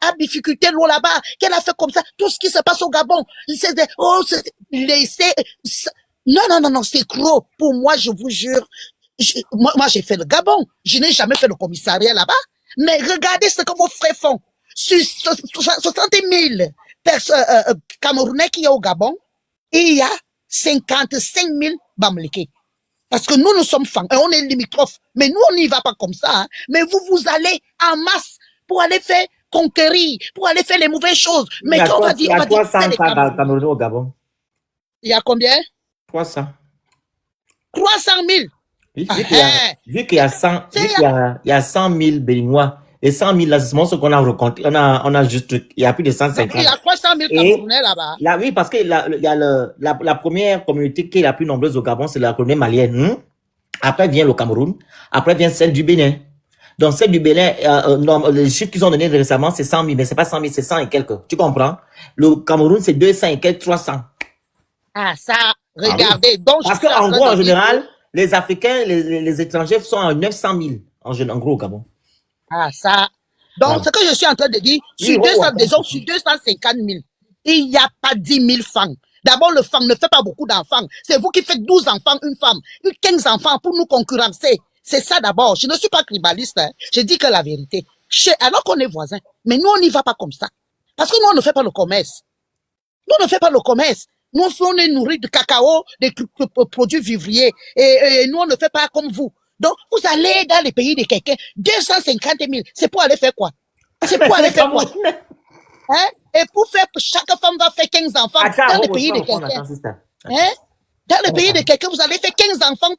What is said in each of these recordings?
a difficulté l'eau là-bas, qu'elle a fait comme ça, tout ce qui se passe au Gabon. Non, c'est gros. Pour moi, je vous jure, moi j'ai fait le Gabon. Je n'ai jamais fait le commissariat là-bas. Mais regardez ce que vos frères font. Sur 60 000 Camerounais qui y a au Gabon, il y a 55 000 Bamileke. Parce que nous sommes fans et on est limitrophes. Mais nous, on n'y va pas comme ça. Hein. Mais vous allez en masse pour aller faire conquérir, pour aller faire les mauvaises choses. Mais quand on va dire... Il y a 300 Camerounais au Gabon. Il y a combien? 300. 300 000. Vu qu'il y a 100 000 Béninois, et 100 000 là, c'est ce qu'on a rencontré. On a juste, il y a plus de 150. Il y a 300 000 Camerounais là-bas. Là, oui, parce que il y a la première communauté qui est la plus nombreuse au Gabon, c'est la communauté malienne. Après vient le Cameroun. Après vient celle du Bénin. Donc, celle du Bénin, les chiffres qu'ils ont donnés récemment, c'est 100 000, mais c'est pas 100 000, c'est 100 et quelques. Tu comprends? Le Cameroun, c'est 200 et quelques, 300. Ah, ça, regardez. Oui. Donc, parce qu'en gros, en général, les Africains, les étrangers sont à 900 000, en gros, au Gabon. Ah, ça. Donc, ce que je suis en train de dire, sur 250 000, il n'y a pas 10 000 femmes. D'abord, le femme ne fait pas beaucoup d'enfants. C'est vous qui faites 12 enfants, une femme, 15 enfants pour nous concurrencer. C'est ça d'abord. Je ne suis pas tribaliste. Hein. Je dis que la vérité. Alors qu'on est voisins. Mais nous, on n'y va pas comme ça. Parce que nous, on ne fait pas le commerce. Nous, on ne fait pas le commerce. Nous, on est nourris de cacao, des produits vivriers. Et nous, on ne fait pas comme vous. Donc, vous allez dans les pays de quelqu'un, 250 000. C'est pour aller faire quoi? C'est pour aller faire quoi? Hein? Et pour faire, chaque femme va faire 15 enfants dans les pays de quelqu'un. Hein? Dans le pays de quelqu'un, vous allez faire 15 enfants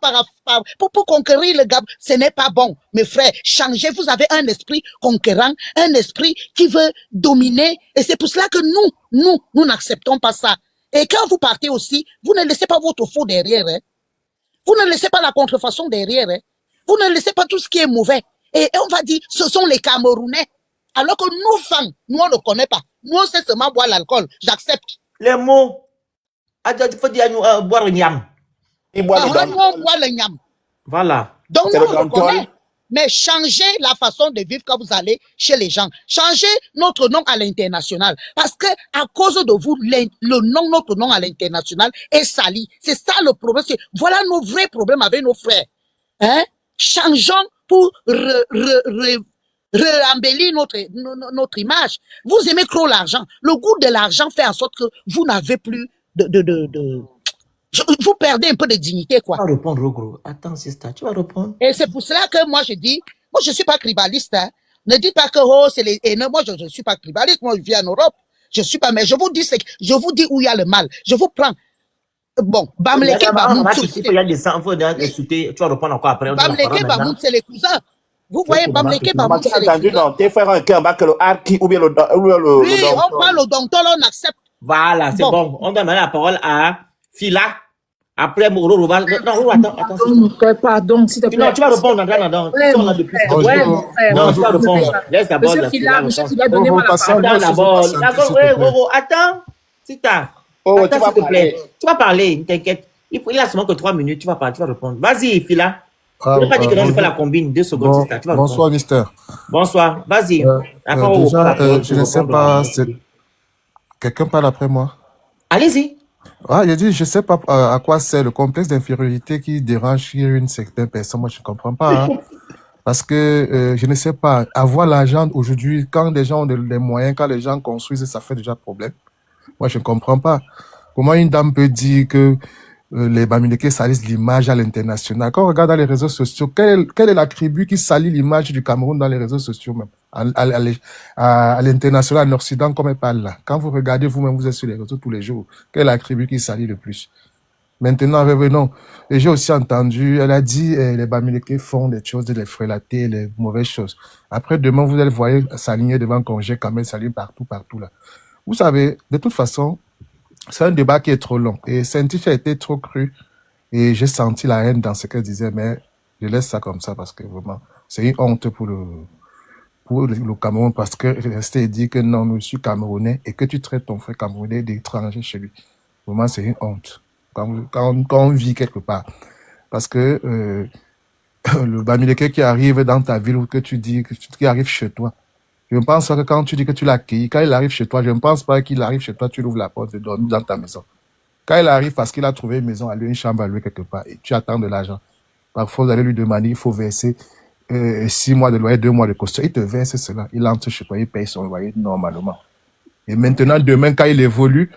pour conquérir le Gabon. Ce n'est pas bon, mes frères. Changez, vous avez un esprit conquérant, un esprit qui veut dominer. Et c'est pour cela que nous n'acceptons pas ça. Et quand vous partez aussi, vous ne laissez pas votre faux derrière. Hein? Vous ne laissez pas la contrefaçon derrière. Hein? Vous ne laissez pas tout ce qui est mauvais. Et on va dire, ce sont les Camerounais. Alors que nous, femmes, nous, on ne connaît pas. Nous, on sait seulement boire l'alcool. J'accepte. Les mots. Il faut dire boire le ñam. Nous, on boit le ñam. Voilà. Donc, nous, on le connaît. Mais changez la façon de vivre quand vous allez chez les gens. Changez notre nom à l'international. Parce que, à cause de vous, notre nom à l'international est sali. C'est ça le problème. Voilà nos vrais problèmes avec nos frères. Hein? Changeons pour embellir notre image. Vous aimez trop l'argent. Le goût de l'argent fait en sorte que vous n'avez plus vous perdez un peu de dignité, quoi. Tu vas répondre, gros. Attends, sister, tu vas répondre. Et c'est pour cela que moi, je dis, moi, je suis pas tribaliste, hein. Ne dites pas que, oh, c'est les haineux. Moi, je suis pas tribaliste. Moi, je vis en Europe. Je suis pas, mais je vous dis où il y a le mal. Je vous prends. Bon, Bamileke, Bamoun, il y a des sangs, il faut insulter. Tu vas répondre encore après. Bamileke, Bamoun, c'est les cousins. Vous voyez, Bamileke, Bamoun, c'est les cousins. Non, tes frères ont un cœur, que le harki ou bien le oui, on prend le docteur, on accepte. Voilà, c'est bon. On donne la parole à Fila. Après, Mouro, attends. Pardon, s'il te plaît. Non, tu vas répondre, non. Non, tu vas répondre. Laisse d'abord la Fila. Attends. Attends, s'il te plaît. Tu vas parler, t'inquiète. Il a seulement que 3 minutes, tu vas parler, tu vas répondre. Vas-y, Fila. Je ne pas dire que je fais la combine, 2 secondes. Bonsoir, mister. Bonsoir, vas-y. Déjà, je ne sais pas, quelqu'un parle après moi. Allez-y. Ah, il a dit, je ne sais pas à quoi c'est le complexe d'infériorité qui dérange une certaine personne. Moi, je ne comprends pas. Hein. Parce que je ne sais pas, avoir l'argent aujourd'hui, quand les gens ont les moyens, quand les gens construisent, ça fait déjà problème. Moi, je ne comprends pas. Comment une dame peut dire que les Bamileke salissent l'image à l'international? Quand on regarde dans les réseaux sociaux, quelle est la tribu qui salit l'image du Cameroun dans les réseaux sociaux même? À l'international, en Occident, comme elle parle là. Quand vous regardez vous-même, vous êtes sur les réseaux tous les jours. Quelle est la tribu qui salit le plus? Maintenant, revenons. Et j'ai aussi entendu, elle a dit, les Bamileke font des choses, les frélatés, les mauvaises choses. Après, demain, vous allez voir s'aligner devant congé, quand même, s'aligner partout là. Vous savez, de toute façon, c'est un débat qui est trop long. Et Saint-Tiche a été trop cru. Et j'ai senti la haine dans ce qu'elle disait, mais je laisse ça comme ça parce que vraiment, c'est une honte pour le Cameroun parce que rester et dire que non, je suis Camerounais et que tu traites ton frère Camerounais d'étranger chez lui. Vraiment, c'est une honte. Quand on vit quelque part. Parce que le Bamileke qui arrive dans ta ville ou que tu dis, qui arrive chez toi, Je ne pense pas que quand tu dis que tu l'as accueilli, quand il arrive chez toi, je ne pense pas qu'il arrive chez toi, tu ouvres la porte et dormir dans ta maison. Quand il arrive parce qu'il a trouvé une maison à lui, une chambre à lui quelque part, et tu attends de l'argent. Parfois, vous allez lui demander, il faut verser 6 mois de loyer, 2 mois de caution. Il te verse cela. Il entre chez toi, il paye son loyer normalement. Et maintenant, demain, quand il évolue,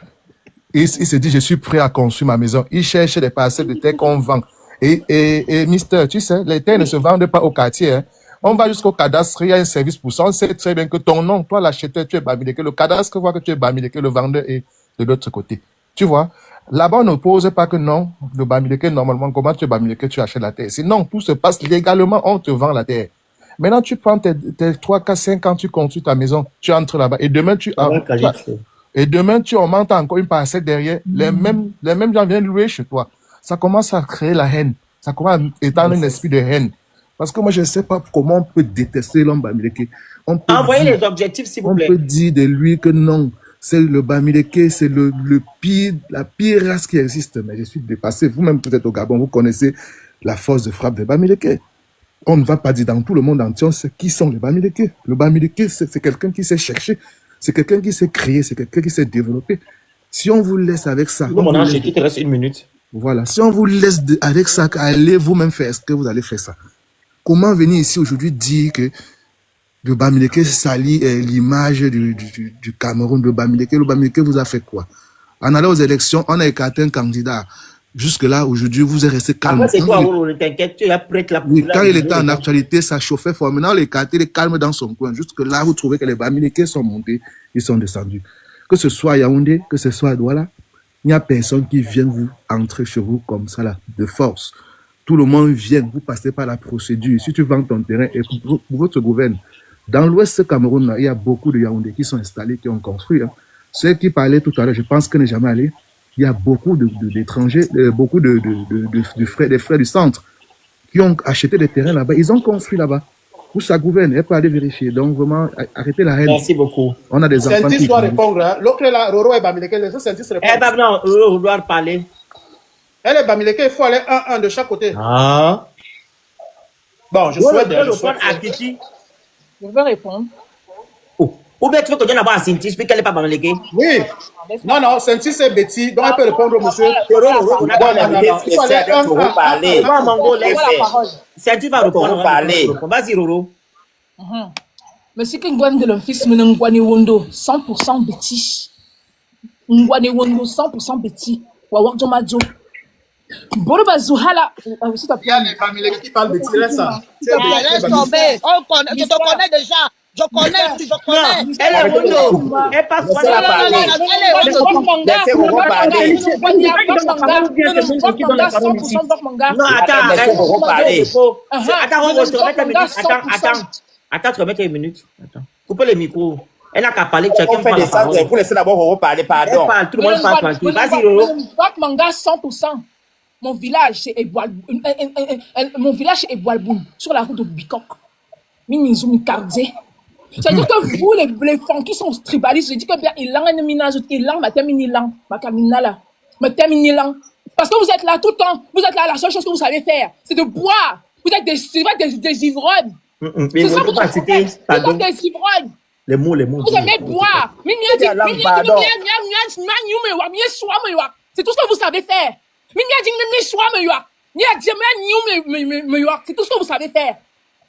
il se dit, je suis prêt à construire ma maison. Il cherche des parcelles de terre qu'on vend. Et mister, tu sais, les terres ne se vendent pas au quartier. Hein. On va jusqu'au cadastre, il y a un service pour ça. On sait très bien que ton nom, toi l'acheteur, tu es Bamileke. Le cadastre voit que tu es Bamileke, le vendeur est de l'autre côté. Tu vois, là-bas, on ne pose pas que non, le Bamileke, normalement, comment tu es Bamileke, tu achètes la terre. Sinon, tout se passe légalement, on te vend la terre. Maintenant, tu prends tes 3, 4, 5 ans, tu construis ta maison, tu entres là-bas. Et demain, tu augmentes encore une parcelle derrière. Les mêmes gens viennent louer chez toi. Ça commence à créer la haine. Ça commence à étendre un esprit de haine. Parce que moi, je ne sais pas comment on peut détester l'homme Bamileke. Envoyez les objectifs, s'il vous plaît. On peut dire de lui que non, c'est le Bamileke, c'est le pire, la pire race qui existe. Mais je suis dépassé. Vous-même, peut-être au Gabon, vous connaissez la force de frappe des Bamileke. On ne va pas dire dans tout le monde entier, on sait qui sont les Bamileke. Le Bamileke, c'est quelqu'un qui sait chercher, c'est quelqu'un qui sait créer, c'est quelqu'un qui sait développer. Si on vous laisse avec ça... Mon ange, il te reste 1 minute. Voilà. Si on vous laisse avec ça, allez vous-même faire, est-ce que vous allez faire ça? Comment venir ici aujourd'hui dire que le Bamileke salit l'image du Cameroun, le Bamileke vous a fait quoi? En allant aux élections, on a écarté un candidat. Jusque-là, aujourd'hui, vous êtes resté calme. Après, c'est toi, t'inquiète, tu es prête là. Oui, quand il était en actualité, ça chauffait fort. Maintenant, on l'a écarté, il est calme dans son coin. Jusque-là, vous trouvez que les Bamileke sont montés, ils sont descendus. Que ce soit à Yaoundé, que ce soit à Douala, il n'y a personne qui vient vous entrer chez vous comme ça, là, de force. Tout le monde vient, vous passez par la procédure. Si tu vends ton terrain et pour votre gouverne, dans l'ouest Cameroun, là, il y a beaucoup de Yaoundé qui sont installés, qui ont construit. Hein. Ceux qui parlaient tout à l'heure, je pense qu'ils n'est jamais allé. Il y a beaucoup d'étrangers, beaucoup des frères du centre qui ont acheté des terrains là-bas. Ils ont construit là-bas. Où ça gouverne, elle peut aller vérifier. Donc, vraiment, arrêtez la haine. Merci beaucoup. On a des enfants Sentis qui... doit répondre. Hein. L'autre là, Roro et Bamileke, les autres Sentis répondent. Eh ben non, Roro doit parler. Elle est Bamileke, il faut aller 1-1 de chaque côté. Ah. Bon, je souhaite... à Kiki. Je vais répondre. Ou bien tu veux que je d'abord à Sinti, je peux qu'elle n'est pas Bamileke. Oui. Non, non, Sentis c'est Betty, donc elle peut répondre au monsieur. On a parlé. Non, Mango, laisse. Sinti va répondre. Vas-y, Roro. Monsieur Kingwan de l'office Ngwani Wondo, 100% Betty. Ngwani Wondo, 100% Betty. Wawak Jomajo. Boroba Zuhala. Il y a les Bamileke qui parlent Betty, laisse ça. Laisse tomber. Je te connais déjà. Je connais. Elle est Wondo. Elle passe par la Non, attends, tu remets 1 minute. Attends. Coupez les micros. Elle n'a qu'à parler, chacun fait des centres pour laisser d'abord Roro parler, pardon. Elle parle, tout le monde parle tranquille. Vas-y, Roro. Manga 100%. Mon village, c'est Eboalboun, sur la route de Bikok. Minizumi Kardé. C'est-à-dire que vous, les femmes qui sont tribalistes, je dis que bien, il lang, ma termine lang, ma caminala, ma termine lang. Parce que vous êtes là tout le temps, vous êtes là, la seule chose que vous savez faire, c'est de boire. Vous êtes des ivrognes. C'est ça, vous êtes des ivrognes. Les mots. Vous aimez boire. C'est tout ce que vous savez faire. C'est tout ce que vous savez faire.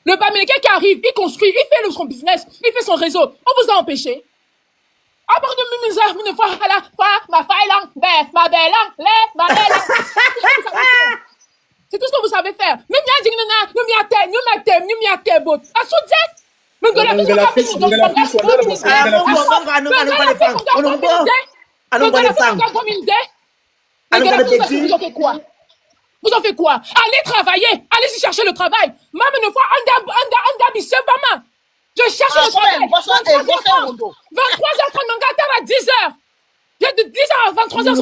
Le Bamileke qui arrive, il construit, il fait son business, il fait son réseau. On vous a empêché. À part de c'est tout ce que vous savez faire. Vous en faites quoi? Allez travailler, allez chercher le travail. Même une fois, je cherche le travail. 23h30, à 10h. J'ai de 10h à 23h30. Pendant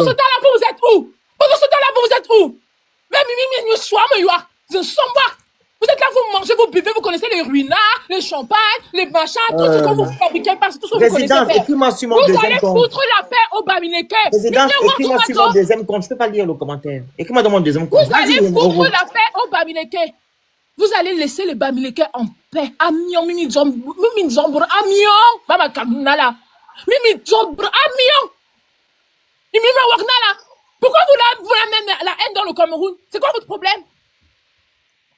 ce temps-là, vous êtes où? Vous êtes là, vous mangez, vous buvez, vous connaissez les ruinards, les champagnes, les machins, tout ce que vous fabriquez, c'est tout ce que vous connaissez faire. Vous allez foutre la paix au Bamileke. Président, écris-moi sur mon deuxième compte. Je ne peux pas lire le commentaire. Écris-moi dans mon deuxième compte. Vous allez foutre la paix au Bamileke. Vous allez laisser les Bamileke en paix. Amion, Mimi Zombro, Amion, Mama Kamnala. Mimi Zombro, Amion. Mimi Wagnala. Pourquoi vous amenez la haine dans le Cameroun? C'est quoi votre problème?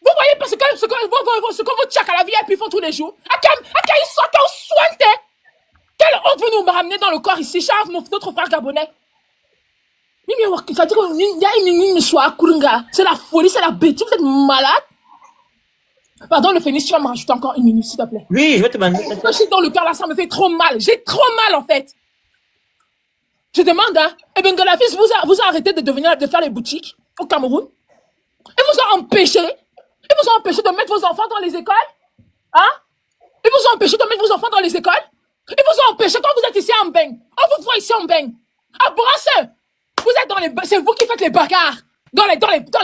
Vous voyez pas ce que vos tchaks à la VIP font tous les jours? Quelle honte vous nous ramenez dans le corps ici, Charles, notre frère gabonais? C'est la folie, c'est la bêtise, vous êtes malade? Pardon, le phénix, tu vas me rajouter encore une minute, s'il te plaît. Oui, je vais te demander. Je suis dans le cœur là, ça me fait trop mal. J'ai trop mal, en fait. Je demande, hein, et Bengalavis vous a arrêté de faire les boutiques au Cameroun? Et vous a empêché de mettre vos enfants dans les écoles? Hein? Et vous a empêché de mettre vos enfants dans les écoles? Et vous a empêché quand vous êtes ici en Beng? On vous voit ici en Beng. À Brasseux, vous êtes dans les... C'est vous qui faites les bagarres dans les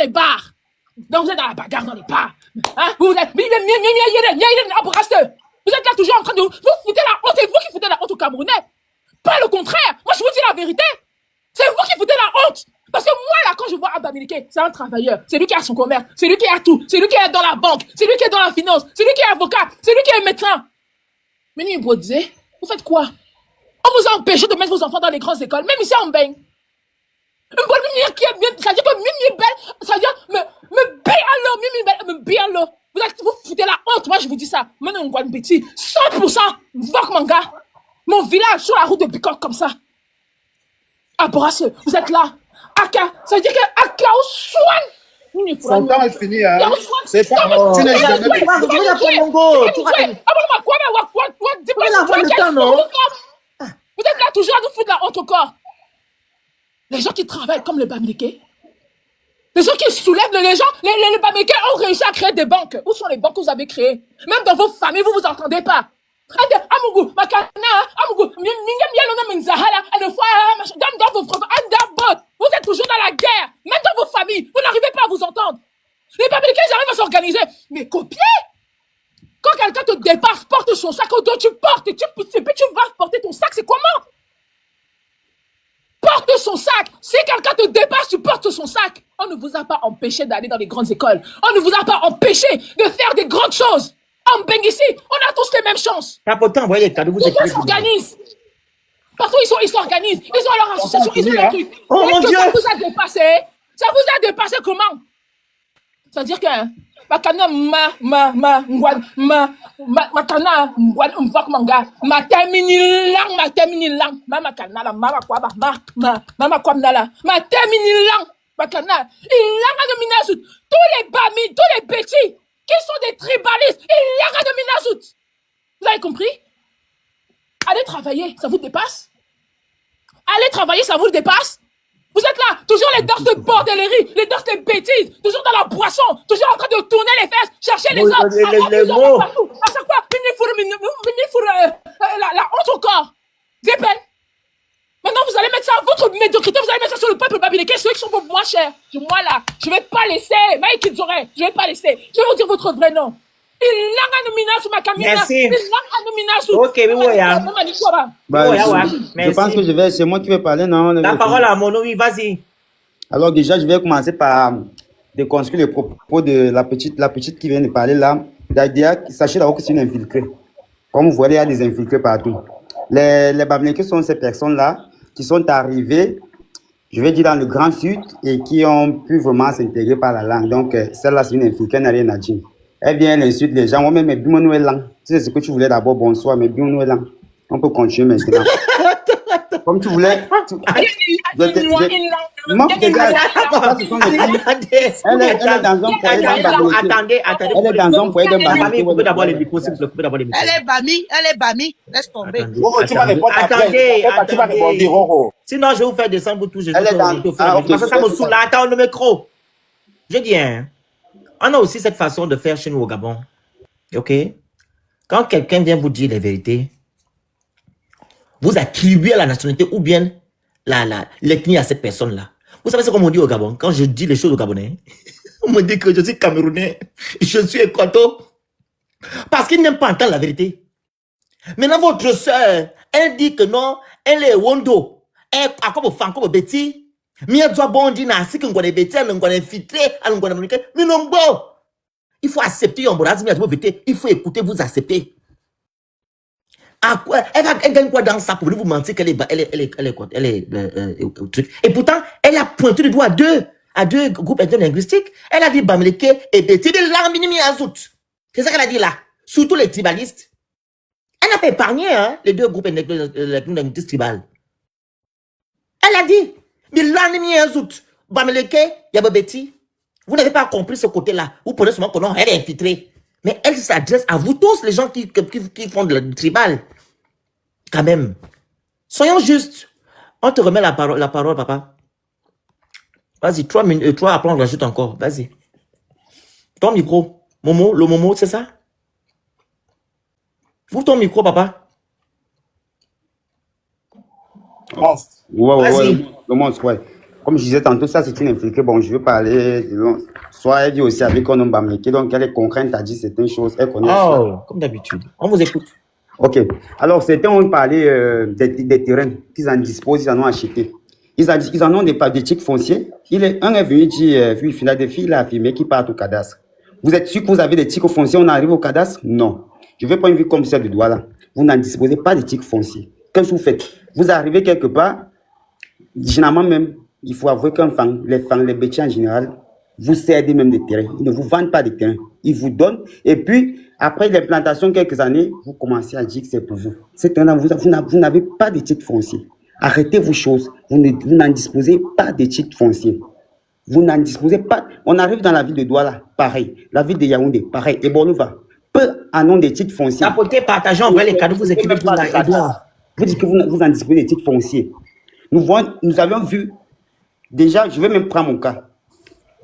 bars. Donc vous êtes dans la bagarre dans les bars. Hein? Vous êtes... À Brasseux. Vous êtes là toujours en train de... Vous foutez la honte. C'est vous qui foutez la honte aux Camerounais. Pas le contraire. Moi, je vous dis la vérité. C'est vous qui foutez la honte. Parce que moi, là, quand je vois Abba Mileke, c'est un travailleur. C'est lui qui a son commerce. C'est lui qui a tout. C'est lui qui est dans la banque. C'est lui qui est dans la finance. C'est lui qui est avocat. C'est lui qui est médecin. Mais vous faites quoi? On vous a empêché de mettre vos enfants dans les grandes écoles, même ici en Beng. C'est-à-dire que Mimi Belle, c'est-à-dire, me bien l'eau. Vous foutez la honte, moi je vous dis ça. Maintenant, on voit une bêtise. 100%, Vok Manga. Mon village sur la route de Bicok comme ça. À Brasseux, vous êtes là. Aka, ça veut dire que Aka au soin. Son temps est fini, hein. C'est pas... Tu n'es jamais... Vous êtes là toujours à nous foutre la honte au corps. Les gens qui travaillent comme les Bamileke, les gens qui soulèvent les gens, les Bamileke ont réussi à créer des banques. Où sont les banques que vous avez créées? Même dans vos familles, vous entendez pas. Amugu, Makana, Amugu, vous êtes toujours dans la guerre. Même dans vos familles, vous n'arrivez pas à vous entendre. Les Bamileke, ils arrivent à s'organiser. Mais copier! Quand quelqu'un te dépasse, porte son sac au dos, tu portes, et puis tu vas porter ton sac, c'est comment? Porte son sac. Si quelqu'un te dépasse, tu portes son sac. On ne vous a pas empêché d'aller dans les grandes écoles. On ne vous a pas empêché de faire des grandes choses. En Beng ici, on a tous les mêmes chances. T'as pourtant envoyé les cadeaux, vous êtes... Ils s'organisent. Partout, ils s'organisent. Ils ont leur association, ils ont leur truc. Oh mon Dieu! Ça vous a dépassé? Ça vous a dépassé comment? C'est-à-dire que... Makana makana mvak manga matemini lang makana la mama kwaba mama kwamnala matemini lang makana ilanga de Minasut. Tous les bamis, tous les petits qui sont des tribalistes, ilanga de Minasut. Vous avez compris? Allez travailler, ça vous dépasse? Allez travailler, ça vous dépasse? Vous êtes là, toujours les danses de bordellerie, les danses de bêtises, toujours dans la boisson, toujours en train de tourner les fesses, chercher les hommes, les mots. partout. À chaque fois, la honte au corps. Dépêche. Maintenant, vous allez mettre ça, votre médiocrité, vous allez mettre ça sur le peuple babylonien, ceux qui sont moins chers. Moi là, je vais pas laisser, je vais pas laisser. Je vais vous dire votre vrai nom. Merci. Ok, mais ouais. Je pense que c'est moi qui vais parler, non? La parole à mon oui, vas-y. Alors déjà, je vais commencer par déconstruire les propos de la petite qui vient de parler là. Sachez d'abord que c'est une infiltrée. Comme vous voyez, il y a des infiltrés partout. Les Bamileke sont ces personnes-là qui sont arrivées, je vais dire, dans le Grand Sud et qui ont pu vraiment s'intégrer par la langue. Donc, celle-là, c'est une infiltrée, elle n'a rien à dire. Elle vient, elle insulte les gens. Moi-même, mais bien, nous est là. C'est ce que tu voulais d'abord, bonsoir, mais bien, nous est là. On peut continuer maintenant. Comme tu voulais. Elle est dans un foyer Attendez. Elle est dans un foyer de Bamileke. Vous pouvez d'abord les micros, s'il vous plaît. Elle est Bami, laisse tomber. Tu vas répondre après. Tu vas répondre, Roro. Sinon, je vais vous faire descendre vous tous. Elle est dans... Parce que ça me saoule là. Attends le micro. Je dis, hein. On a aussi cette façon de faire chez nous au Gabon. Ok? Quand quelqu'un vient vous dire les vérités, vous attribuez à la nationalité ou bien l'ethnie à cette personne-là. Vous savez ce qu'on me dit au Gabon? Quand je dis les choses au Gabonais, on me dit que je suis Camerounais, je suis Équato. Parce qu'ils n'aiment pas entendre la vérité. Maintenant, votre soeur, elle dit que non, elle est Wondo. Elle a comme fan, comme Betty. Mia doit bondi na si qu'on des bêtises, on infiltré, on infiltré, mais non bon. Il faut accepter Yomborazimi à voter. Il faut écouter, vous accepter. À quoi elle gagne quoi dans ça pour vous mentir qu'elle est truc. Et pourtant, elle a pointé le doigt à deux groupes ethno-linguistiques. Elle a dit Bamileke et Betty de l'arminimi azout. C'est ça qu'elle a dit là. Surtout les tribalistes. Elle n'a pas épargné les deux groupes ethno-linguistiques tribales. Elle a dit de l'arminimi azout. Bamileke, Yababeti. Vous n'avez pas compris ce côté-là. Vous prenez seulement qu'on elle est infiltrée. Mais elle s'adresse à vous tous, les gens qui font de la tribal. Quand même. Soyons justes. On te remet la parole, papa. Vas-y, 3 minutes, 3 après on rajoute encore. Vas-y. Ton micro. Momo, le Momo, c'est ça? Ouvre ton micro, papa. Ouais. Le monde, ouais. Comme je disais tantôt, ça c'est une infiltrée. Bon, je veux parler. Soit elle dit aussi avec un homme bamléqué, donc elle est contrainte à dire certaines choses. Elle connaît ça. Comme d'habitude. On vous écoute. Ok. Alors, certains ont parlé des terrains qu'ils en disposent, ils en ont acheté. Ils en ont des titres fonciers. Un est venu dire, oui, Philadelphie, il a affirmé qu'il part au cadastre. Vous êtes sûr que vous avez des titres fonciers, on arrive au cadastre? Non. Je vais prendre une vue comme celle de Douala. Vous n'en disposez pas de titres fonciers. Qu'est-ce que vous faites? Vous arrivez quelque part, généralement même, il faut avouer qu'un fan, les bêtiers en général, vous cèdent même des terrains. Ils ne vous vendent pas des terrains. Ils vous donnent. Et puis, après l'implantation, quelques années, vous commencez à dire que c'est pour vous. C'est un an, vous n'avez pas de titres fonciers. Arrêtez vos choses. Vous n'en disposez pas de titres fonciers. Vous n'en disposez pas. On arrive dans la ville de Douala, pareil. La ville de Yaoundé, pareil. Et Bolouva, peu en ont des titres fonciers. Apportez, partagez, envoyez les cadeaux, vous écrivez pour Edouard. Vous dites que vous en disposez des titres fonciers. Nous avions vu. Déjà, je vais même prendre mon cas.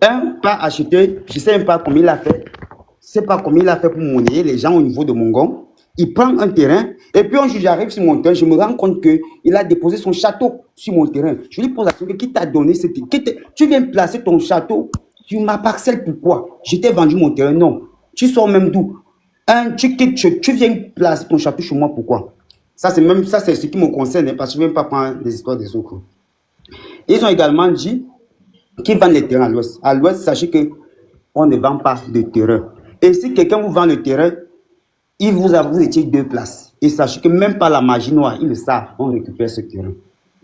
Un pas acheté, je ne sais même pas combien il a fait. Je ne sais pas combien il a fait pour monnayer les gens au niveau de Mongon. Il prend un terrain, et puis un jour j'arrive sur mon terrain, je me rends compte qu'il a déposé son château sur mon terrain. Je lui pose la question, qui t'a donné ce terrain? Tu viens placer ton château sur ma parcelle, pourquoi? Je t'ai vendu mon terrain, non. Tu sors même d'où? Tu viens placer ton château chez moi, pourquoi? Ça, c'est ce qui me concerne, parce que je ne vais même pas prendre des histoires des autres. Ils ont également dit qu'ils vendent les terrains à l'ouest. À l'ouest, sachez qu'on ne vend pas de terrain. Et si quelqu'un vous vend le terrain, vous étiez 2 places. Et sachez que même pas la magie noire, ils le savent, on récupère ce terrain.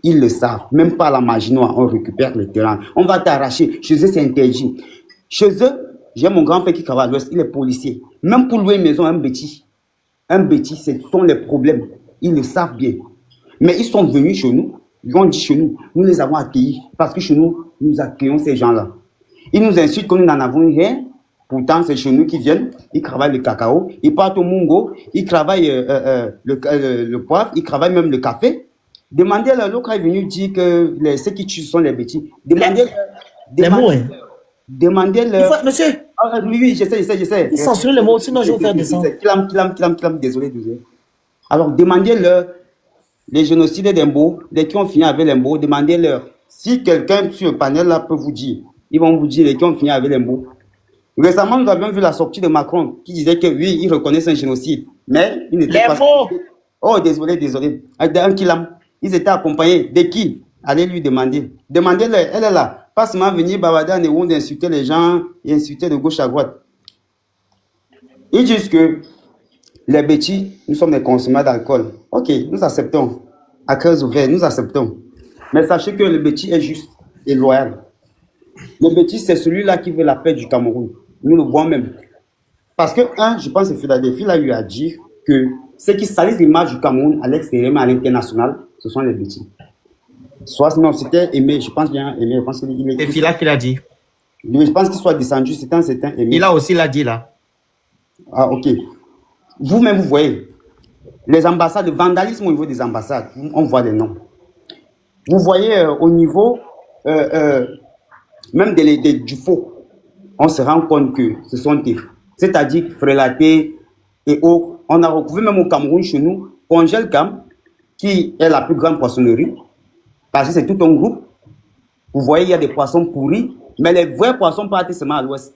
Ils le savent, même pas la magie noire, on récupère le terrain. On va t'arracher. Chez eux, c'est interdit. Chez eux, j'ai mon grand-père qui travaille à l'ouest, il est policier. Même pour louer une maison, un bêtis, ce sont les problèmes. Ils le savent bien. Mais ils sont venus chez nous. Ils ont dit chez nous, nous les avons accueillis parce que chez nous, nous accueillons ces gens-là. Ils nous insultent que nous n'en avons rien. Pourtant, c'est chez nous qu'ils viennent. Ils travaillent le cacao. Ils partent au Mungo. Ils travaillent le poivre. Ils travaillent même le café. Demandez-leur, l'autre est venu dire que ceux qui tuent sont les bêtis. Demandez-leur. Monsieur. Oui, j'essaie. Ils censurent les mots, sinon je vais vous faire descendre. Désolé. Alors, demandez-leur. Les génocides d'Embo, les qui ont fini avec l'Embo, demandez-leur. Si quelqu'un sur le panel là peut vous dire, ils vont vous dire les qui ont fini avec l'Embo. Récemment, nous avions vu la sortie de Macron qui disait que oui, il reconnaissait un génocide. Mais il n'était pas. Oh, désolé. Avec un kilam. Ils étaient accompagnés de qui? Allez lui demander. Demandez-leur, elle est là. Pas seulement venir bavarder en Néon d'insulter les gens et insulter de gauche à droite. Ils disent que les bêtis, nous sommes des consommateurs d'alcool. Ok, nous acceptons. À cœur ouvert, nous acceptons. Mais sachez que le bêtis est juste et loyal. Le bêtis, c'est celui-là qui veut la paix du Cameroun. Nous le voyons même. Parce que, je pense que Philadelphie là, lui a dit que ceux qui salissent l'image du Cameroun à l'extérieur, mais à l'international, ce sont les bêtis. Non, c'était Aimé, je pense bien, Aimé, je pense qu'il est. C'est Phila qui l'a dit. Je pense qu'il soit descendu, c'était un certain Aimé. Il a aussi l'a dit là. Ah, ok. Vous-même, vous voyez, les ambassades, le vandalisme au niveau des ambassades, on voit des noms. Vous voyez au niveau même du faux, on se rend compte que ce sont des, c'est-à-dire Frélaté et autres. On a retrouvé même au Cameroun, chez nous, Congel Cam, qui est la plus grande poissonnerie, parce que c'est tout un groupe. Vous voyez, il y a des poissons pourris, mais les vrais poissons partent seulement à l'ouest.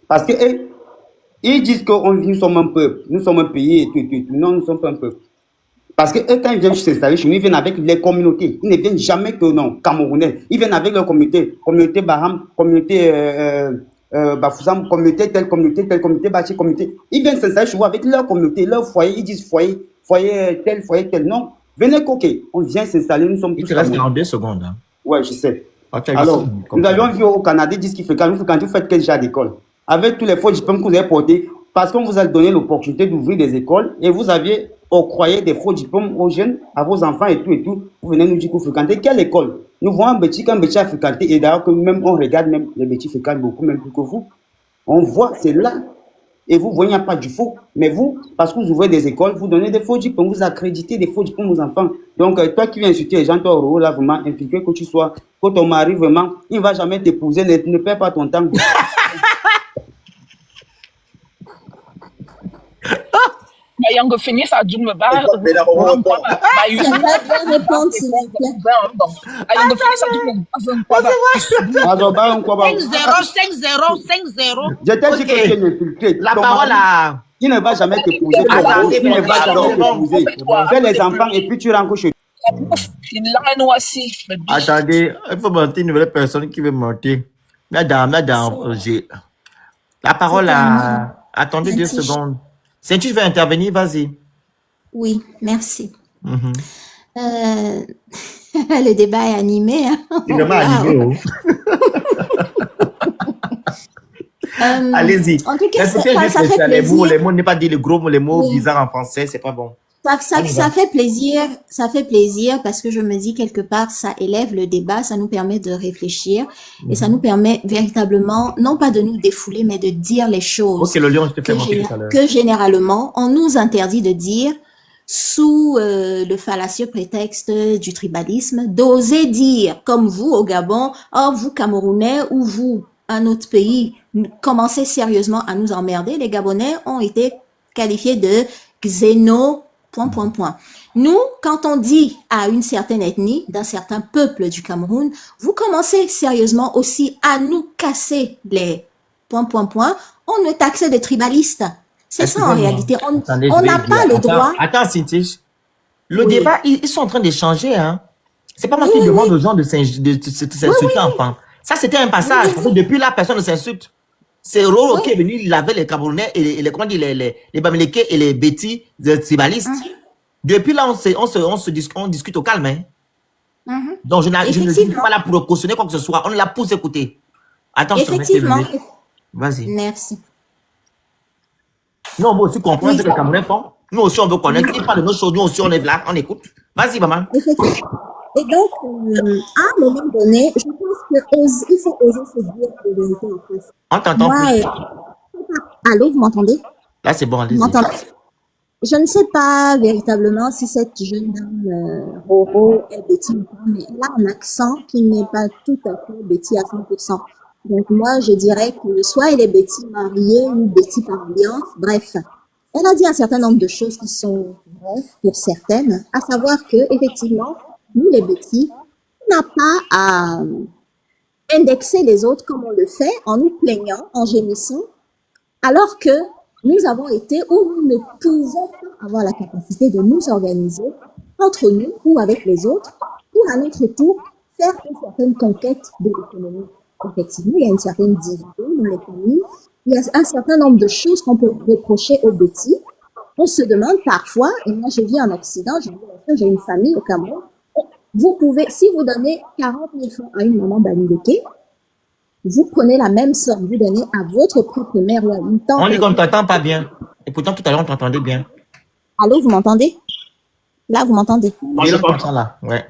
Parce que ils disent que nous sommes un peuple, nous sommes un pays et tout. Non, nous ne sommes pas un peuple. Parce que quand ils viennent s'installer chez nous, ils viennent avec les communautés. Ils ne viennent jamais que non, camerounais. Ils viennent avec leur communauté. Communauté Baham, communauté Bafoussam, communauté, telle communauté, bâtie communauté. Ils viennent s'installer chez vous avec leur communauté, leur foyer. Ils disent foyer tel. Non, venez coquer. On vient s'installer, nous sommes tous. Il te reste 42 secondes. Hein. Ouais, je sais. Ok, Alors, nous avions vu au Canada, ils disent qu'ils font quand vous faites quel genre d'école. Avec tous les faux diplômes que vous avez portés, parce qu'on vous a donné l'opportunité d'ouvrir des écoles et vous aviez octroyé des faux diplômes aux jeunes, à vos enfants et tout. Vous venez nous dire que vous fréquentez quelle école? Nous voyons un petit a fréquenté et d'ailleurs que même on regarde même les petits fréquentent beaucoup même plus que vous. On voit, c'est là. Et vous voyez, il n'y a pas du faux. Mais vous, parce que vous ouvrez des écoles, vous donnez des faux diplômes, vous accréditez des faux diplômes aux enfants. Donc, toi qui viens insulter les gens, toi, au là, vraiment, infiltré que tu sois, que ton mari, vraiment, il ne va jamais t'épouser, ne perds pas ton temps. Yang fini sa djum ba J'aimerais bien répondre, s'il vous plaît. Yang fini sa djum 5-0. Je t'ai dit que tu es infiltré. La Ton parole mari, à... il ne va jamais t'épouser. Attendez, Il ne va jamais t'épouser. Fais les enfants et puis tu rentres chez Attendez, il faut mentir une nouvelle personne qui veut mentir. Madame, j'ai... La parole à... Attendez 2 secondes. Si tu veux intervenir, vas-y. Oui, merci. Mhm. Le débat est animé. Hein? C'est vraiment animé. Allez-y. En tout cas, Respectez juste ça fait les mots, plaisir. ne pas dire les gros mots, les mots Oui. bizarres en français, c'est pas bon. Ça fait plaisir parce que je me dis quelque part, ça élève le débat, ça nous permet de réfléchir et ça nous permet véritablement, non pas de nous défouler, mais de dire les choses Ok, le lion, je te fais monter tout à l'heure. que généralement, on nous interdit de dire sous le fallacieux prétexte du tribalisme, d'oser dire, comme vous au Gabon, oh vous Camerounais ou vous, un autre pays, commencez sérieusement à nous emmerder. Les Gabonais ont été qualifiés de xéno... Nous, quand on dit à une certaine ethnie, d'un certain peuple du Cameroun, vous commencez sérieusement aussi à nous casser les ... On nous taxe de tribalistes. C'est ça en réalité. On n'a pas le droit. Attends, Cynthia. Le débat, ils sont en train d'échanger. Hein. C'est pas moi qui demande aux gens de s'insulter, enfin. Ça, c'était un passage. Parce que depuis là, personne ne s'insulte. C'est Roro qui est venu laver les Camerounais et les Bamileke et les Betty, les tribalistes. Depuis là, on discute au calme. Hein. Donc, je ne suis pas là pour cautionner quoi que ce soit. On est là pour s'écouter. Attends, effectivement. Vas-y. Merci. Nous, on veut aussi comprendre ce que les Camerounais font. Nous aussi, on veut connaître. Ils parlent de nos choses. Nous aussi, on est là. On écoute. Vas-y, maman. Et donc, à un moment donné, je pense qu'il faut oser se dire la vérité en face. On t'entend plus. Allô, vous m'entendez? Là, c'est bon, allez-y. Je ne sais pas véritablement si cette jeune dame, Roro, est Betty ou pas, mais elle a un accent qui n'est pas tout à fait Betty à 100%. Donc moi, je dirais que soit elle est Betty mariée ou Betty par alliance, bref. Elle a dit un certain nombre de choses qui sont vraies pour certaines, à savoir que, effectivement, nous, les Betty, on n'a pas à indexer les autres comme on le fait en nous plaignant, en gémissant, alors que nous avons été où nous ne pouvons pas avoir la capacité de nous organiser entre nous ou avec les autres pour à notre tour faire une certaine conquête de l'économie. Effectivement, il y a une certaine division dans les familles, il y a un certain nombre de choses qu'on peut reprocher aux Betty. On se demande parfois, et moi je vis en Occident, j'ai une famille au Cameroun, vous pouvez, si vous donnez 40 000 francs à une maman Bamileke, vous prenez la même somme, vous donnez à votre propre mère ou à une tante. On dit qu'on ne t'entend pas bien. Et pourtant, tout à l'heure, on t'entendait bien. Allô, vous m'entendez? Là, vous m'entendez? Oui, je comprends là. Ouais.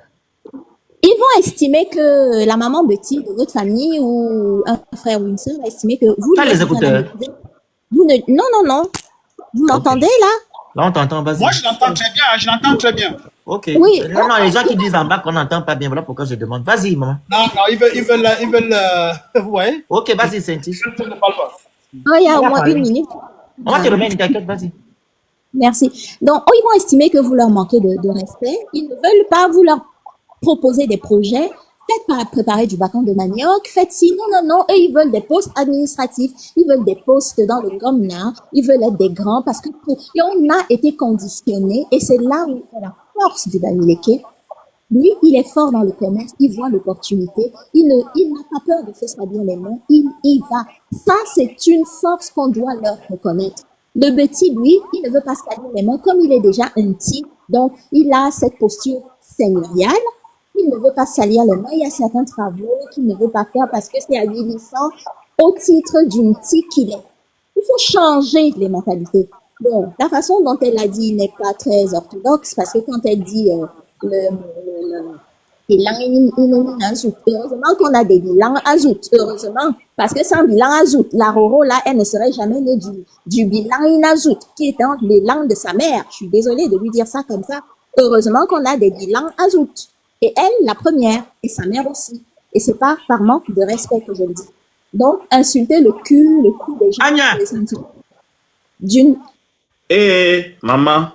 Ils vont estimer que la maman Betty de votre famille ou un frère ou une sœur va estimer que vous... Pas les écouteurs. Non. Vous m'entendez là? Là, on t'entend, vas-y. Moi, je l'entends très bien, Ok. Oui. Non, les gens qui disent en bas qu'on n'entend pas bien, voilà pourquoi je demande. Vas-y, maman. Non, ils veulent, ouais. Ok, vas-y, Cynthia. Je ne parle pas. Oh, il y a au moins 1 minute. On va te remettre, t'inquiète, vas-y. Merci. Donc, ils vont estimer que vous leur manquez de respect. Ils ne veulent pas vous leur proposer des projets. Faites préparer du bâton de manioc. Faites ci. Non. Eux, ils veulent des postes administratifs. Ils veulent des postes dans le gomna. Ils veulent être des grands parce que et on a été conditionnés. Et c'est là où il fait la force du Bamileke. Lui, il est fort dans le commerce, il voit l'opportunité, il n'a pas peur de se salir les mains, il y va. Ça, c'est une force qu'on doit leur reconnaître. Le petit, lui, il ne veut pas se salir les mains, comme il est déjà un petit, donc il a cette posture seigneuriale, il ne veut pas salir les mains, il y a certains travaux qu'il ne veut pas faire parce que c'est avilissant au titre d'une tique qu'il est. Il faut changer les mentalités. Bon, la façon dont elle a dit n'est pas très orthodoxe parce que quand elle dit bilan azout, heureusement qu'on a des bilans azout, heureusement, parce que sans bilan azout, la Roro là, elle ne serait jamais née du bilan azout qui est dans les langues de sa mère. Je suis désolée de lui dire ça comme ça. Heureusement qu'on a des bilans azout. Et elle, la première, et sa mère aussi. Et c'est pas par manque de respect que je le dis. Donc, insulter le cul des gens, Anya, les sentiments d'une. Maman,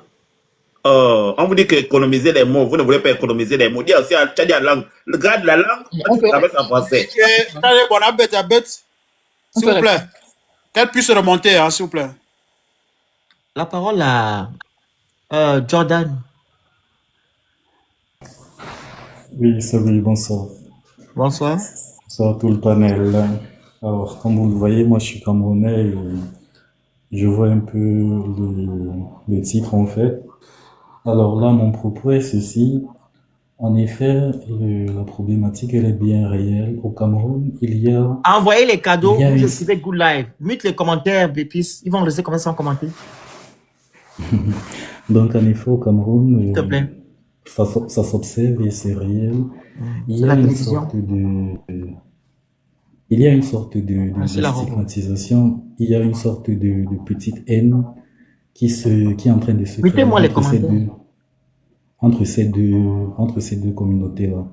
on vous dit qu'économiser les mots, vous ne voulez pas économiser les mots. Dis aussi, tu as dit la langue. Le grade de la langue, On tu peut, travailles en français. Allez, bon, à bête, on s'il peut vous plaît. Qu'elle puisse remonter, hein, s'il vous plaît. la parole à Jordan. Oui, salut, bonsoir. Bonsoir. Bonsoir tout le panel. Alors, comme vous le voyez, moi je suis Camerounais et je vois un peu le titre en fait. Alors là, mon propos est ceci. En effet, la problématique, elle est bien réelle. Au Cameroun, il y a Envoyez les cadeaux, une... vous écrivez Good Live. Mute les commentaires, Bépis. Ils vont rester comme ça sans commenter. Donc, en effet, au Cameroun, S'il te plaît. ça s'observe et c'est réel. Il y C'est a la une télévision. sorte il y a une sorte de C'est la Roro. stigmatisation, il y a une sorte de petite haine qui est en train de se créer Mettez-moi les entre ces commentaires. entre ces deux communautés-là,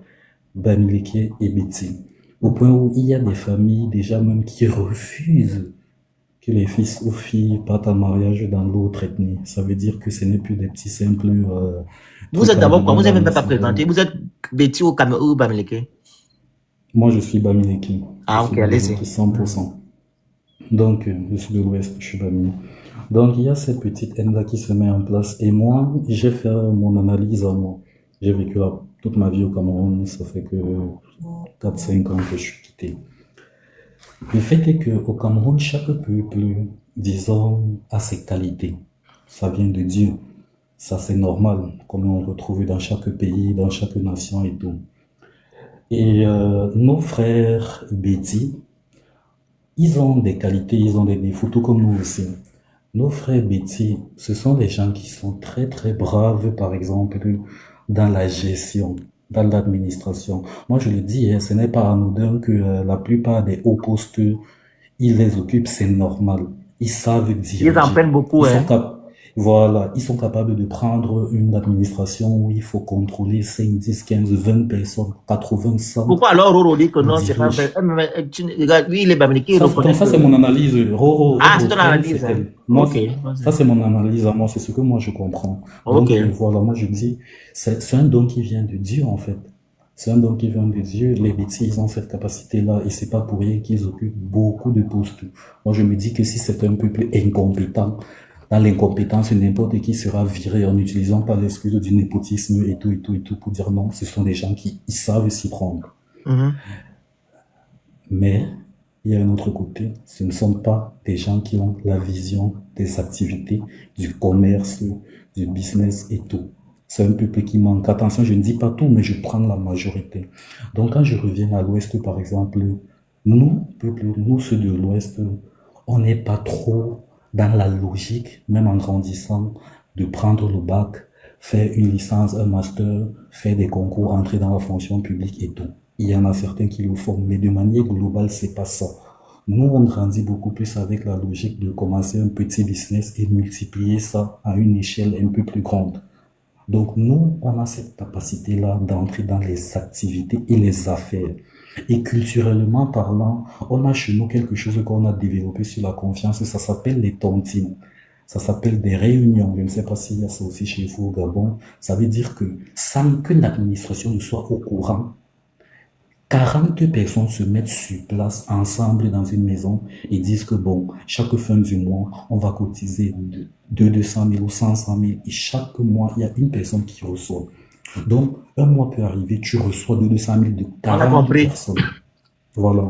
Bamileke et Betty. Au point où il y a des familles déjà même qui refusent que les fils ou filles partent en mariage dans l'autre ethnie. Ça veut dire que ce n'est plus des petits simples Vous trucs êtes d'abord quoi? abandonnés Vous n'avez dans même le pas présenté. Sahel. Vous êtes Betty au Cameroun ou Bamileke? Moi, je suis Bamileke. Ah, Je ok, suis allez-y. Bamileke 100%. Donc, je suis de l'Ouest, je suis Bamileke. Donc, il y a cette petite haine-là qui se met en place. Et moi, j'ai fait mon analyse à moi. J'ai vécu toute ma vie au Cameroun. Ça fait que 4-5 ans que je suis quitté. Le fait est qu'au Cameroun, chaque peuple, disons, a ses qualités. Ça vient de Dieu. Ça, c'est normal, comme on retrouve dans chaque pays, dans chaque nation et tout. Et nos frères Betty, ils ont des qualités, ils ont des défauts, tout comme nous aussi. Nos frères Betty, ce sont des gens qui sont très très braves, par exemple, dans la gestion, dans l'administration. Moi, je le dis, hein, ce n'est pas anodin que la plupart des hauts postes, ils les occupent, c'est normal. Ils savent Ils en diriger. prennent beaucoup, Ils sont hein. Voilà, ils sont capables de prendre une administration où il faut contrôler 5, 10, 15, 20 personnes, 80, 100. Pourquoi alors Roro dit que On non, c'est pas dirige. vrai? Regarde, lui, il est Bamileke, il Ça, reconnaît ça que... c'est mon analyse. Roro, Ah, c'est ton elle, analyse, c'est hein. elle. Moi, Ok. ça c'est mon analyse à moi, c'est ce que moi je comprends. Ok. Donc voilà, moi je dis, c'est un don qui vient de Dieu en fait. C'est un don qui vient de Dieu. Les bêtises, ils ont cette capacité-là et c'est pas pour rien qu'ils occupent beaucoup de postes. Moi je me dis que si c'est un peuple incompétent, dans l'incompétence, n'importe qui sera viré en n'utilisant pas l'excuse du népotisme et tout pour dire non, ce sont des gens qui ils savent s'y prendre. Mhm. Mais il y a un autre côté, ce ne sont pas des gens qui ont la vision des activités, du commerce, du business et tout. C'est un peuple qui manque. Attention, je ne dis pas tout, mais je prends la majorité. Donc quand je reviens à l'Ouest, par exemple, nous, peuple, nous ceux de l'Ouest, on n'est pas trop dans la logique, même en grandissant, de prendre le bac, faire une licence, un master, faire des concours, entrer dans la fonction publique et tout. Il y en a certains qui le font, mais de manière globale, c'est pas ça. Nous, on grandit beaucoup plus avec la logique de commencer un petit business et multiplier ça à une échelle un peu plus grande. Donc, nous, on a cette capacité-là d'entrer dans les activités et les affaires. Et culturellement parlant, on a chez nous quelque chose qu'on a développé sur la confiance, ça s'appelle les tontines. Ça s'appelle des réunions. Je ne sais pas s'il y a ça aussi chez vous au Gabon. Ça veut dire que sans que l'administration ne soit au courant, 40 personnes se mettent sur place ensemble dans une maison et disent que bon, chaque fin du mois, on va cotiser de 200 000 ou 500 000 et chaque mois, il y a une personne qui reçoit. Donc, un mois peut arriver, tu reçois de 200 000 de On a 40 compris. personnes. Voilà.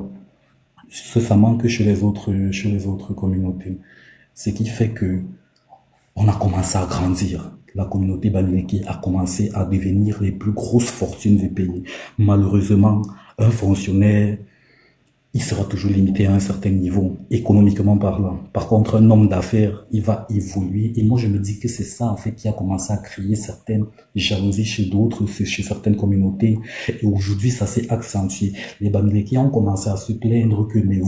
Ça manque chez les autres communautés. Ce qui fait que on a commencé à grandir. La communauté Bamileke a commencé à devenir les plus grosses fortunes du pays. Malheureusement, un fonctionnaire, il sera toujours limité à un certain niveau, économiquement parlant. Par contre, un homme d'affaires, il va évoluer. Et moi, je me dis que c'est ça, en fait, qui a commencé à créer certaines jalousies chez d'autres, chez certaines communautés. Et aujourd'hui, ça s'est accentué. Les Bamileke ont commencé à se plaindre que, mais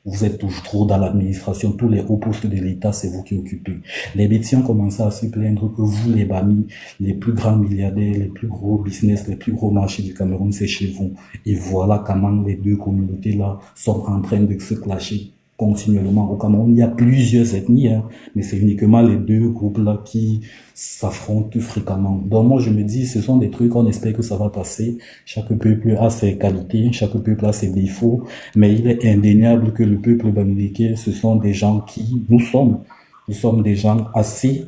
vous êtes toujours trop dans l'administration, tous les hauts postes de l'État, c'est vous qui occupez. Les Bétis ont commencé à se plaindre que vous, les Bami, les plus grands milliardaires, les plus gros business, les plus gros marchés du Cameroun, c'est chez vous. Et voilà comment les deux communautés-là sont en train de se clasher continuellement. Au Cameroun, il y a plusieurs ethnies, hein, mais c'est uniquement les deux groupes-là qui s'affrontent fréquemment. Donc moi, je me dis, ce sont des trucs, on espère que ça va passer. Chaque peuple a ses qualités, chaque peuple a ses défauts, mais il est indéniable que le peuple bamileke, ce sont des gens qui, nous sommes des gens assez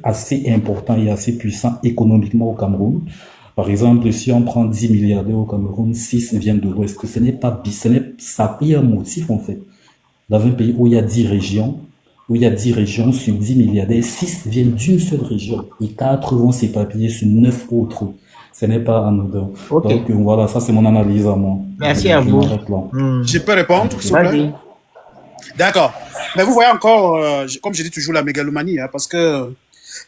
importants et assez puissants économiquement au Cameroun. Par exemple, si on prend 10 milliardaires au Cameroun, 6 viennent de l'Ouest, ça a un motif en fait. Dans un pays où il y a 10 régions, sur 10 milliardaires, 6 viennent d'une seule région et 4 vont s'éparpiller sur 9 autres. Ce n'est pas anodin. Ok. Donc voilà, ça c'est mon analyse à moi. Merci Je à vous. m'arrête là. Je peux répondre, s'il vous plaît? Vas-y. D'accord. Mais vous voyez encore, comme je dis toujours, la mégalomanie, hein, parce que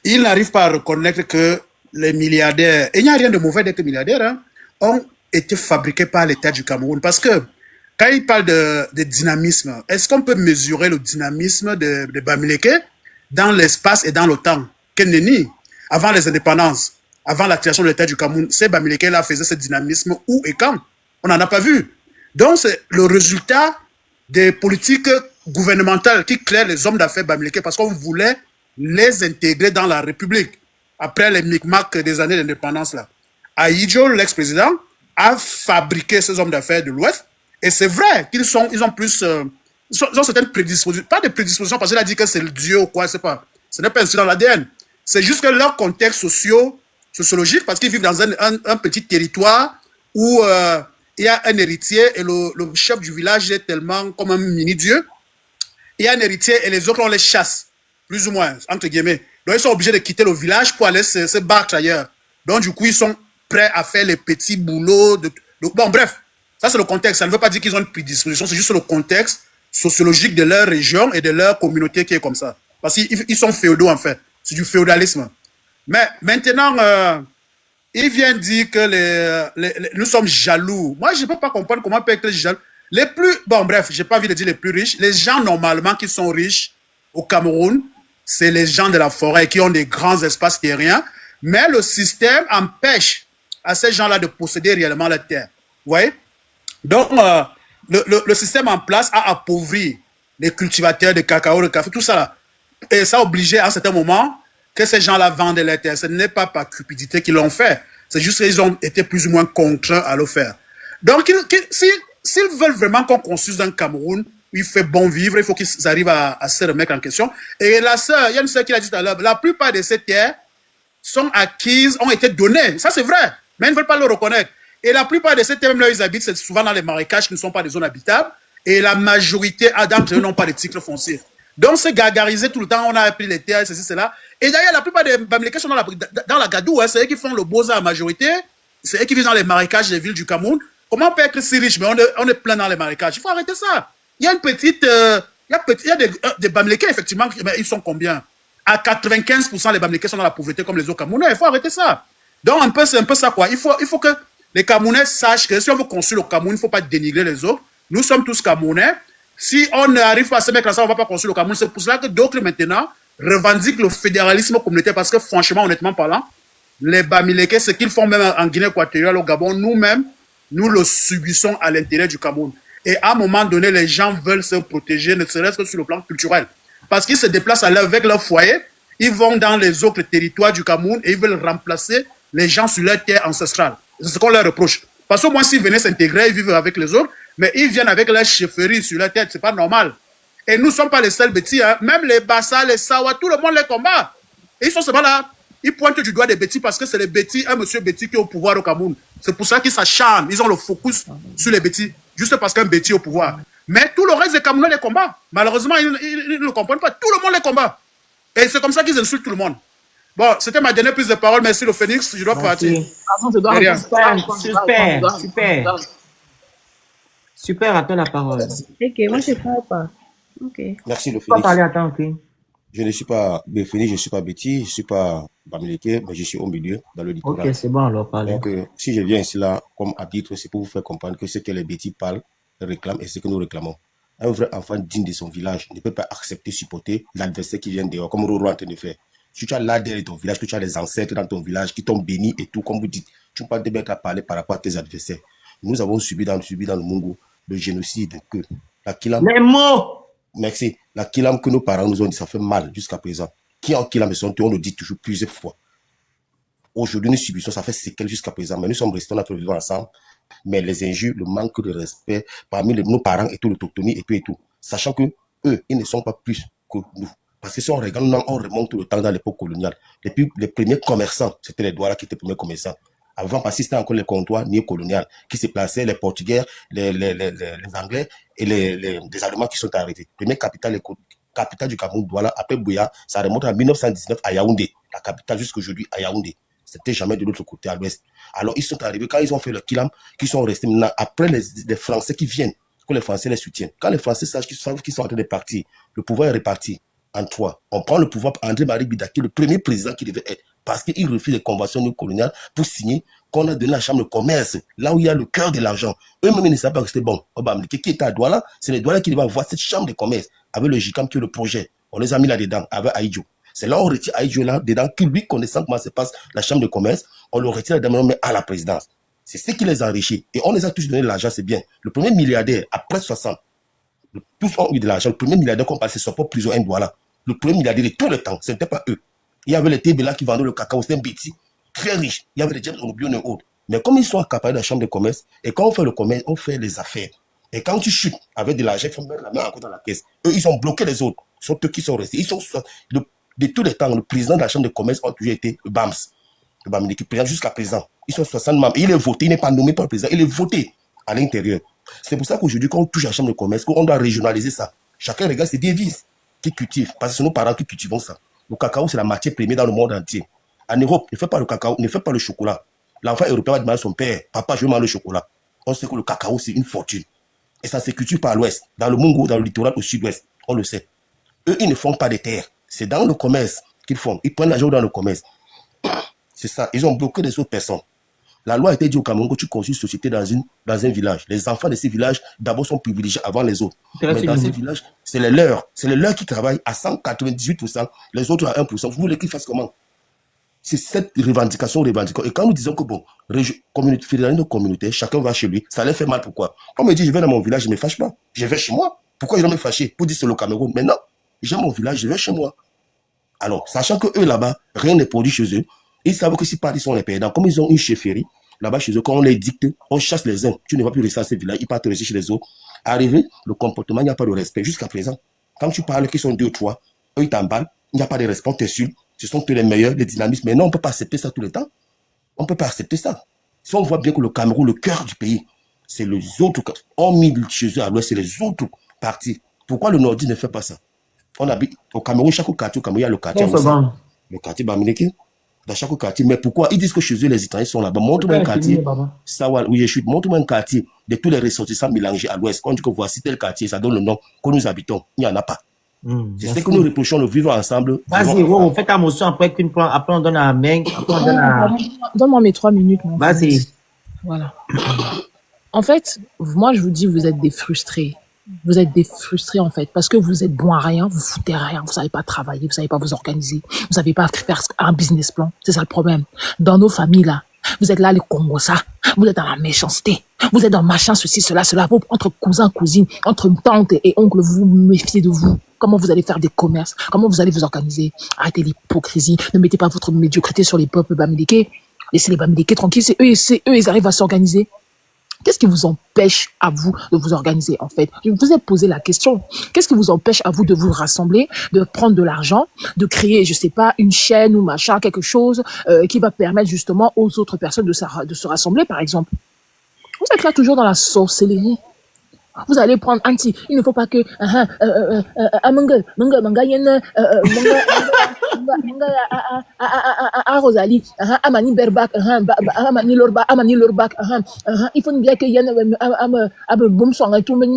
ils n'arrivent pas à reconnaître que les milliardaires, et il n'y a rien de mauvais d'être milliardaire, hein, ont été fabriqués par l'État du Cameroun. Parce que quand ils parlent de dynamisme, est-ce qu'on peut mesurer le dynamisme de Bamileke dans l'espace et dans le temps? Keneni, avant les indépendances, avant la création de l'État du Cameroun, ces Bamileke-là faisaient ce dynamisme où et quand? On n'en a pas vu. Donc, c'est le résultat des politiques gouvernementales qui créent les hommes d'affaires Bamileke parce qu'on voulait les intégrer dans la République après les micmacs des années d'indépendance là. Ahidjo, l'ex-président, a fabriqué ces hommes d'affaires de l'Ouest et c'est vrai qu'ils ont plus ils ont certaines prédispositions, pas de prédispositions parce qu'il a dit que c'est le dieu ou quoi, c'est pas, ce n'est pas ainsi dans l'ADN, c'est juste que leur contexte sociologique parce qu'ils vivent dans un petit territoire où il y a un héritier et le chef du village est tellement comme un mini-dieu. Il y a un héritier et les autres, on les chasse, plus ou moins, entre guillemets. Donc, ils sont obligés de quitter le village pour aller se battre ailleurs. Donc, du coup, ils sont prêts à faire les petits boulots. Bon, bref, ça, c'est le contexte. Ça ne veut pas dire qu'ils ont une prédisposition, c'est juste le contexte sociologique de leur région et de leur communauté qui est comme ça. Parce qu'ils sont féodaux, en fait. C'est du féodalisme. Mais maintenant, il vient dire que nous sommes jaloux. Moi, je ne peux pas comprendre comment on peut être jaloux. Bon, bref, j'ai pas envie de dire les plus riches. Les gens, normalement, qui sont riches au Cameroun, c'est les gens de la forêt qui ont des grands espaces terriens. Mais le système empêche à ces gens-là de posséder réellement la terre. Vous voyez? Donc, le système en place a appauvri les cultivateurs de cacao, de café, tout ça là. Et ça a obligé à un certain moment que ces gens-là vendent les terres. Ce n'est pas par cupidité qu'ils l'ont fait. C'est juste qu'ils ont été plus ou moins contraints à le faire. Donc, s'ils veulent vraiment qu'on construise un Cameroun où il fait bon vivre, il faut qu'ils arrivent à se remettre en question. Et la sœur, il y a une sœur qui l'a dit tout à l'heure, la plupart de ces terres sont acquises, ont été données. Ça, c'est vrai. Mais ils ne veulent pas le reconnaître. Et la plupart de ces terres, même là où ils habitent, c'est souvent dans les marécages qui ne sont pas des zones habitables. Et la majorité d'entre eux n'ont pas de titre foncier. Donc, c'est gargarisé tout le temps. On a appris les terres, ceci, cela. Et d'ailleurs, la plupart des Bamileke sont dans la Gadou. Hein, c'est eux qui font le beaux-arts à majorité. C'est eux qui vivent dans les marécages des villes du Cameroun. Comment on peut être si riche, mais on est plein dans les marécages? Il faut arrêter ça. Il y a une petite... il y a des Bamileke, effectivement, mais ils sont combien? À 95%, les Bamileke sont dans la pauvreté comme les autres Camerounais. Il faut arrêter ça. Donc, c'est un peu ça, quoi. Il faut que les Camerounais sachent que si on veut construire le Cameroun, il ne faut pas dénigrer les autres. Nous sommes tous Camerounais. Si on n'arrive pas à se mettre ensemble, on ne va pas construire le Cameroun. C'est pour cela que d'autres, maintenant, revendiquent le fédéralisme communautaire parce que, franchement, honnêtement parlant, les Bamileke, ce qu'ils font même en Guinée équatoriale, au Gabon, nous-mêmes, nous le subissons à l'intérieur du Cameroun. Et à un moment donné, les gens veulent se protéger, ne serait-ce que sur le plan culturel. Parce qu'ils se déplacent avec leur foyer, ils vont dans les autres territoires du Cameroun et ils veulent remplacer les gens sur leur terre ancestrale. C'est ce qu'on leur reproche. Parce qu'au moins, s'ils venaient s'intégrer, ils vivent avec les autres, mais ils viennent avec leur chefferie sur leur tête, c'est pas normal. Et nous ne sommes pas les seuls bêtis, hein. Même les Bassa, les Sawa, tout le monde les combat. Et ils sont seulement là. ils pointent du doigt des Betty parce que c'est les Betty, un monsieur Betty qui est au pouvoir au Cameroun. C'est pour ça qu'ils s'acharnent. Ils ont le focus sur les Betty, juste parce qu'un Betty est au pouvoir. Mais tout le reste des Camerounais les combat. Malheureusement, ils ne le comprennent pas. Tout le monde les combat. Et c'est comme ça qu'ils insultent tout le monde. Bon, c'était ma dernière prise de parole. Merci le Phoenix. Je dois partir. Super, à toi la parole. Ok, moi je parle pas. Ok. Merci le Tu vas Phoenix. parler à toi, ok. Je ne suis pas Phoenix, je ne suis pas Betty, je ne suis pas Bamileke, mais je suis au milieu, dans le littoral. Ok, c'est bon, alors parlez. Donc, si je viens ici là, comme arbitre, c'est pour vous faire comprendre que ce que les Betty parlent, réclament et ce que nous réclamons. Un vrai enfant digne de son village ne peut pas accepter, supporter l'adversaire qui vient dehors, comme Roro est en train de faire. Si tu as l'ADN de ton village, que tu as les ancêtres dans ton village qui t'ont béni et tout, comme vous dites, tu ne peux pas te mettre à parler par rapport à tes adversaires. Nous avons subi dans le Mungo le génocide que la Kilam. Les mots! Merci. La Kilam que nos parents nous ont dit, ça fait mal jusqu'à présent. Qui en Kilam sont, on le dit toujours plusieurs fois. Aujourd'hui, nous subissons, ça fait séquelles jusqu'à présent, mais nous sommes restés notre vivant ensemble. Mais les injures, le manque de respect parmi nos parents et tout, l'autochtonie et tout, sachant que eux, ils ne sont pas plus que nous. Parce que si on regarde, on remonte tout le temps dans l'époque coloniale. Depuis les premiers commerçants, c'était les Douala qui étaient les premiers commerçants. Avant, parce que c'était encore les comptoirs néocoloniales qui se plaçaient, les Portugais, les Anglais et les Allemands qui sont arrivés. Première capitale du Cameroun, Douala, après Bouya, ça remonte en 1919 à Yaoundé, la capitale jusqu'à aujourd'hui à Yaoundé. C'était jamais de l'autre côté, à l'ouest. Alors, ils sont arrivés, quand ils ont fait le Kilam, qui sont restés maintenant, après les Français qui viennent, que les Français les soutiennent. Quand les Français savent qu'ils sont en train de partir, le pouvoir est réparti en trois. On prend le pouvoir par André-Marie Bidaki, le premier président qui devait être, parce qu'il refuse les conventions néocoloniales pour signer qu'on a donné la chambre de commerce, là où il y a le cœur de l'argent. Eux-mêmes, ils ne savent pas que c'était bon. Qui était à Douala, c'est les Douala qui devaient avoir cette chambre de commerce, avec le JICAM qui est le projet. On les a mis là-dedans, avec Aïdjo. C'est là où on retire Aïdjo là-dedans, qui lui, connaissant comment se passe la chambre de commerce, on le retire là-dedans, on met à la présidence. C'est ce qui les enrichit. Et on les a tous donné l'argent, c'est bien. Le premier milliardaire, après 60, tous ont eu de l'argent. Le premier milliardaire qu'on parle, c'est son propre prison Douala. Le premier milliardaire de tout le temps, ce n'était pas eux. Il y avait les Tébéla qui vendaient le cacao, c'était un Betty, très riche. Il y avait les James Onobio et autres. Mais comme ils sont accaparés de la chambre de commerce, et quand on fait le commerce, on fait les affaires. Et quand tu chutes avec de l'argent, il faut mettre la main encore dans la caisse. Eux, ils ont bloqué les autres. Ce sont eux qui sont restés. Ils sont, de tous les temps, le président de la chambre de commerce a toujours été BAMS. Le BAMS qui présente jusqu'à présent. Ils sont 60 membres. Il est voté, il n'est pas nommé par le président, il est voté à l'intérieur. C'est pour ça qu'aujourd'hui, quand on touche à la chambre de commerce, on doit régionaliser ça. Chacun regarde ses devises qui cultivent, parce que c'est nos parents qui cultivent ça. Le cacao, c'est la matière première dans le monde entier. En Europe, ne fait pas le cacao, ne fait pas le chocolat. L'enfant européen va demander à son père, papa, je veux manger le chocolat. On sait que le cacao, c'est une fortune. Et ça se cultive par l'ouest, dans le Mungo, dans le littoral au sud-ouest. On le sait. Eux, ils ne font pas de terre. C'est dans le commerce qu'ils font. Ils prennent l'argent dans le commerce. C'est ça. Ils ont bloqué les autres personnes. La loi a été dit au Cameroun que tu construis une société dans un village. Les enfants de ces villages, d'abord, sont privilégiés avant les autres. Mais dans ces villages, c'est les leurs. C'est les leurs qui travaillent à 198%, les autres à 1%. Vous voulez qu'ils fassent comment? C'est cette revendication. Et quand nous disons que, bon, fédéralisme communautaire, chacun va chez lui, ça les fait mal. Pourquoi? On me dit, je vais dans mon village, je ne me fâche pas. Je vais chez moi. Pourquoi je dois me fâcher? Pour dire c'est le Cameroun. Mais non, j'ai mon village, je vais chez moi. Alors, sachant que eux là-bas, rien n'est produit chez eux, ils savent que si Paris sont les perdants, comme ils ont une chefferie, là-bas chez eux, quand on les dicte, on chasse les uns. Tu ne vas plus rester à ces villages, ils partent rester chez les autres. Arrivé, le comportement, il n'y a pas de respect jusqu'à présent. Quand tu parles qu'ils sont deux ou trois, eux ils t'emballent, il n'y a pas de respect, on t'insulte, ce sont eux les meilleurs, les dynamistes. Mais non, on ne peut pas accepter ça tout le temps. On ne peut pas accepter ça. Si on voit bien que le Cameroun, le cœur du pays, c'est les autres, on mis chez eux à l'ouest, c'est les autres partis. Pourquoi le Nord ne fait pas ça? On habite au Cameroun, chaque quartier au Cameroun, il y a le quartier. Le quartier Bamileke. Dans chaque quartier. Mais pourquoi ils disent que chez eux, les étrangers sont là-bas? Montre-moi un quartier. Ça, oui, je chute. Montre-moi un quartier de tous les ressortissants mélangés à l'ouest. On dit que voici tel quartier, ça donne le nom que nous habitons. Il n'y en a pas. C'est ce que nous reprochons, le vivre ensemble. Vas-y, on fait ta motion après on donne à Meng. Donne-moi mes 3 minutes. Vas-y. Voilà. En fait, moi, je vous dis, vous êtes des frustrés. Vous êtes des frustrés, en fait, parce que vous êtes bons à rien, vous foutez à rien, vous savez pas travailler, vous savez pas vous organiser, vous savez pas faire un business plan. C'est ça le problème. Dans nos familles, là, vous êtes là, les Congos, ça, vous êtes dans la méchanceté, vous êtes dans machin, ceci, cela, entre cousins, cousines, entre tantes et oncles, vous méfiez de vous. Comment vous allez faire des commerces? Comment vous allez vous organiser? Arrêtez l'hypocrisie, ne mettez pas votre médiocrité sur les peuples bamileke. Laissez les Bamileke tranquilles, c'est eux, ils arrivent à s'organiser. Qu'est-ce qui vous empêche à vous de vous organiser, en fait? Je vous ai posé la question. Qu'est-ce qui vous empêche à vous de vous rassembler, de prendre de l'argent, de créer, je sais pas, une chaîne ou machin, quelque chose qui va permettre justement aux autres personnes de se rassembler, par exemple? Vous êtes là toujours dans la sorcellerie. Vous allez prendre anti. Il ne faut pas que Rosalie, Amani Berbak, Amani Lorbak, Amani Lorbak, il faut bien que Yann bon sang et tout, mais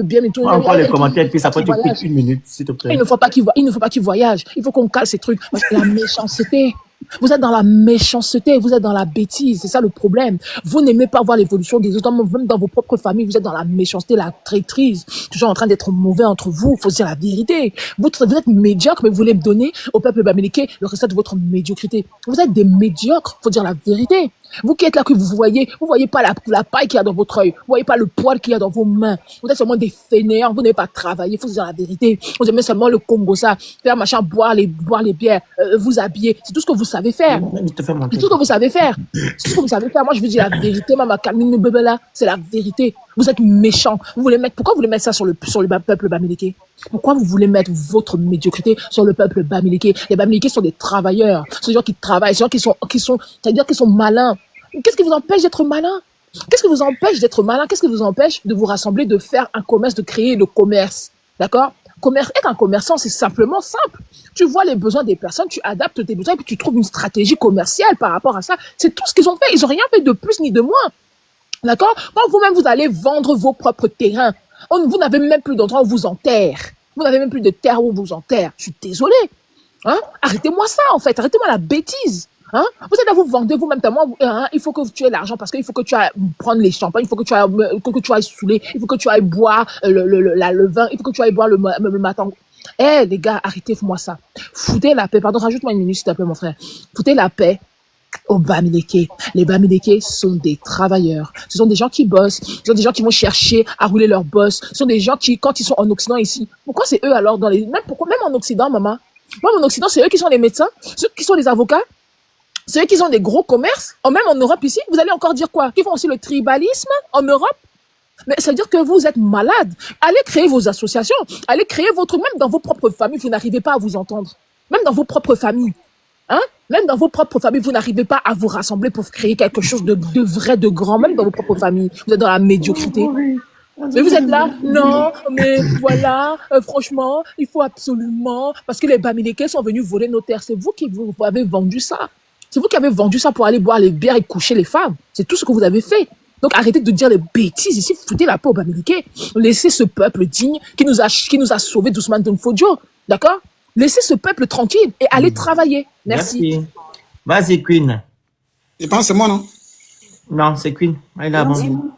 bien et tout. Encore les commentaires, puis après tu coupes 1 minute, s'il te plaît. Il ne faut pas qu'il voyage. Il faut qu'on cale ces trucs. Parce que la méchanceté. Vous êtes dans la méchanceté, vous êtes dans la bêtise, c'est ça le problème. Vous n'aimez pas voir l'évolution des autres, même dans vos propres familles, vous êtes dans la méchanceté, la traîtrise, toujours en train d'être mauvais entre vous, il faut se dire la vérité. Vous êtes médiocre, mais vous voulez donner au peuple bamileke le résultat de votre médiocrité. Vous êtes des médiocres, il faut dire la vérité. Vous qui êtes là, que vous voyez pas la paille qu'il y a dans votre œil, vous voyez pas le poil qu'il y a dans vos mains. Vous êtes seulement des fainéants, vous n'avez pas travaillé, il faut se dire la vérité. Vous aimez seulement le Congo, ça, faire machin, boire les bières, vous habiller. C'est tout ce que vous savez faire. C'est tout ce que vous savez faire. C'est tout ce que vous savez faire. Moi, je vous dis la vérité, maman Camille bébé là, c'est la vérité. Vous êtes méchants. Pourquoi vous voulez mettre ça sur le peuple bamileke? Pourquoi vous voulez mettre votre médiocrité sur le peuple bamileke? Les bamileke sont des travailleurs. Ce sont des gens qui travaillent, ce sont des gens c'est-à-dire qu'ils sont malins. Qu'est-ce qui vous empêche d'être malin? Qu'est-ce qui vous empêche d'être malin? Qu'est-ce qui vous empêche de vous rassembler, de faire un commerce, de créer le commerce? D'accord? Être un commerçant, c'est simplement simple. Tu vois les besoins des personnes, tu adaptes tes besoins et puis tu trouves une stratégie commerciale par rapport à ça. C'est tout ce qu'ils ont fait. Ils n'ont rien fait de plus ni de moins. D'accord? Quand vous-même, vous allez vendre vos propres terrains, vous n'avez même plus d'endroit où vous enterre. Vous n'avez même plus de terre où vous enterre. Je suis désolé. Hein? Arrêtez-moi ça, en fait. Arrêtez-moi la bêtise. Hein? Vous êtes là, vous vendez vous-même tellement, il faut que tu aies l'argent parce qu'il faut que tu ailles prendre les champagnes, il faut que tu ailles saouler, il faut que tu ailles boire le vin, il faut que tu ailles boire le matin. Eh, les gars, arrêtez-moi ça. Foutez la paix. Pardon, rajoute-moi 1 minute, s'il te plaît, mon frère. Foutez la paix aux Bamileke. Les Bamileke sont des travailleurs. Ce sont des gens qui bossent. Ce sont des gens qui vont chercher à rouler leur boss. Ce sont des gens qui, quand ils sont en Occident ici, pourquoi c'est eux alors même en Occident, maman? Même en Occident, c'est eux qui sont les médecins, ceux qui sont les avocats. Ceux qui ont des gros commerces, même en Europe ici, vous allez encore dire quoi? Qu'ils font aussi le tribalisme en Europe? Mais ça veut dire que vous êtes malade. Allez créer vos associations, allez créer même dans vos propres familles, vous n'arrivez pas à vous entendre. Même dans vos propres familles. Hein? Même dans vos propres familles, vous n'arrivez pas à vous rassembler pour créer quelque chose de vrai, de grand, même dans vos propres familles. Vous êtes dans la médiocrité. Mais vous êtes là, non, mais voilà, franchement, il faut absolument, parce que les Bamileke sont venus voler nos terres. C'est vous qui vous avez vendu ça. C'est vous qui avez vendu ça pour aller boire les bières et coucher les femmes. C'est tout ce que vous avez fait. Donc arrêtez de dire les bêtises ici, foutez la paix aux Bamileke. Laissez ce peuple digne qui nous a sauvés d'Ousmane Donfodio. D'accord? Laissez ce peuple tranquille et allez travailler. Merci. Vas-y, Queen. Je pense que c'est moi, non? Non, c'est Queen. Elle a bon.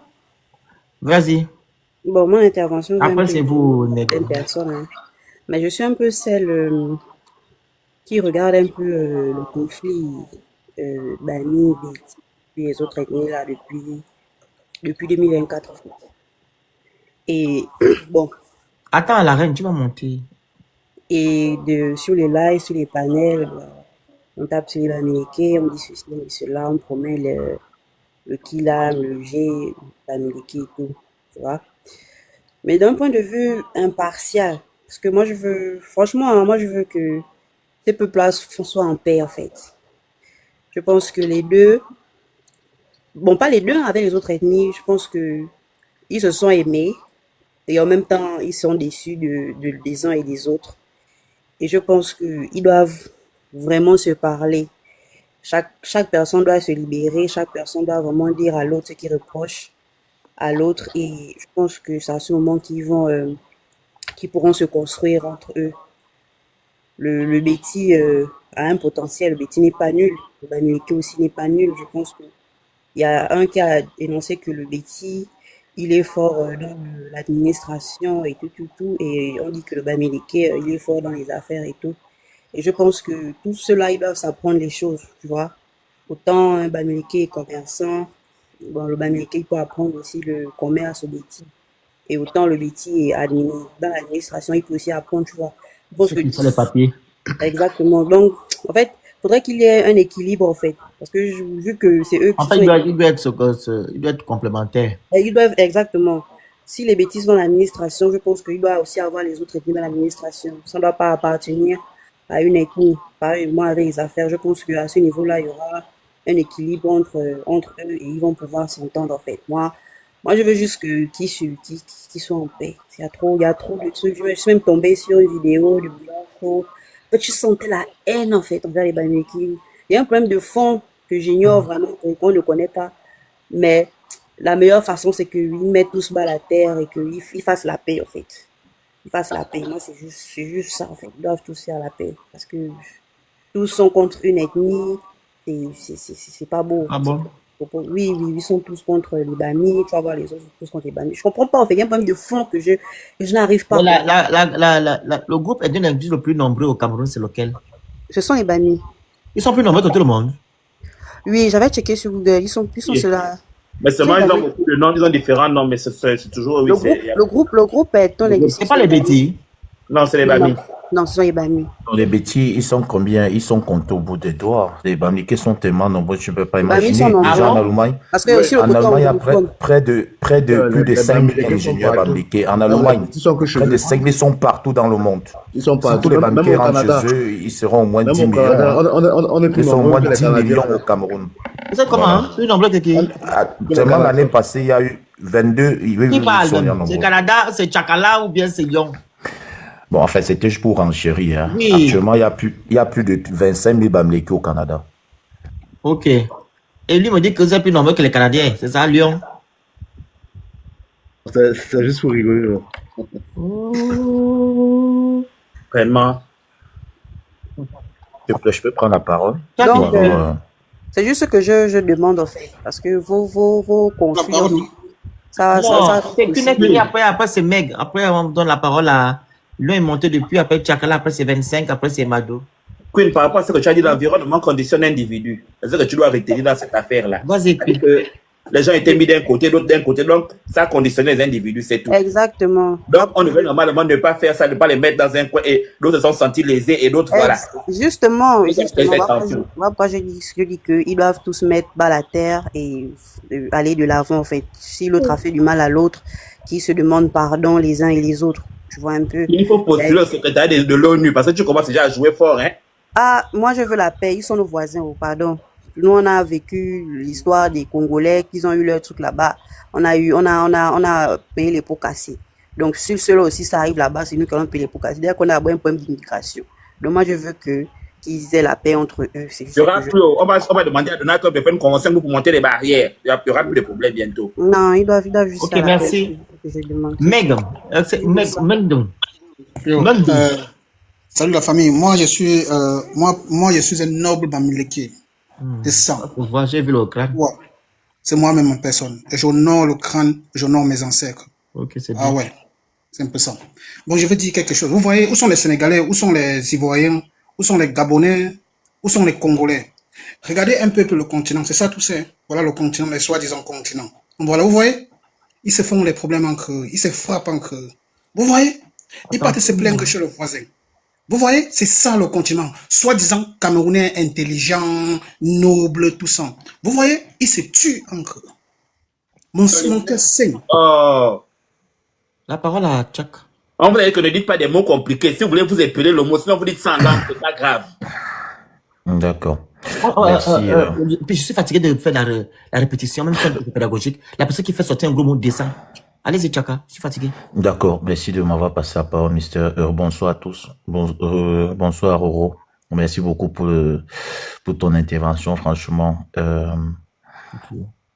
Vas-y. Bon, mon intervention après, c'est vous, une personne. Hein. Mais je suis un peu celle qui regarde un peu le conflit Bani et les autres ethnies là depuis 2024. Et bon. Attends, la reine, tu vas monter. Et sur les lives, sur les panels, on tape sur les Bamileke, on dit ceci, on dit cela, on promet le Kila, le G, Bamileke et tout, tu vois. Mais d'un point de vue impartial, parce que moi je veux, franchement, moi je veux que ces peuples-là soient en paix en fait. Je pense que les deux, bon pas les deux avec les autres ethnies, je pense que ils se sont aimés et en même temps ils sont déçus des uns et des autres. Et je pense qu'ils doivent vraiment se parler. Chaque personne doit se libérer, chaque personne doit vraiment dire à l'autre ce qu'il reproche à l'autre. Et je pense que c'est à ce moment qu'ils pourront se construire entre eux. Le Betty a un potentiel, le Betty n'est pas nul. Le Bamileke aussi n'est pas nul. Je pense qu'il y a un qui a énoncé que le Betty, il est fort dans l'administration et tout. Et on dit que le Bamileke, il est fort dans les affaires et tout. Et je pense que tout cela, ils doivent s'apprendre les choses, tu vois. Autant un Bamileke est commerçant, bon, le Bamileke, il peut apprendre aussi le commerce au Betty. Et autant le Betty est dans l'administration, il peut aussi apprendre, tu vois. Je pense que sur les papiers. Exactement. Donc, en fait, faudrait qu'il y ait un équilibre, en fait. Parce que vu que c'est eux En qui fait, sont... il doit être complémentaire. Et ils doivent, exactement. Si les bêtises vont dans l'administration, je pense qu'il doit aussi avoir les autres ethnies dans l'administration. Ça ne doit pas appartenir à une ethnie. Pareillement avec les affaires, je pense qu'à ce niveau-là, il y aura un équilibre entre eux et ils vont pouvoir s'entendre, en fait. Moi, je veux juste qu'ils soient en paix. Il y a trop de trucs. Je suis même tombée sur une vidéo de Blanco. Tu sentais la haine, en fait, envers les Bamileke. Il y a un problème de fond que j'ignore vraiment, qu'on ne connaît pas. Mais la meilleure façon, c'est qu'ils mettent tous bas à la terre et qu'ils fassent la paix, en fait. Ils fassent la paix. Moi, c'est juste ça, en fait. Ils doivent tous faire la paix. Parce que tous sont contre une ethnie. C'est pas beau. Ah bon? Oui, ils sont tous contre les Bami. Tu vas voir les autres tous contre les Bami. Je comprends pas, en fait. Il y a un problème de fond que je n'arrive pas Mais à... le groupe ethnique linguistique le plus nombreux au Cameroun, c'est lequel? Ce sont les Bami. Ils sont plus nombreux que tout le monde. Oui, j'avais checké sur Google. Ils sont Oui. ceux-là. Mais seulement, Ils ils sont ont beaucoup de noms, ils ont différents noms, mais c'est toujours, oui, le groupe est dans les... C'est pas les bêtises. Non, c'est les Non, Bami. non, ce sont les Bami. Les bêtis, ils sont combien? Ils sont comptés au bout des doigts. Les Bamileke sont tellement nombreux, tu ne peux pas Les Bami sont imaginer. Déjà en nombreux. Allemagne, Parce que aussi le en côté Allemagne, il y a anglophone. près de plus de Les 5000 Bamileke sont ingénieurs partout. Bamileke. En Non, les Allemagne, petits sont que chez près de eux. 5000 sont partout dans le monde. Ils sont Si partout. tous les Même Bamileke au rentrent Canada. chez eux, ils seront au moins Même 10 au millions. Canada, Hein. on est plus Ils sont au nombreux moins que les 10 millions Canadiens. au Cameroun. C'est comment, Voilà. hein? Plus nombreux que qui? Seulement l'année passée, il y a eu 22. Oui, Qui ils parle sont bien même? C'est nombreux. Canada, c'est Tchakala ou bien c'est Lyon? Bon, en fait, c'était juste pour renchérir. Hein. Oui. Actuellement, il y a plus de 25 000 Bamileke au Canada. Ok. Et lui me dit que vous êtes plus nombreux que les Canadiens. C'est ça, Lyon? C'est juste pour rigoler. Là. Vraiment. Je peux prendre la parole? Donc, Bon, c'est juste ce que je demande, en fait. Parce que vos conflits, ça Non, c'est qu'une aussi. ethnie, après c'est Meg. Après, on donne la parole à... L'un est monté depuis, après Tchakala, après c'est 25, après c'est Mado. Queen, par rapport à ce que tu as dit, l'environnement conditionne l'individu. C'est ce que tu dois retenir dans cette affaire-là. Vas-y, C'est que les gens étaient mis d'un côté, d'autres d'un côté, donc ça conditionne les individus, c'est tout. Exactement. Donc, on devait normalement ne pas faire ça, ne pas les mettre dans un coin et d'autres se sont sentis lésés et d'autres, voilà. Justement, attention. moi, je dis qu'ils doivent tous mettre bas la terre et aller de l'avant, en fait. Si l'autre a fait du mal à l'autre, qu'ils se demandent pardon les uns et les autres. Tu vois un peu. Il faut postuler au secrétariat de l'ONU parce que tu commences déjà à jouer fort, hein. Ah, moi, je veux la paix. Ils sont nos voisins, oh, pardon. Nous, on a vécu l'histoire des Congolais qui ont eu leur truc là-bas. On a payé les pots cassés. Donc, si cela aussi, ça arrive là-bas, c'est nous qui allons payer les pots cassés. C'est-à-dire qu'on a un problème d'immigration. Donc, moi, je veux qu'ils aient la paix entre eux. C'est juste Il y aura que plus, on va demander à Donald Trump de faire une convention pour monter les barrières. Il n'y aura plus de problèmes bientôt. Non, ils doivent juste Ok, faire la merci. paix. Que je demande. Meg. Yo, salut la famille. Moi, je suis un noble Bamileke. De sang. Pour voir, j'ai vu le crâne. Ouais. C'est moi-même en personne. Et j'honore le crâne, j'honore mes ancêtres. Ok, c'est bien. Ah ouais. C'est un peu ça. Bon, je vais dire quelque chose. Vous voyez, où sont les Sénégalais, où sont les Ivoiriens, où sont les Gabonais, où sont les Congolais? Regardez un peu le continent. C'est ça tout ça. Voilà le continent, les soi-disant continents. Voilà, vous voyez? Ils se font les problèmes entre eux. Ils se frappent entre eux. Vous voyez? Ils partent se plaindre chez le voisin. Vous voyez? C'est ça le continent. Soi-disant Camerounais intelligents, nobles, tout ça. Vous voyez? Ils se tuent entre eux. Mon cœur saigne. Oh. La parole à Tchak. On vous a dit que ne dites pas des mots compliqués. Si vous voulez vous épeler le mot, sinon vous dites sans langue, c'est pas grave. D'accord. Merci. Puis je suis fatigué de faire la répétition, même si c'est pédagogique. La personne qui fait sortir un gros mot descend. Allez-y, Tchaka, je suis fatigué. D'accord. Merci de m'avoir passé la parole, Mister. Bonsoir à tous. Bonsoir, Roro. Merci beaucoup pour ton intervention, franchement.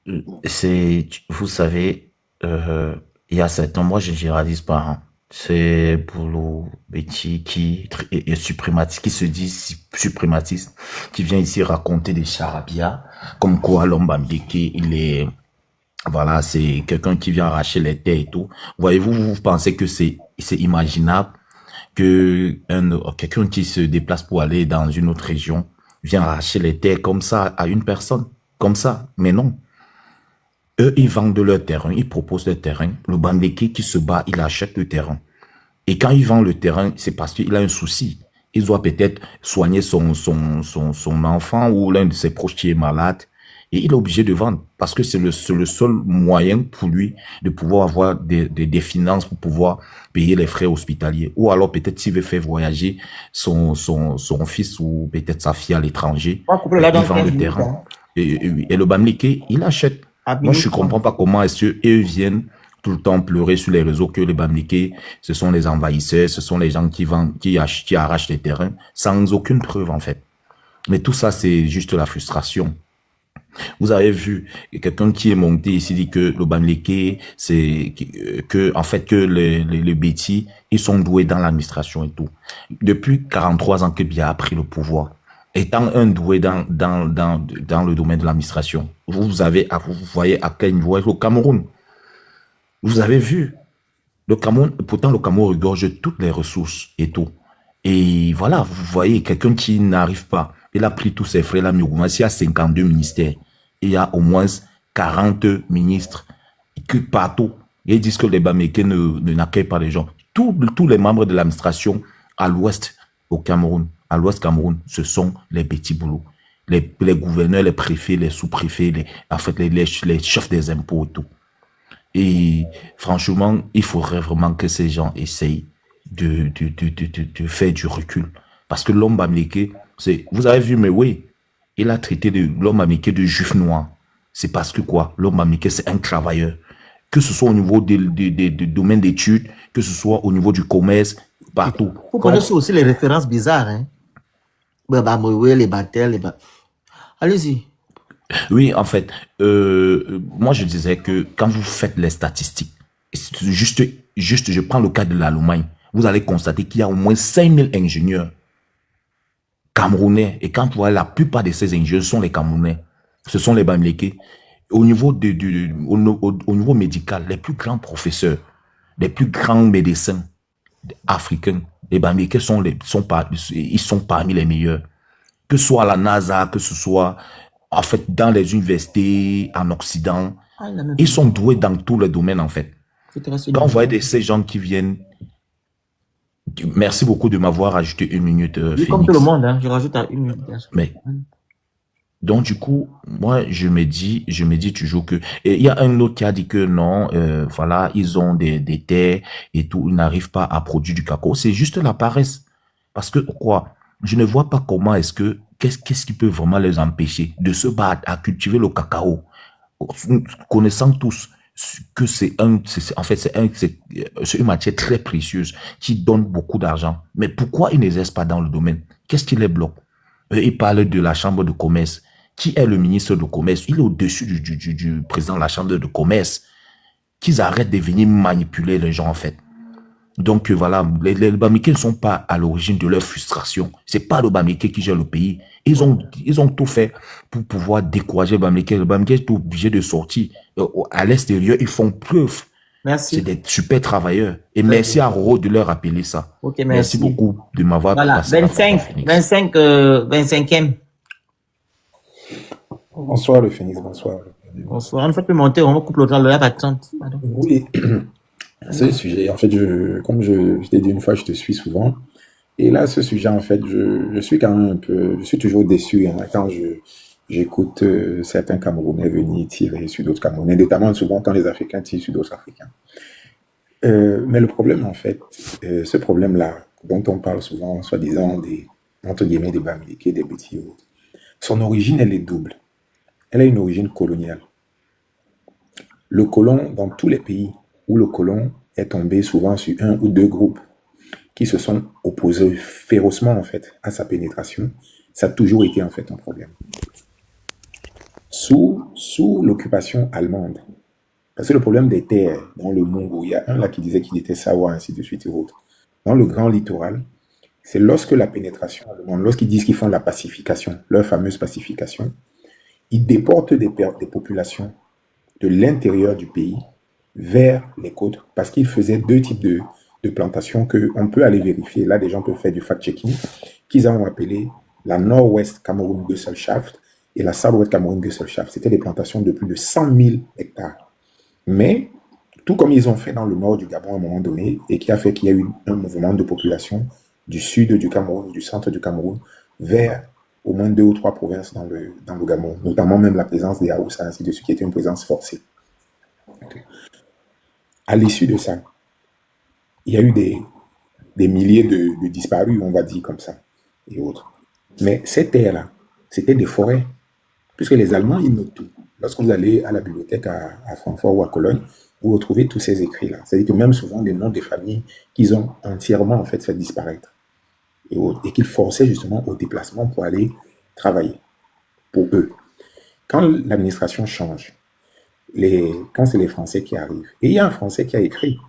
Vous savez, il y a certains, moi je généralise pas, hein. C'est pour le Betty qui est suprématiste, qui se dit suprématiste, qui vient ici raconter des charabia, comme quoi l'homme Bamileke, il est, voilà, c'est quelqu'un qui vient arracher les terres et tout. Voyez-vous, vous pensez que c'est imaginable que quelqu'un qui se déplace pour aller dans une autre région vient arracher les terres comme ça à une personne, comme ça? Mais non. Eux, ils vendent leur terrain, ils proposent leur terrain. Le Bamileke qui se bat, il achète le terrain. Et quand il vend le terrain, c'est parce qu'il a un souci. Il doit peut-être soigner son enfant ou l'un de ses proches qui est malade. Et il est obligé de vendre parce que c'est le seul moyen pour lui de pouvoir avoir des finances pour pouvoir payer les frais hospitaliers. Ou alors peut-être s'il veut faire voyager son fils ou peut-être sa fille à l'étranger, il vend le terrain. Et le Bamileke, il achète. Moi, je ne comprends pas comment est-ce qu'eux viennent tout le temps pleurer sur les réseaux que les Bamileke, ce sont les envahisseurs, ce sont les gens qui vendent, qui arrachent les terrains sans aucune preuve en fait. Mais tout ça, c'est juste la frustration. Vous avez vu quelqu'un qui est monté ici dit que le Bamileke, c'est en fait que les Béti, ils sont doués dans l'administration et tout. Depuis 43 ans que Biya a pris le pouvoir, étant un doué dans le domaine de l'administration, vous voyez à quel niveau est le Cameroun. Vous avez vu le Cameroun, pourtant le Cameroun regorge toutes les ressources et tout. Et voilà, vous voyez quelqu'un qui n'arrive pas. Il a pris tous ses frais là, il y a 52 ministères. Il y a au moins 40 ministres que partout. Ils disent que les Bamileke n'accueillent pas les gens. Tous les membres de l'administration à l'ouest au Cameroun, à l'ouest Cameroun, ce sont les petits boulots. Les gouverneurs, les préfets, les sous-préfets, les chefs des impôts et tout. Et franchement, il faudrait vraiment que ces gens essayent de faire du recul. Parce que l'homme Bamileke, vous avez vu, mais oui, il a traité l'homme Bamileke de juif noir. C'est parce que quoi? L'homme Bamileke, c'est un travailleur. Que ce soit au niveau des domaines d'études, que ce soit au niveau du commerce, partout. Vous connaissez aussi les références bizarres, hein? Les Batel, allez-y. Oui, en fait, moi je disais que quand vous faites les statistiques, juste je prends le cas de l'Allemagne, vous allez constater qu'il y a au moins 5000 ingénieurs camerounais. Et quand vous voyez la plupart de ces ingénieurs sont les Camerounais, ce sont les Bamileke. Au niveau au niveau médical, les plus grands professeurs, les plus grands médecins africains, les Bamileke ils sont parmi les meilleurs. Que ce soit à la NASA, que ce soit en fait dans les universités en Occident, ils sont doués dans tous les domaines en fait. Quand vous voyez ces gens qui viennent. Merci beaucoup de m'avoir ajouté 1 minute. Oui, comme tout le monde, hein, je rajoute à 1 minute. Mais donc du coup, moi je me dis toujours que il y a un autre qui a dit que non, voilà, ils ont des terres et tout, ils n'arrivent pas à produire du cacao. C'est juste la paresse. Parce que quoi? Je ne vois pas comment est-ce que qu'est-ce qui peut vraiment les empêcher de se battre à cultiver le cacao, connaissant tous que c'est une matière très précieuse qui donne beaucoup d'argent. Mais pourquoi ils n'exercent pas dans le domaine? Qu'est-ce qui les bloque? Ils parlent de la chambre de commerce. Qui est le ministre du commerce? Il est au-dessus du président de la chambre de commerce. Qu'ils arrêtent de venir manipuler les gens en fait. Donc voilà, les Bamileke ne sont pas à l'origine de leur frustration. C'est pas le Bamileke qui gère le pays. Ils ont tout fait pour pouvoir décourager le Bamileke. Le Bamileke est obligé de sortir. À l'extérieur, ils font preuve. Merci. C'est des super travailleurs. Et merci à Roro de leur rappeler ça. Ok, merci. Beaucoup de m'avoir passé. 25e. Bonsoir le Phoenix, bonsoir. Bonsoir, on ne fait plus monter, on va couper le temps, le à 30. Oui. Ce sujet, en fait, comme je t'ai dit une fois, je te suis souvent. Et là, ce sujet, en fait, je suis quand même je suis toujours déçu hein, quand j'écoute certains Camerounais venir tirer sur d'autres Camerounais, notamment souvent quand les Africains tirent sur d'autres Africains. Mais le problème, en fait, ce problème-là, dont on parle souvent, soi-disant, entre guillemets, des Bamileke, des petits autres, son origine, elle est double. Elle a une origine coloniale. Le colon, dans tous les pays où le colon est tombé souvent sur un ou deux groupes qui se sont opposés férocement en fait à sa pénétration, ça a toujours été en fait un problème. Sous l'occupation allemande, parce que le problème des terres dans le Mongo, il y a un là qui disait qu'il était Sawa, ainsi de suite et autres. Dans le grand littoral, c'est lorsque la pénétration allemande, lorsqu'ils disent qu'ils font la pacification, leur fameuse pacification, ils déportent des populations de l'intérieur du pays vers les côtes, parce qu'ils faisaient deux types de plantations qu'on peut aller vérifier. Là, des gens peuvent faire du fact-checking, qu'ils ont appelé la Nord-Ouest Cameroun Gesellschaft et la South-Ouest Cameroun Gesellschaft. C'était des plantations de plus de 100 000 hectares. Mais, tout comme ils ont fait dans le nord du Gabon à un moment donné, et qui a fait qu'il y a eu un mouvement de population du sud du Cameroun, du centre du Cameroun, vers au moins 2 ou 3 provinces dans le Gabon, notamment même la présence des Haoussa, ainsi de suite, qui était une présence forcée. Okay. À l'issue de ça, il y a eu des milliers de disparus, on va dire comme ça, et autres. Mais ces terres-là, c'était des forêts, puisque les Allemands, ils notent tout. Lorsque vous allez à la bibliothèque à Francfort ou à Cologne, vous retrouvez tous ces écrits-là. C'est-à-dire que même souvent, les noms des familles qu'ils ont entièrement en fait disparaître. Et qu'ils forçaient justement au déplacement pour aller travailler pour eux. Quand l'administration change, quand c'est les Français qui arrivent, et il y a un Français qui a écrit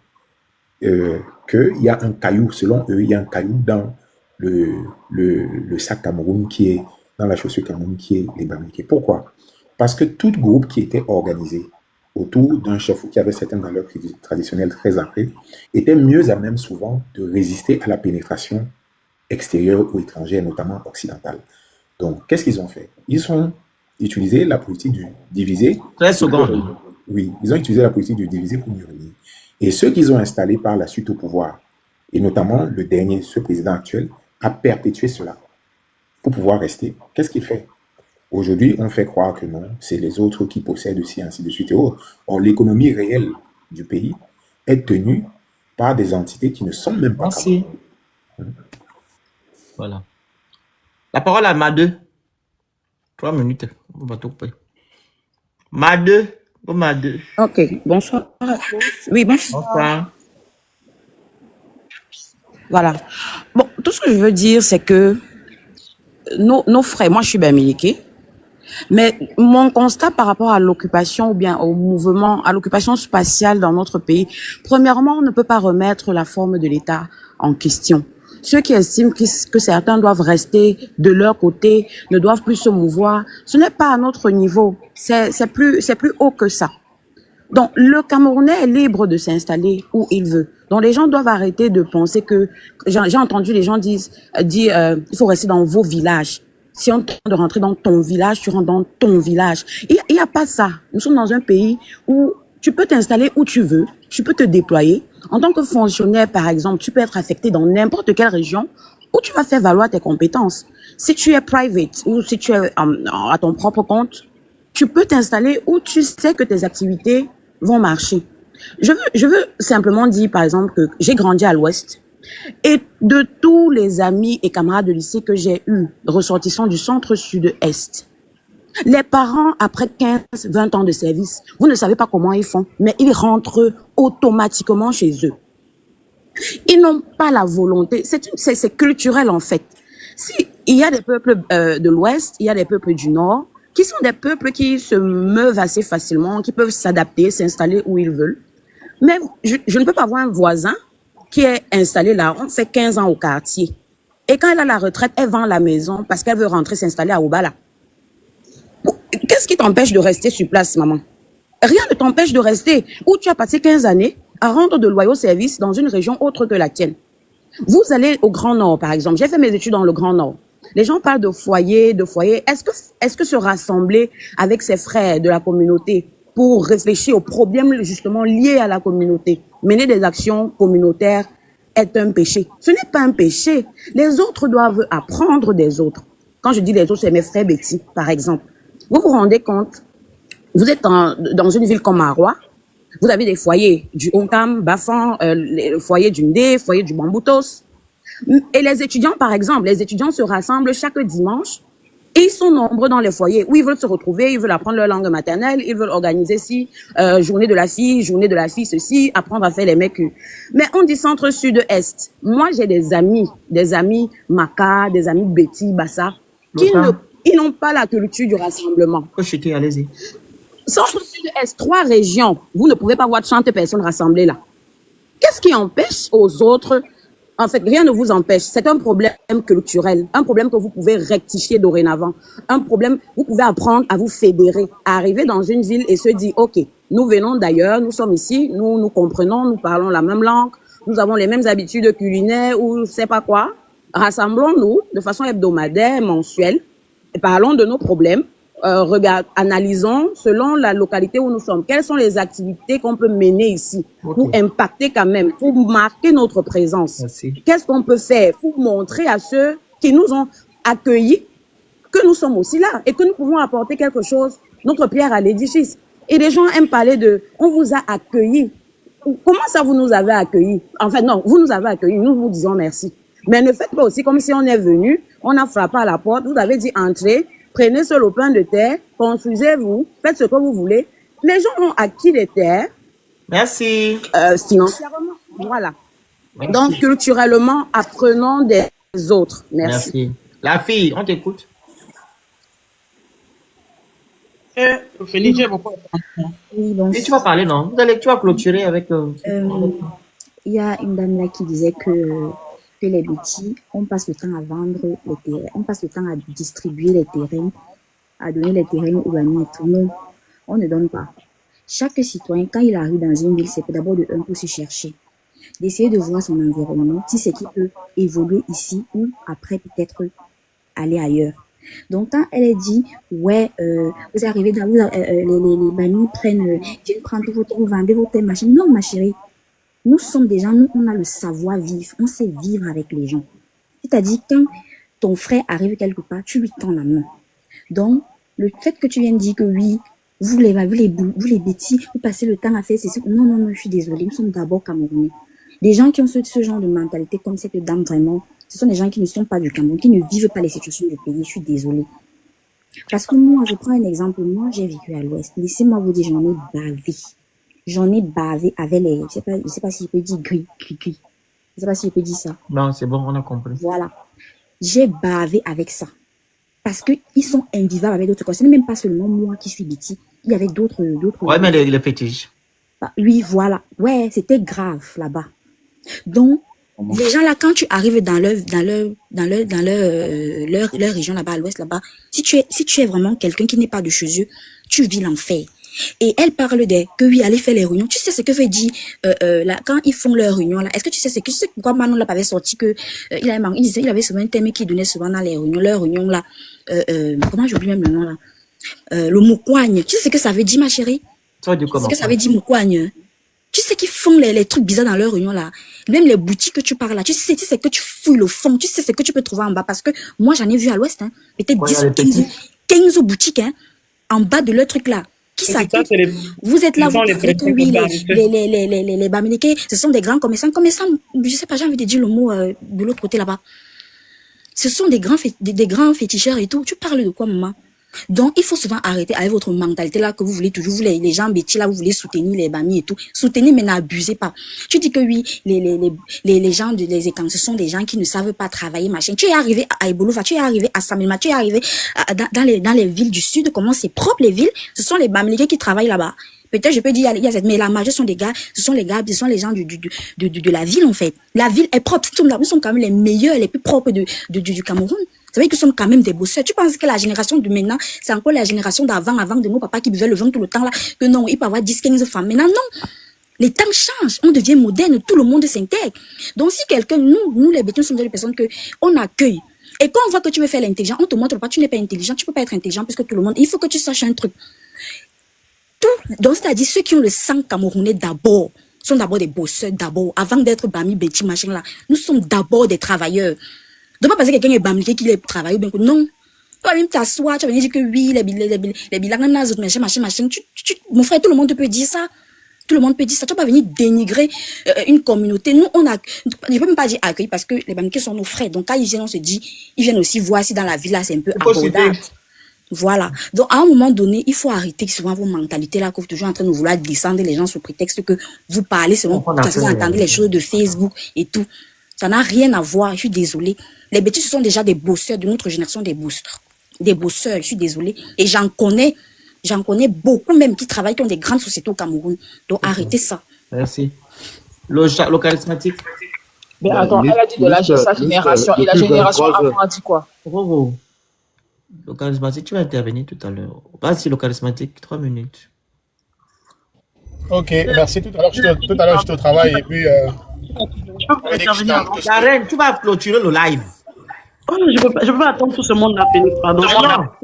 qu'il y a un caillou, selon eux, il y a un caillou dans le sac Cameroun qui est dans la chaussure Cameroun qui est les Bamileke. Pourquoi? Parce que tout groupe qui était organisé autour d'un chef ou qui avait certaines valeurs traditionnelles très ancrées était mieux à même souvent de résister à la pénétration extérieure ou étrangère, notamment occidentale. Donc, qu'est-ce qu'ils ont fait? Ils ont utilisé la politique du diviser. 13 secondes. Oui, ils ont utilisé la politique du diviser pour mieux régner. Et ceux qu'ils ont installés par la suite au pouvoir, et notamment le dernier, ce président actuel, a perpétué cela pour pouvoir rester. Qu'est-ce qu'il fait? Aujourd'hui, on fait croire que non, c'est les autres qui possèdent aussi, ainsi de suite et autres. Or, l'économie réelle du pays est tenue par des entités qui ne sont même pas capables. Voilà. La parole à Made. 3 minutes. On va tout couper. Made. Made. Ok, bonsoir à tous. Oui, bonsoir. Bonsoir. Voilà. Bon, tout ce que je veux dire, c'est que nos frères, moi je suis Bamileke, mais mon constat par rapport à l'occupation ou bien au mouvement, à l'occupation spatiale dans notre pays, premièrement, on ne peut pas remettre la forme de l'État en question. Ceux qui estiment que certains doivent rester de leur côté, ne doivent plus se mouvoir, ce n'est pas à notre niveau. C'est plus haut que ça. Donc, le Camerounais est libre de s'installer où il veut. Donc, les gens doivent arrêter de penser que... J'ai entendu les gens dire il faut rester dans vos villages. Si on tente de rentrer dans ton village, tu rentres dans ton village. Il n'y a pas ça. Nous sommes dans un pays où tu peux t'installer où tu veux, tu peux te déployer. En tant que fonctionnaire, par exemple, tu peux être affecté dans n'importe quelle région où tu vas faire valoir tes compétences. Si tu es private ou si tu es à ton propre compte, tu peux t'installer où tu sais que tes activités vont marcher. Je veux simplement dire, par exemple, que j'ai grandi à l'Ouest et de tous les amis et camarades de lycée que j'ai eus, ressortissants du centre-sud-est, les parents, après 15, 20 ans de service, vous ne savez pas comment ils font, mais ils rentrent automatiquement chez eux. Ils n'ont pas la volonté, c'est culturel en fait. Si il y a des peuples de l'Ouest, il y a des peuples du Nord, qui sont des peuples qui se meuvent assez facilement, qui peuvent s'adapter, s'installer où ils veulent. Mais je ne peux pas avoir un voisin qui est installé là, on fait 15 ans au quartier. Et quand elle a la retraite, elle vend la maison parce qu'elle veut rentrer s'installer à Obala. Qu'est-ce qui t'empêche de rester sur place, maman? Rien ne t'empêche de rester où tu as passé 15 années à rendre de loyaux services dans une région autre que la tienne. Vous allez au Grand Nord, par exemple. J'ai fait mes études dans le Grand Nord. Les gens parlent de foyer. Est-ce que se rassembler avec ses frères de la communauté pour réfléchir aux problèmes justement liés à la communauté, mener des actions communautaires est un péché? Ce n'est pas un péché. Les autres doivent apprendre des autres. Quand je dis les autres, c'est mes frères Betty, par exemple. Vous vous rendez compte, vous êtes dans une ville comme Marois, vous avez des foyers du Onkam, Bafan, le foyer du Ndé, foyer du Bamboutos. Et les étudiants, par exemple, les étudiants se rassemblent chaque dimanche et ils sont nombreux dans les foyers où ils veulent se retrouver, ils veulent apprendre leur langue maternelle, ils veulent organiser journée de la fille, ceci, apprendre à faire les mecs. Mais on dit centre-sud-est. Moi, j'ai des amis Maka, des amis Betty, Bassa, ils n'ont pas la culture du rassemblement. Allez-y. Centre-sud-est, 3 régions. Vous ne pouvez pas voir 30 personnes rassemblées là. Qu'est-ce qui empêche aux autres? En fait, rien ne vous empêche. C'est un problème culturel, un problème que vous pouvez rectifier dorénavant. Un problème, vous pouvez apprendre à vous fédérer, à arriver dans une ville et se dire, OK, nous venons d'ailleurs, nous sommes ici, nous comprenons, nous parlons la même langue, nous avons les mêmes habitudes culinaires ou je sais pas quoi. Rassemblons-nous de façon hebdomadaire, mensuelle, et parlons de nos problèmes analysons selon la localité où nous sommes. Quelles sont les activités qu'on peut mener ici pour impacter quand même, pour marquer notre présence? Qu'est-ce qu'on peut faire pour montrer à ceux qui nous ont accueillis que nous sommes aussi là et que nous pouvons apporter quelque chose, notre pierre à l'édifice. Et les gens aiment parler de « on vous a accueillis ». Comment ça vous nous avez accueillis? Enfin non, vous nous avez accueillis, nous vous disons merci. Mais ne faites pas aussi comme si on est venu, on a frappé à la porte, vous avez dit entrez, prenez ce lopin de terre, construisez-vous, faites ce que vous voulez. Les gens ont acquis les terres. Merci. Financièrement, voilà. Merci. Donc culturellement, apprenons des autres. Merci. Merci. La fille, on t'écoute. Ophélie, j'ai beaucoup Oui, bon. Et tu vas parler, non? Tu vas clôturer avec... Il y a une dame là qui disait que les bêtis, on passe le temps à vendre les terrains, on passe le temps à distribuer les terrains, à donner les terrains aux amis et tout. Non, on ne donne pas. Chaque citoyen, quand il arrive dans une ville, c'est d'abord de un pour se chercher, d'essayer de voir son environnement, si c'est qui peut évoluer ici ou après peut-être aller ailleurs. Donc quand elle est dit ouais vous arrivez dans les bannis prennent viennent prendre vous vendez vos terres machines. Non ma chérie, nous sommes des gens, nous on a le savoir vivre, on sait vivre avec les gens. C'est-à-dire quand ton frère arrive quelque part, tu lui tends la main. Donc le fait que tu viennes dire que oui vous les bêtis, vous passez le temps à faire ceci, non, je suis désolée, nous sommes d'abord Camerounais. Les gens qui ont ce genre de mentalité comme cette dame, vraiment, ce sont des gens qui ne sont pas du Cameroun, qui ne vivent pas les situations du pays. Je suis désolée. Parce que moi, je prends un exemple. Moi, j'ai vécu à l'Ouest. Laissez-moi vous dire, j'en ai bavé. J'en ai bavé avec les... Je sais pas si je peux dire gris. Je sais pas si je peux dire ça. Non, c'est bon, on a compris. Voilà. J'ai bavé avec ça. Parce que ils sont invivables avec d'autres causes. Ce n'est même pas seulement moi qui suis Betty. Il y avait d'autres... Ouais, mais les fétiches. Oui, voilà. Ouais, c'était grave là-bas. Donc, les gens là, quand tu arrives dans leur région là-bas, à l'ouest là-bas, si tu es vraiment quelqu'un qui n'est pas de chez eux, tu vis l'enfer. Et elle parle que oui, aller faire les réunions. Tu sais ce que veut dire, là, quand ils font leurs réunions là, est-ce que tu sais pourquoi Manon là avait sorti que, il avait souvent un thème qui donnait souvent dans les réunions, leurs réunions là, comment j'oublie même le nom là, le moukoigne. Tu sais ce que ça veut dire, ma chérie? Ça veut dire comment? Ce que ça veut dire moukoigne? Tu sais qu'ils font les trucs bizarres dans leur réunion là. Même les boutiques que tu parles là. Tu sais que tu fouilles le fond. Tu sais ce que tu peux trouver en bas. Parce que moi, j'en ai vu à l'ouest. Hein. Peut-être 10 ou 15 boutiques hein, en bas de leur truc là. Qui s'acquittent. Vous êtes là, vous dites que oui, les Bamileke, ce sont des grands commerçants. Commerçants, je sais pas, j'ai envie de dire le mot de l'autre côté là-bas. Ce sont des grands féticheurs et tout. Tu parles de quoi, maman? Donc, il faut souvent arrêter avec votre mentalité là que vous voulez toujours, vous les gens bêtis là, vous voulez soutenir les bamis et tout. Soutenir, mais n'abusez pas. Tu dis que oui, les gens des écrans, ce sont des gens qui ne savent pas travailler, machin. Tu es arrivé à Ebolofa, tu es arrivé à Samilma, tu es arrivé dans les villes du sud, comment c'est propre les villes. Ce sont les Bamileke qui travaillent là-bas. Peut-être je peux dire, il y a cette, mais la majorité sont des gars, ce sont les gens de la ville en fait. La ville est propre. Nous sommes quand même les meilleurs, les plus propres du Cameroun. C'est vrai que nous sommes quand même des bosseurs. Tu penses que la génération de maintenant, c'est encore la génération avant de nos papas qui buvaient le vin tout le temps là, que non, il peut avoir 10, 15 femmes. Maintenant, non. Les temps changent. On devient moderne. Tout le monde s'intègre. Donc, si quelqu'un, nous, les bêtises, sommes des personnes que on accueille. Et quand on voit que tu veux faire l'intelligent, on te montre pas, tu n'es pas intelligent, tu peux pas être intelligent puisque tout le monde, il faut que tu saches un truc. Donc, c'est-à-dire ceux qui ont le sang camerounais d'abord, sont d'abord des bosseurs d'abord, avant d'être Bami, Betty, machin là. Nous sommes d'abord des travailleurs. De pas penser que quelqu'un est Bami, qu'il est travailleur, bien que non. Tu vas même t'asseoir, tu vas venir dire que oui, les bilans, machin. Mon frère, tout le monde peut dire ça. Tout le monde peut dire ça. Tu vas pas venir dénigrer une communauté. Nous, je peux même pas dire accueil parce que les Bamileke sont nos frères. Donc, quand ils viennent, on se dit, ils viennent aussi voir si dans la ville là, c'est un peu abordable. Voilà. Donc, à un moment donné, il faut arrêter souvent vos mentalités là, que vous êtes toujours en train de vouloir descendre les gens sous prétexte que vous parlez selon, parce que vous entendez les choses de Facebook et tout. Ça n'a rien à voir. Je suis désolée. Les bêtises, ce sont déjà des bosseurs de notre génération, des bosseurs. Je suis désolée. Et j'en connais beaucoup même qui travaillent dans des grandes sociétés au Cameroun. Donc, arrêtez ça. Merci. Le charismatique. Mais attends, elle a dit de sa génération. Et la génération avant a dit quoi? Le charismatique, tu vas intervenir tout à l'heure. Vas-y, le charismatique, 3 minutes. Ok, merci. Tout à l'heure, j'étais au travail et puis... La reine, tu vas clôturer le live. Oh, je peux pas attendre tout ce monde-là, Phoenix, pardon. Non,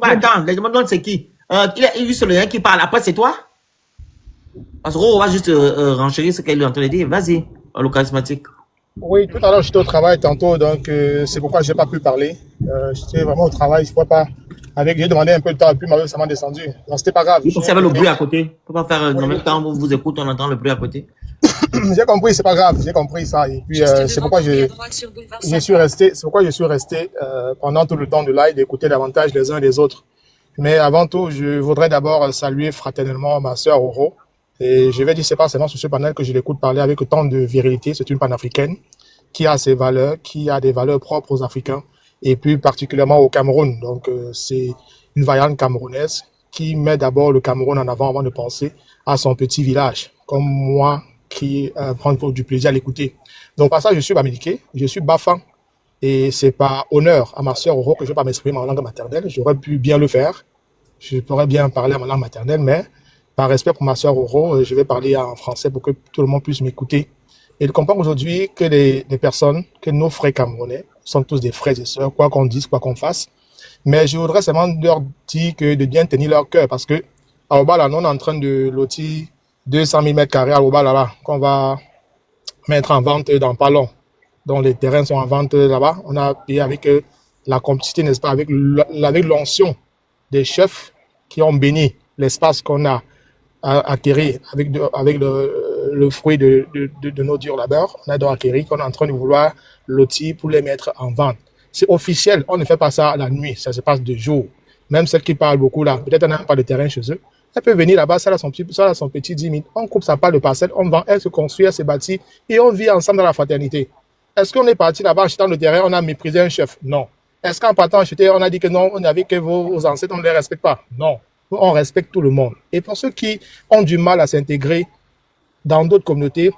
attends, les demande c'est qui? Il a juste le lien qui parle. Après, c'est toi? Parce qu'on va juste renchérir ce qu'elle est en train de dire. Vas-y, le charismatique. Oui, tout à l'heure, j'étais au travail tantôt, donc c'est pourquoi j'ai pas pu parler. J'étais vraiment au travail, je pouvais pas. J'ai demandé un peu de temps, et puis ça m'a descendu. Donc, c'était pas grave. Il faut faire le bruit à côté. On peut pas faire, en même temps, vous écoute, on entend le bruit à côté. J'ai compris, c'est pas grave, j'ai compris ça. Et puis, c'est pourquoi je suis resté pendant tout le temps de live, d'écouter davantage les uns les autres. Mais avant tout, je voudrais d'abord saluer fraternellement ma sœur Oro. Et je vais dire, c'est pas seulement sur ce panel que je l'écoute parler avec autant de virilité. C'est une panafricaine qui a ses valeurs, qui a des valeurs propres aux Africains, et plus particulièrement au Cameroun. Donc, c'est une vaillante Camerounaise qui met d'abord le Cameroun en avant de penser à son petit village, comme moi qui prends du plaisir à l'écouter. Donc, par ça, je suis bamileke, je suis bafan, et c'est par honneur à ma sœur Oro que je ne vais pas m'exprimer en langue maternelle. J'aurais pu bien le faire, je pourrais bien parler en ma langue maternelle, mais par respect pour ma sœur Oro, je vais parler en français pour que tout le monde puisse m'écouter. Et de comprendre aujourd'hui que les personnes, que nos frères camerounais sont tous des frères et sœurs, quoi qu'on dise, quoi qu'on fasse. Mais je voudrais seulement leur dire que de bien tenir leur cœur, parce que à Obala, nous, on est en train de lotir 200 000 mètres carrés à Obala, là, qu'on va mettre en vente dans pas long. Donc, les terrains sont en vente là-bas. On a payé avec la complicité, n'est-ce pas, avec l'onction des chefs qui ont béni l'espace qu'on a acquérir avec le fruit de nos durs labeurs. On a donc acquérir qu'on est en train de vouloir lotir pour les mettre en vente. C'est officiel, on ne fait pas ça la nuit, ça se passe de jour. Même celle qui parle beaucoup là, peut-être elle n'a pas de terrain chez eux, elle peut venir là-bas, ça a son petit 10 000, on coupe sa part de parcelle, on vend, elle se construit, elle se bâtit et on vit ensemble dans la fraternité. Est-ce qu'on est parti là-bas achetant le terrain, on a méprisé un chef? Non. Est-ce qu'en partant acheter, on a dit que non, on n'avait que vos ancêtres, on ne les respecte pas? Non. On respecte tout le monde. Et pour ceux qui ont du mal à s'intégrer dans d'autres communautés,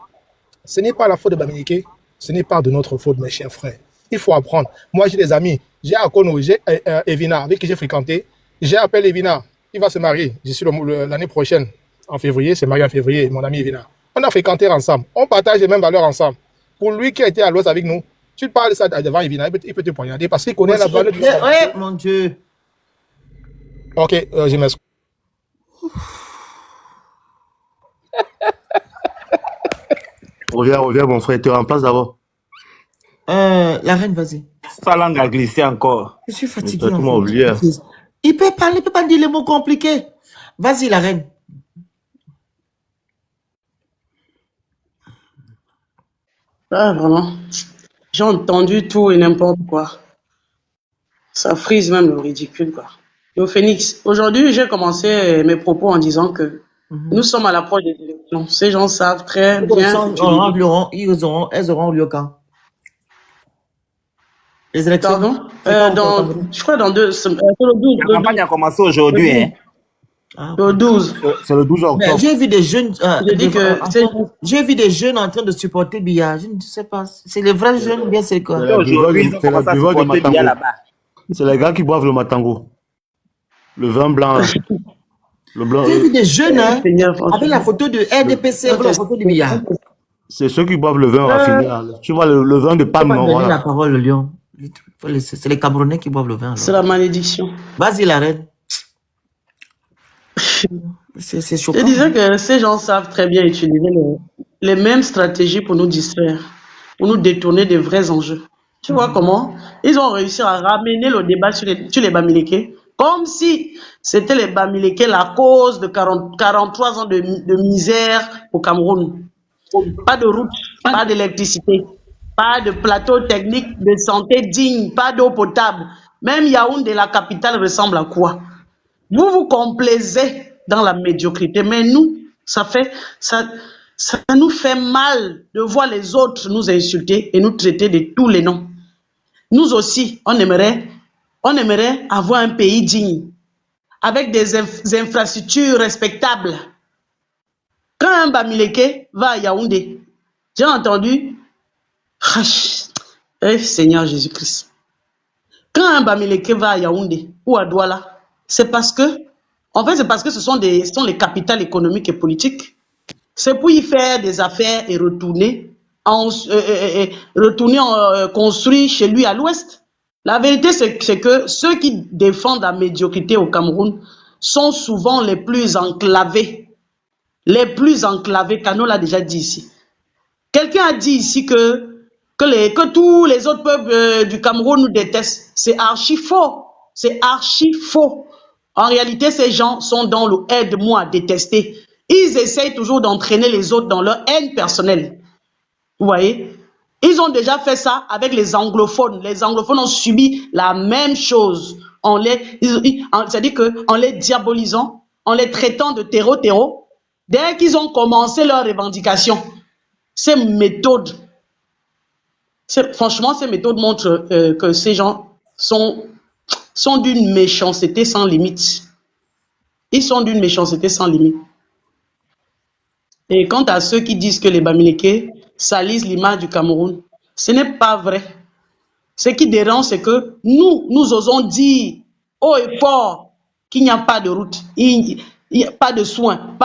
ce n'est pas la faute de Bamileke, ce n'est pas de notre faute, mes chers frères. Il faut apprendre. Moi, j'ai des amis. J'ai Akono, j'ai Evina, avec qui j'ai fréquenté. J'ai appelé Evina. Il va se marier. Je suis l'année prochaine, en février. C'est marié en février, mon ami Evina. On a fréquenté ensemble. On partage les mêmes valeurs ensemble. Pour lui qui a été à l'ouest avec nous, tu parles de ça devant Evina, il peut te poignarder parce qu'il connaît la valeur du monde. Ouais, mon Dieu. Ok, je m'excuse. Reviens, mon frère, tu es en place d'abord. La reine, vas-y. Sa langue a glissé encore. Je suis fatigué. Tu m'as oublié. Il peut parler, il peut pas dire les mots compliqués. Vas-y, la reine. Ah, vraiment. J'ai entendu tout et n'importe quoi. Ça frise même le ridicule, quoi. Yo, Phoenix, aujourd'hui, j'ai commencé mes propos en disant que nous sommes à l'approche des élections. Ces gens savent très bien. Elles auront lieu quand? Les élections? Pardon? Je crois dans 2 semaines. Le 12. La campagne a commencé aujourd'hui, hein? Le 12. C'est le 12 octobre. J'ai vu des jeunes. J'ai vu des jeunes en train de supporter Biya. Je ne sais pas. C'est les vrais jeunes ou bien c'est quoi? C'est les gars qui boivent le matango. Le vin blanc. Le blanc. J'ai vu des jeunes, hein, avec la photo de RDPC, avec la photo de Biya. C'est ceux qui boivent le vin raffiné. Tu vois, le vin de palme. Non, voilà. La parole, le lion. C'est les Camerounais qui boivent le vin. C'est la malédiction. Vas-y, la reine. C'est choquant. Je disais que ces gens savent très bien utiliser les mêmes stratégies pour nous distraire, pour nous détourner des vrais enjeux. Tu vois comment? Ils ont réussi à ramener le débat sur les Bamileke, comme si c'était les Bamileke la cause de 43 ans de misère au Cameroun. Pas de route, pas d'électricité, pas de plateau technique de santé digne, pas d'eau potable. Même Yaoundé, la capitale, ressemble à quoi? Vous vous complaisez dans la médiocrité, mais nous, ça nous fait mal de voir les autres nous insulter et nous traiter de tous les noms. Nous aussi, on aimerait avoir un pays digne, avec des infrastructures respectables. Quand un Bamileke va à Yaoundé, j'ai entendu, Seigneur Jésus-Christ, quand un Bamileke va à Yaoundé ou à Douala, c'est parce que ce sont les capitales économiques et politiques. C'est pour y faire des affaires et retourner construire chez lui à l'ouest. La vérité, c'est que ceux qui défendent la médiocrité au Cameroun sont souvent les plus enclavés. Les plus enclavés, Kano l'a déjà dit ici. Quelqu'un a dit ici que tous les autres peuples du Cameroun nous détestent. C'est archi faux. C'est archi faux. En réalité, ces gens sont dans le aide-moi à détester. Ils essayent toujours d'entraîner les autres dans leur haine personnelle. Vous voyez? Ils ont déjà fait ça avec les anglophones. Les anglophones ont subi la même chose. C'est-à-dire qu'en les diabolisant, en les traitant de terreau, dès qu'ils ont commencé leurs revendications, ces méthodes, franchement, ces méthodes montrent que ces gens sont d'une méchanceté sans limite. Ils sont d'une méchanceté sans limite. Et quant à ceux qui disent que les Bamileke salissent l'image du Cameroun, ce n'est pas vrai. Ce qui dérange, c'est que nous osons dire haut et fort qu'il n'y a pas de route, il n'y a pas de soins,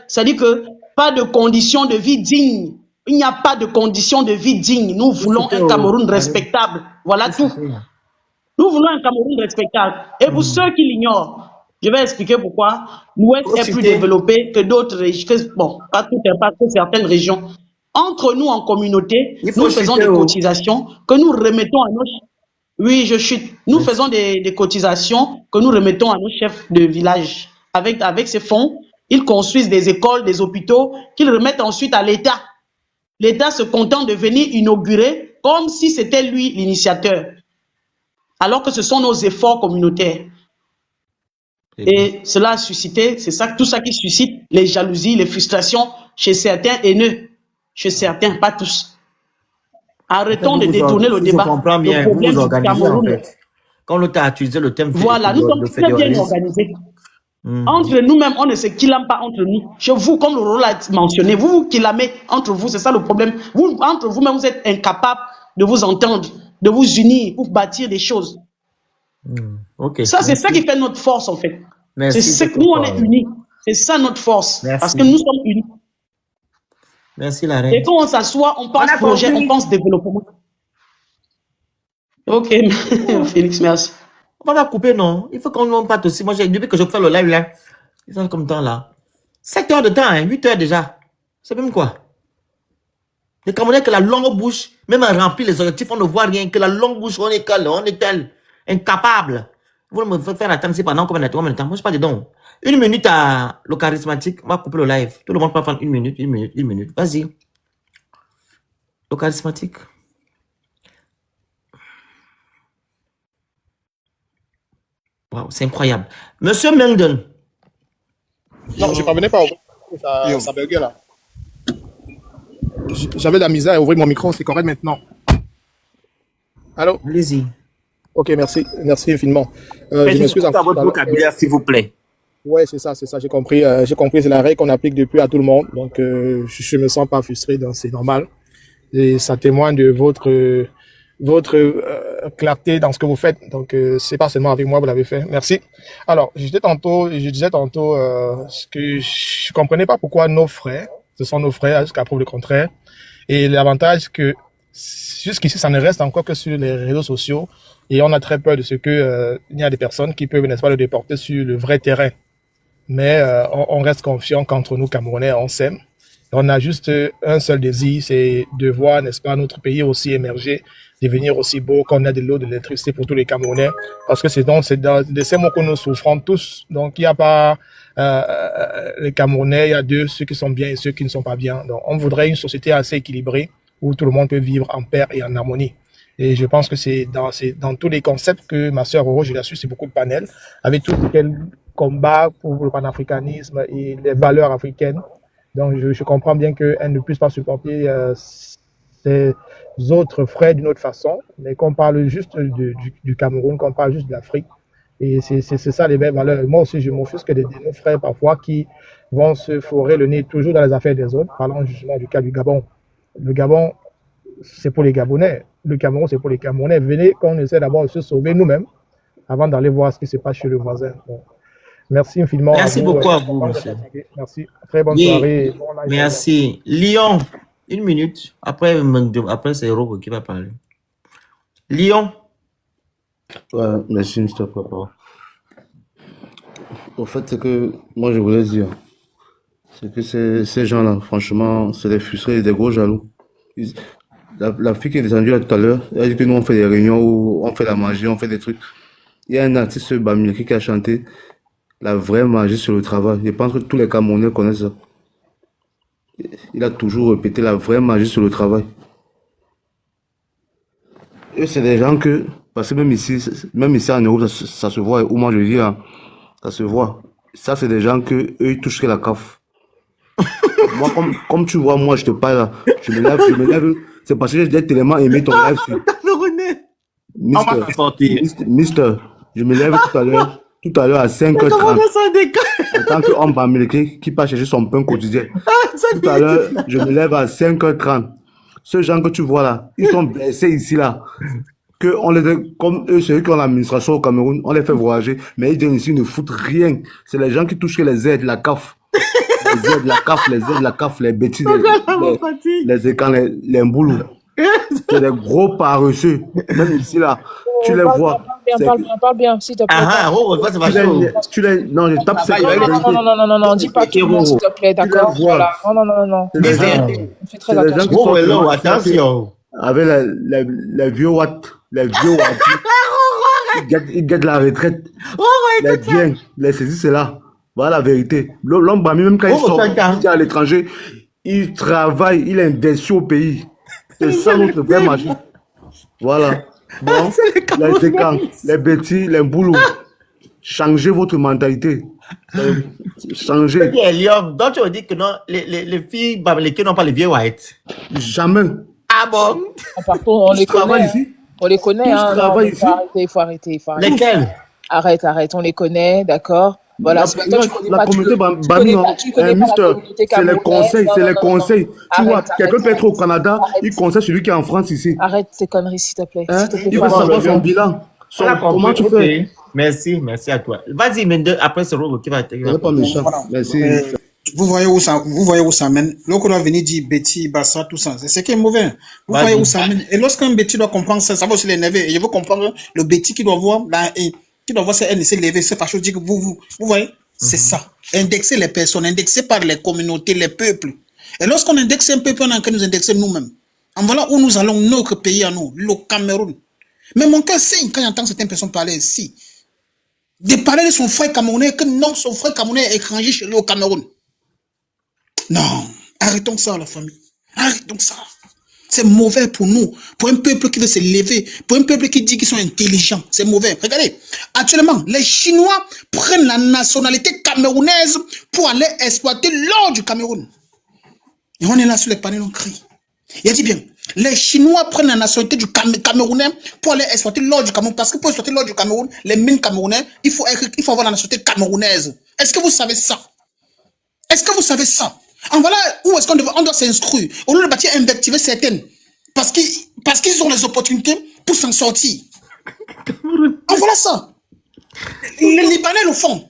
c'est-à-dire que pas de conditions de vie dignes. Il n'y a pas de conditions de vie dignes. Nous voulons un Cameroun respectable. Voilà tout. Nous voulons un Cameroun respectable. Et pour ceux qui l'ignorent, je vais expliquer pourquoi l'Ouest est plus développé que d'autres régions. Bon, pas que certaines régions. Entre nous, en communauté, nous faisons des cotisations que nous remettons à nos... Oui, je chute. Nous faisons des cotisations que nous remettons à nos chefs de village. Avec ces fonds, ils construisent des écoles, des hôpitaux, qu'ils remettent ensuite à l'État. L'État se contente de venir inaugurer comme si c'était lui l'initiateur. Alors que ce sont nos efforts communautaires. Et cela a suscité, tout ça qui suscite les jalousies, les frustrations chez certains haineux. Chez certains, pas tous. Arrêtons de détourner le débat. Je comprends bien, vous vous organisez en fait. Quand l'autre a utilisé le thème voilà, nous sommes très bien organisés. Entre nous-mêmes, on ne se kilame pas entre nous. Chez vous, comme le rôle a mentionné, vous killamez entre vous, c'est ça le problème. Entre vous-même, vous êtes incapables de vous entendre, de vous unir pour bâtir des choses. Ça, c'est ça qui fait notre force, en fait. C'est ce que nous, on est unis. C'est ça notre force. Merci. Parce que nous sommes unis. Merci, la reine. Et quand on s'assoit, on pense projet, on pense développement. Ok, Félix, merci. On va couper, non? Il faut qu'on parte aussi. Moi, depuis que je fais le live là, ils sont comme temps là. 7 heures de temps, hein, 8 heures déjà. C'est même quoi? Les Camerounais que la longue bouche, même à remplir les objectifs, on ne voit rien. Que la longue bouche, on est tel, incapable. Vous me faites faire attendre pendant combien de temps? Moi, je ne suis pas dedans. 1 minute à le charismatique, on va couper le live. Tout le monde peut prendre 1 minute, 1 minute, 1 minute. Vas-y. Le charismatique. Wow, c'est incroyable. Monsieur Mengden. Non, je ne parvenais pas à ouvrir. Ça buguait là. J'avais de la misère à ouvrir mon micro, c'est correct maintenant. Allô? Allez-y. Ok, merci. Merci infiniment. Je m'excuse à votre vocabulaire, s'il vous plaît. Ouais, c'est ça, j'ai compris, c'est la règle qu'on applique depuis à tout le monde, donc je me sens pas frustré, donc c'est normal, et ça témoigne de votre clarté dans ce que vous faites, donc c'est pas seulement avec moi vous l'avez fait, merci. Alors, je disais tantôt, ce que je comprenais pas pourquoi nos frères, ce sont nos frères jusqu'à preuve le contraire, et l'avantage que jusqu'ici ça ne reste encore que sur les réseaux sociaux, et on a très peur de ce que il y a des personnes qui peuvent, n'est-ce pas, le déporter sur le vrai terrain. Mais on reste confiant qu'entre nous, Camerounais, on s'aime. On a juste un seul désir, c'est de voir, n'est-ce pas, notre pays aussi émerger, devenir aussi beau, qu'on a de l'eau, de l'électricité pour tous les Camerounais. Parce que c'est dans de ces mots que nous souffrons tous. Donc, il n'y a pas les Camerounais, il y a deux, ceux qui sont bien et ceux qui ne sont pas bien. Donc, on voudrait une société assez équilibrée où tout le monde peut vivre en paix et en harmonie. Et je pense que c'est dans tous les concepts que ma sœur Roro, je l'ai su, c'est beaucoup de panels, avec tout quel combat pour le panafricanisme et les valeurs africaines. Donc, je comprends bien qu'elle ne puisse pas supporter ses autres frères d'une autre façon, mais qu'on parle juste du Cameroun, qu'on parle juste de l'Afrique. Et c'est ça les belles valeurs. Moi aussi, je m'offusque de nos frères parfois qui vont se fourrer le nez toujours dans les affaires des autres. Parlons justement du cas du Gabon. Le Gabon, c'est pour les Gabonais. Le Cameroun, c'est pour les Camerounais. Venez qu'on essaie d'abord de se sauver nous-mêmes avant d'aller voir ce qui se passe chez le voisin. Bon. Merci infiniment. Merci beaucoup à vous, monsieur. Merci. Très bonne soirée. Bon merci. Lyon, 1 minute. Après c'est Robo qui va parler. Lyon. Ouais, merci, Mr. Papa. Au fait, c'est que moi, je voulais dire, c'est que ces gens-là, franchement, c'est des frustrés et des gros jaloux. Ils- la fille qui est descendue là tout à l'heure, elle a dit que nous, on fait des réunions où on fait la magie, on fait des trucs. Il y a un artiste Bamileke qui a chanté la vraie magie sur le travail. Je pense que tous les Camerounais connaissent ça. Il a toujours répété la vraie magie sur le travail. Eux, c'est des gens que, parce que même ici en Europe, ça se voit, ou moi je dis, hein, ça se voit. Ça, c'est des gens que, eux, ils touchent que la CAF. Moi, comme tu vois, moi, je te parle là, je me lève, c'est parce que j'ai tellement aimé ton live sur On va s'en sortir. Mister, je me lève tout à l'heure à 5h30. En tant qu'homme Bamileke qui part chercher son pain quotidien. Tout à l'heure, je me lève à 5h30. Ceux gens que tu vois là, ils sont blessés ici là. Comme eux, ceux qui ont l'administration au Cameroun, on les fait voyager, mais ils viennent ici, ils ne foutent rien. C'est les gens qui touchent les aides, la CAF. Les aides, la CAF, les bêtises, les écans, les mboulous. C'est des gros paresseux. Même ici là, tu les vois. Parle bien, s'il te plaît. C'est vachement. Non, je tape ça. Non, dis pas tout le monde, s'il te plaît, d'accord? Voilà. Non. Fais très attention. Attention. Avec les vieux watts, ils guettent la retraite. Les biens, les saisies, c'est là. Voilà la vérité. L'homme Bami, même quand il est à l'étranger, il travaille, il investit au pays. C'est ça notre vraie magie. Voilà. Bon, les écans, les bêtis, les boulous. Changez votre mentalité. Changez. Donc tu veux dire que non, les filles Bamileke n'ont pas les vieux white. Jamais. Ah bon? Pardon, on les connaît. Ici. On les connaît, hein. Il faut arrêter. Lesquels? Arrête, on les connaît, d'accord? Voilà, c'est toi, tu connais la pas. communauté Bami, c'est les conseils, c'est les conseils. Tu vois, quelqu'un peut être au Canada, il conseille celui qui est en France ici. Arrête tes conneries, s'il te plaît. Il va savoir son bilan. Comment tu fais? Merci à toi. Vas-y, Mende, après ce rôle qui va être. Pas méchant. Merci. Vous voyez où ça mène. L'autre doit venir dire Betty, Bassa, tout ça. C'est ce qui est mauvais. Vous voyez où ça mène. Et lorsqu'un Betty doit comprendre ça, ça va aussi l'énerver. Et je veux comprendre le Betty qui doit voir qui doit voir ses haines se lever, c'est fâcheux, dire que vous voyez, c'est ça. Indexer les personnes, indexer par les communautés, les peuples. Et lorsqu'on indexe un peuple, on a qu'à nous indexer nous-mêmes. En voilà où nous allons, notre pays à nous, le Cameroun. Mais mon cœur saigne quand j'entends certaines personnes parler ici. De parler de son frère camerounais, que non, son frère camerounais est étranger chez lui au Cameroun. Non, arrêtons ça, la famille. Arrêtons ça. C'est mauvais pour nous, pour un peuple qui veut se lever, pour un peuple qui dit qu'ils sont intelligents. C'est mauvais. Regardez, actuellement, les Chinois prennent la nationalité camerounaise pour aller exploiter l'or du Cameroun. Et on est là sur les panneaux, on crie. Il a dit bien, les Chinois prennent la nationalité du Camerounais pour aller exploiter l'or du Cameroun. Parce que pour exploiter l'or du Cameroun, les mines camerounais, il faut avoir la nationalité camerounaise. Est-ce que vous savez ça? Est-ce que vous savez ça? En voilà où est-ce qu'on doit s'instruire. Au lieu de bâtir invectiver certaines. Parce qu'ils ont les opportunités pour s'en sortir. En voilà ça. Les Libanais le font.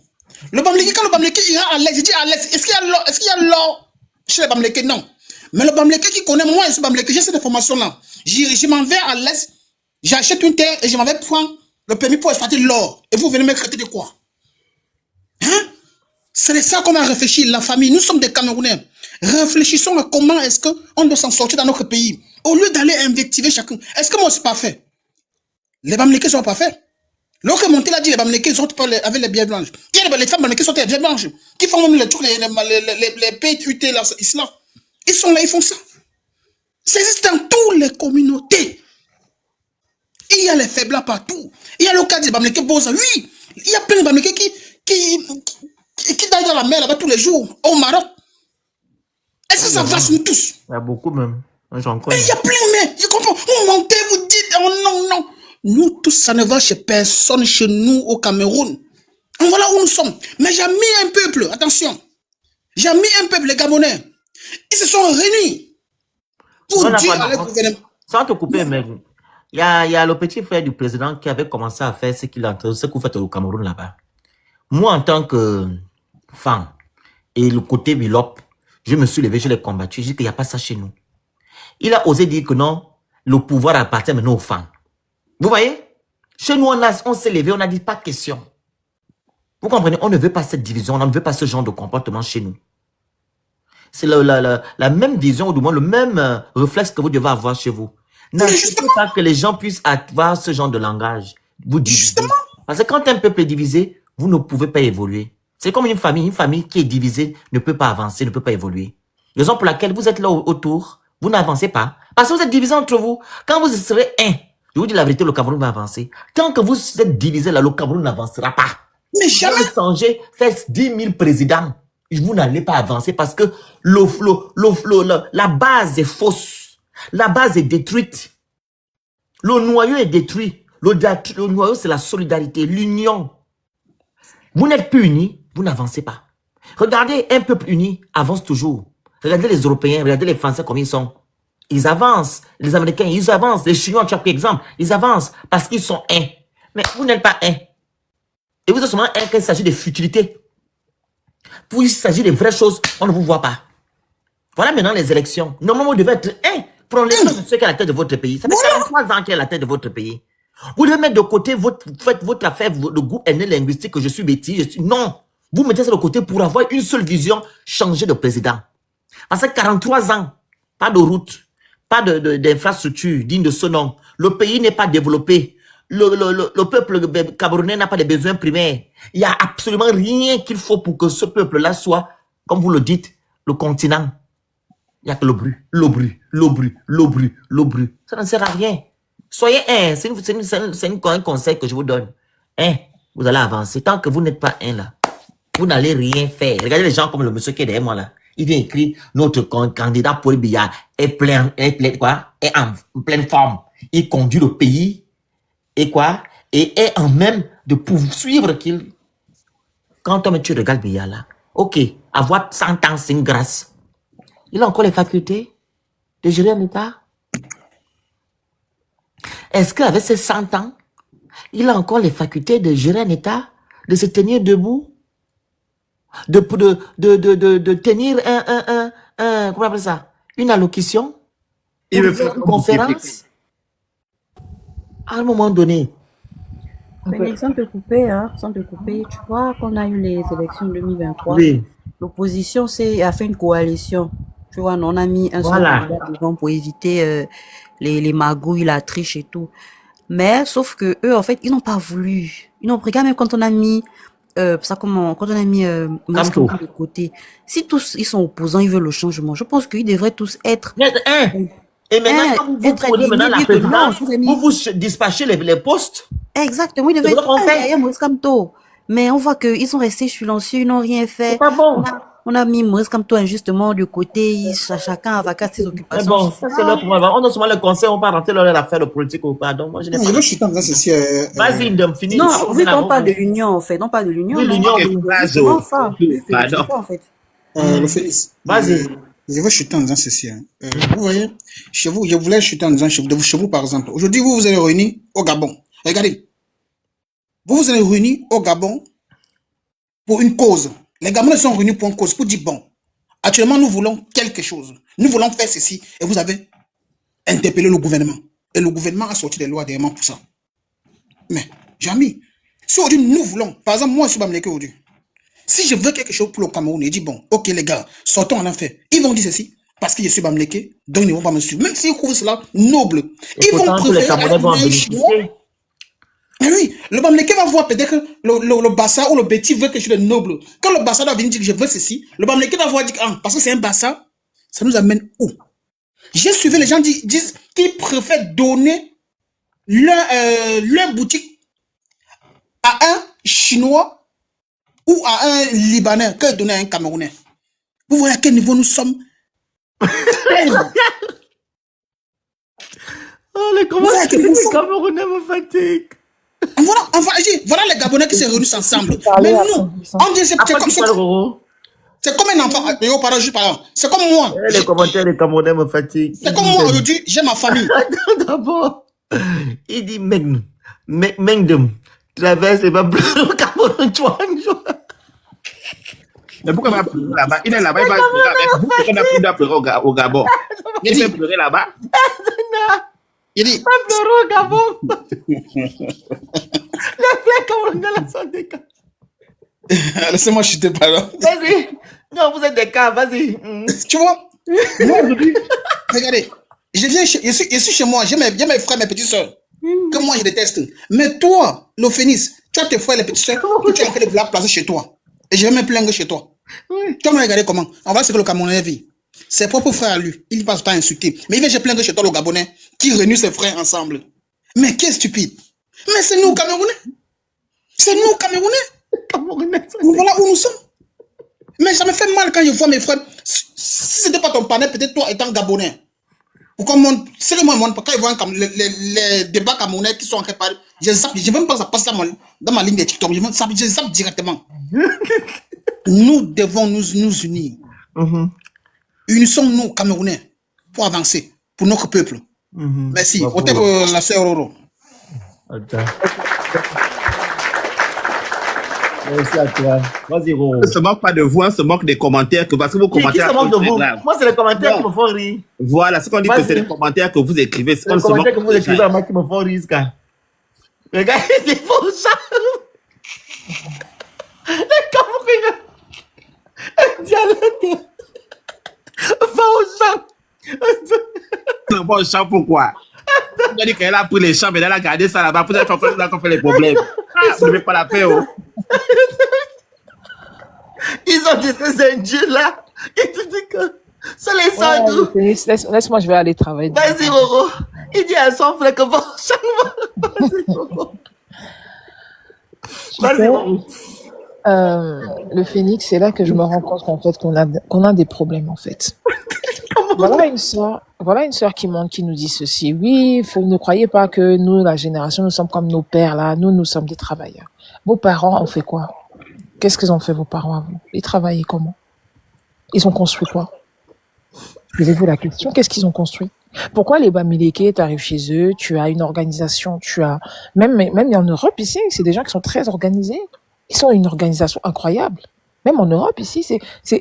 Le Bamileke, quand le Bamileke ira à l'Est, il dit à l'Est, est-ce qu'il y a l'or chez les Bamileke? Non. Mais le Bamileke qui connaît, moi, ce Bamileke, j'ai cette information-là. Je m'en vais à l'Est, j'achète une terre et je m'en vais prendre le permis pour exploiter l'or. Et vous venez me traiter de quoi? Hein? C'est de ça qu'on a réfléchi, la famille. Nous sommes des Camerounais. Réfléchissons à comment est-ce qu'on doit s'en sortir dans notre pays. Au lieu d'aller invectiver chacun. Est-ce que moi, c'est pas fait? Les Bamileke sont pas faits. L'autre monté l'a dit, les Bamileke sont pas avec les billets blanches. Il y a les femmes Bamileke sont avec les billets blanches. Qui font même les trucs, les PUT, là, islam. Ils sont là, ils font ça. Ça existe dans toutes les communautés. Il y a les faibles partout. Il y a le cas des Bamileke Boza. Oui, il y a plein de Bamileke qui daillent dans la mer là-bas tous les jours, au Maroc. Est-ce que ça va sur nous tous? Il y a beaucoup même. Mais il y a plein, mais je comprends. Vous montez, vous dites, oh non. Nous tous, ça ne va chez personne, chez nous, au Cameroun. Voilà où nous sommes. Mais j'ai mis un peuple, attention. J'ai mis un peuple, les Gabonais. Ils se sont réunis pour dire à leur gouvernement. Sans te couper, mais il y a le petit frère du président qui avait commencé à faire ce que vous faites au Cameroun là-bas. Moi, en tant que femme, et le côté Bilop, je me suis levé, je l'ai combattu, j'ai dit qu'il n'y a pas ça chez nous. Il a osé dire que non, le pouvoir appartient maintenant aux femmes. Vous voyez? Chez nous, on s'est levé, on a dit pas de question. Vous comprenez? On ne veut pas cette division, on ne veut pas ce genre de comportement chez nous. C'est la même vision, ou du moins le même réflexe que vous devez avoir chez vous. N'acceptez pas que les gens puissent avoir ce genre de langage. Vous divisez. Parce que quand un peuple est divisé, vous ne pouvez pas évoluer. C'est comme une famille qui est divisée ne peut pas avancer, ne peut pas évoluer. Raison pour laquelle vous êtes là autour, vous n'avancez pas. Parce que vous êtes divisés entre vous. Quand vous serez un, je vous dis la vérité, le Cameroun va avancer. Tant que vous êtes divisés là, le Cameroun n'avancera pas. Mais jamais. Vous changez, faites 10 000 présidents. Vous n'allez pas avancer parce que la base est fausse. La base est détruite. Le noyau est détruit. Le noyau, c'est la solidarité, l'union. Vous n'êtes plus unis, vous n'avancez pas. Regardez, un peuple uni avance toujours. Regardez les Européens, regardez les Français comme ils sont. Ils avancent. Les Américains, ils avancent. Les Chinois, tu as pris exemple, ils avancent parce qu'ils sont un. Mais vous n'êtes pas un. Et vous êtes seulement un quand il s'agit de futilité. Pour il s'agit de vraies choses, on ne vous voit pas. Voilà maintenant les élections. Normalement, vous devez être un. Prenez ceux qui est à la tête de votre pays. Ça fait 43 ans qu'il est à la tête de votre pays. Vous devez mettre de côté votre affaire, le groupe aîné linguistique que je suis bêtise. Non. Vous mettez ça de côté pour avoir une seule vision, changer de président. Parce que 43 ans, pas de route, pas d'infrastructure digne de ce nom. Le pays n'est pas développé. Le peuple camerounais n'a pas de besoins primaires. Il n'y a absolument rien qu'il faut pour que ce peuple-là soit, comme vous le dites, le continent. Il n'y a que le bruit. Ça ne sert à rien. Soyez un. C'est un conseil que je vous donne. Vous allez avancer. Tant que vous n'êtes pas un là, vous n'allez rien faire. Regardez les gens comme le monsieur qui est derrière moi là. Il vient écrire notre candidat Paul Biya est en pleine forme. Il conduit le pays et est en même de poursuivre qu'il. Quand tu regardes Biya là, ok, avoir 100 ans c'est une grâce. Il a encore les facultés de gérer un État. Est-ce qu'avec ses 100 ans, il a encore les facultés de gérer un État, de se tenir debout, de tenir comment on appelle ça, une allocution, une conférence, à un moment donné. Mais sans te couper, tu vois qu'on a eu les élections 2023, Oui. l'opposition a fait une coalition. Tu vois, on a mis un seul candidat devant pour éviter les magouilles, la triche et tout. Mais sauf que eux, en fait, ils n'ont pas voulu. Ils n'ont regarde même quand on a mis quand on a mis Masque de côté. Si tous ils sont opposants, ils veulent le changement. Je pense qu'ils devraient tous être Et maintenant, quand vous prenez maintenant la présidence, vous dispatchez les postes. Exactement, ils devraient être derrière Maurice Kamto. Mais on voit qu'ils sont restés silencieux, ils n'ont rien fait. C'est pas bon. On a mis Maurice Kamto injustement de côté, chacun a vacancé ses occupations. Mais bon, ça c'est leur problème. On a seulement le conseil, on va rentrer dans l'affaire de politique ou pas. Donc moi je n'ai pas. Je suis dans ceci. Vas-y, Ndom, finis. Non, vu qu'on parle de l'union, en fait. On parle de l'union. Oui, l'union. En fait. Le Félix. Vas-y. Je veux chuter en disant ceci. Vous voyez, chez vous, je voulais chuter en disant chez vous par exemple. Aujourd'hui, vous vous êtes réunis au Gabon. Regardez. Vous vous êtes réunis au Gabon pour une cause. Les Gabonais sont réunis pour une cause, pour dire bon, actuellement nous voulons quelque chose. Nous voulons faire ceci. Et vous avez interpellé le gouvernement. Et le gouvernement a sorti des lois derrière pour ça. Mais, Jamy, si aujourd'hui nous voulons, par exemple, moi je suis Bamileke aujourd'hui. Si je veux quelque chose pour le Cameroun, je dis bon, ok les gars, sortons en enfer. Ils vont dire ceci, parce que je suis Bamileke, donc ils ne vont pas me suivre. Même s'ils trouvent cela noble, ils vont préférer. Mais oui, le Bamileke va voir peut-être que le Bassa ou le Béti veut quelque chose de noble. Quand le Bassa doit venir dire que je veux ceci, le Bamileke va voir dire parce que c'est un Bassa, ça nous amène où? J'ai suivi les gens disent qu'ils préfèrent donner leur boutique à un Chinois ou à un Libanais que donner à un Camerounais. Vous voyez à quel niveau nous sommes? Oh, les Camerounais me fatiguent. Voilà les Gabonais qui se réunissent ensemble. Mais nous, on dit c'est comme un enfant. C'est comme moi. Les commentaires des Camerounais me fatiguent. C'est comme moi aujourd'hui, j'ai ma famille. D'abord, il dit Mengdem, traverse et va pleurer au Cameroun. Mais pourquoi il va pleurer là-bas? Il est là-bas, il va pleurer avec vous. Pourquoi il doit pleurer au Gabon? Il va pleurer là-bas. Il dit... Simple au Gabon. Les flèches camerounais là sont des cas. Laissez-moi chuter, pardon. Vas-y. Non, vous êtes des cas, vas-y. Tu vois, moi aujourd'hui, regardez, je suis chez moi, j'ai mes frères, mes petites soeurs, que moi je déteste. Mais toi, le Phénix, tu as tes frères et les petites soeurs que tu es en train de vouloir placer chez toi. Et je vais me plaindre chez toi. Tu vas me regarder comment. On va ce que le Camerounais vit. Ses propres frères à lui, il passe pas à insulter. Mais il vient se plaindre chez toi, le Gabonais, qui réunit ses frères ensemble. Mais qu'est-ce stupide. Mais c'est nous, Camerounais. C'est nous, Camerounais. Voilà où nous sommes. Mais ça me fait mal quand je vois mes frères. Si c'était pas ton panel, peut-être toi étant Gabonais. Pourquoi c'est que moi, quand ils voient les débats camerounais qui sont en train de parler, je ne veux même pas ça passer dans ma ligne de TikTok. Je zappe directement. Nous devons nous unir. Unissons-nous, Camerounais, pour avancer, pour notre peuple. Merci. Votez pour la sœur Roro. Merci à toi. Vas-y, Roro. On ne se moque pas de vous, on se moque des commentaires parce que vos Qui commentaires se moque de sont vous? graves. Moi, c'est les commentaires qui me font rire. Voilà, ce qu'on dit que c'est les commentaires que vous écrivez. C'est les commentaires que vous écrivez à moi qui me font rire, Ska. Regarde, c'est faux ça. Les Camerounais. Un dialogue. Va au champ. Va au champ, pourquoi? On a dit qu'elle a pris les champs, mais elle a gardé ça là-bas. Vous avez fait les problèmes. Vous n'avez pas la paix, oh. Ils ont dit ces Indiens-là. Ils te disent que c'est les sandous. Laisse-moi, je vais aller travailler. Vas-y, Roro. Il dit à son frère que va au champ. Vas-y, Roro. Vas-y, Roro. Le Phénix, c'est là que je me rends compte qu'en fait qu'on a des problèmes en fait. Voilà une sœur qui monte, qui nous dit ceci. Oui, ne croyez pas que nous, la génération, nous sommes comme nos pères là. Nous sommes des travailleurs. Vos parents ont fait quoi? Qu'est-ce qu'ils ont fait vos parents à vous? Ils travaillaient comment? Ils ont construit quoi? Posez-vous la question. Qu'est-ce qu'ils ont construit? Pourquoi les Bamileke, tu arrives chez eux, tu as une organisation, même en Europe ici, c'est des gens qui sont très organisés. Ils sont une organisation incroyable. Même en Europe, ici,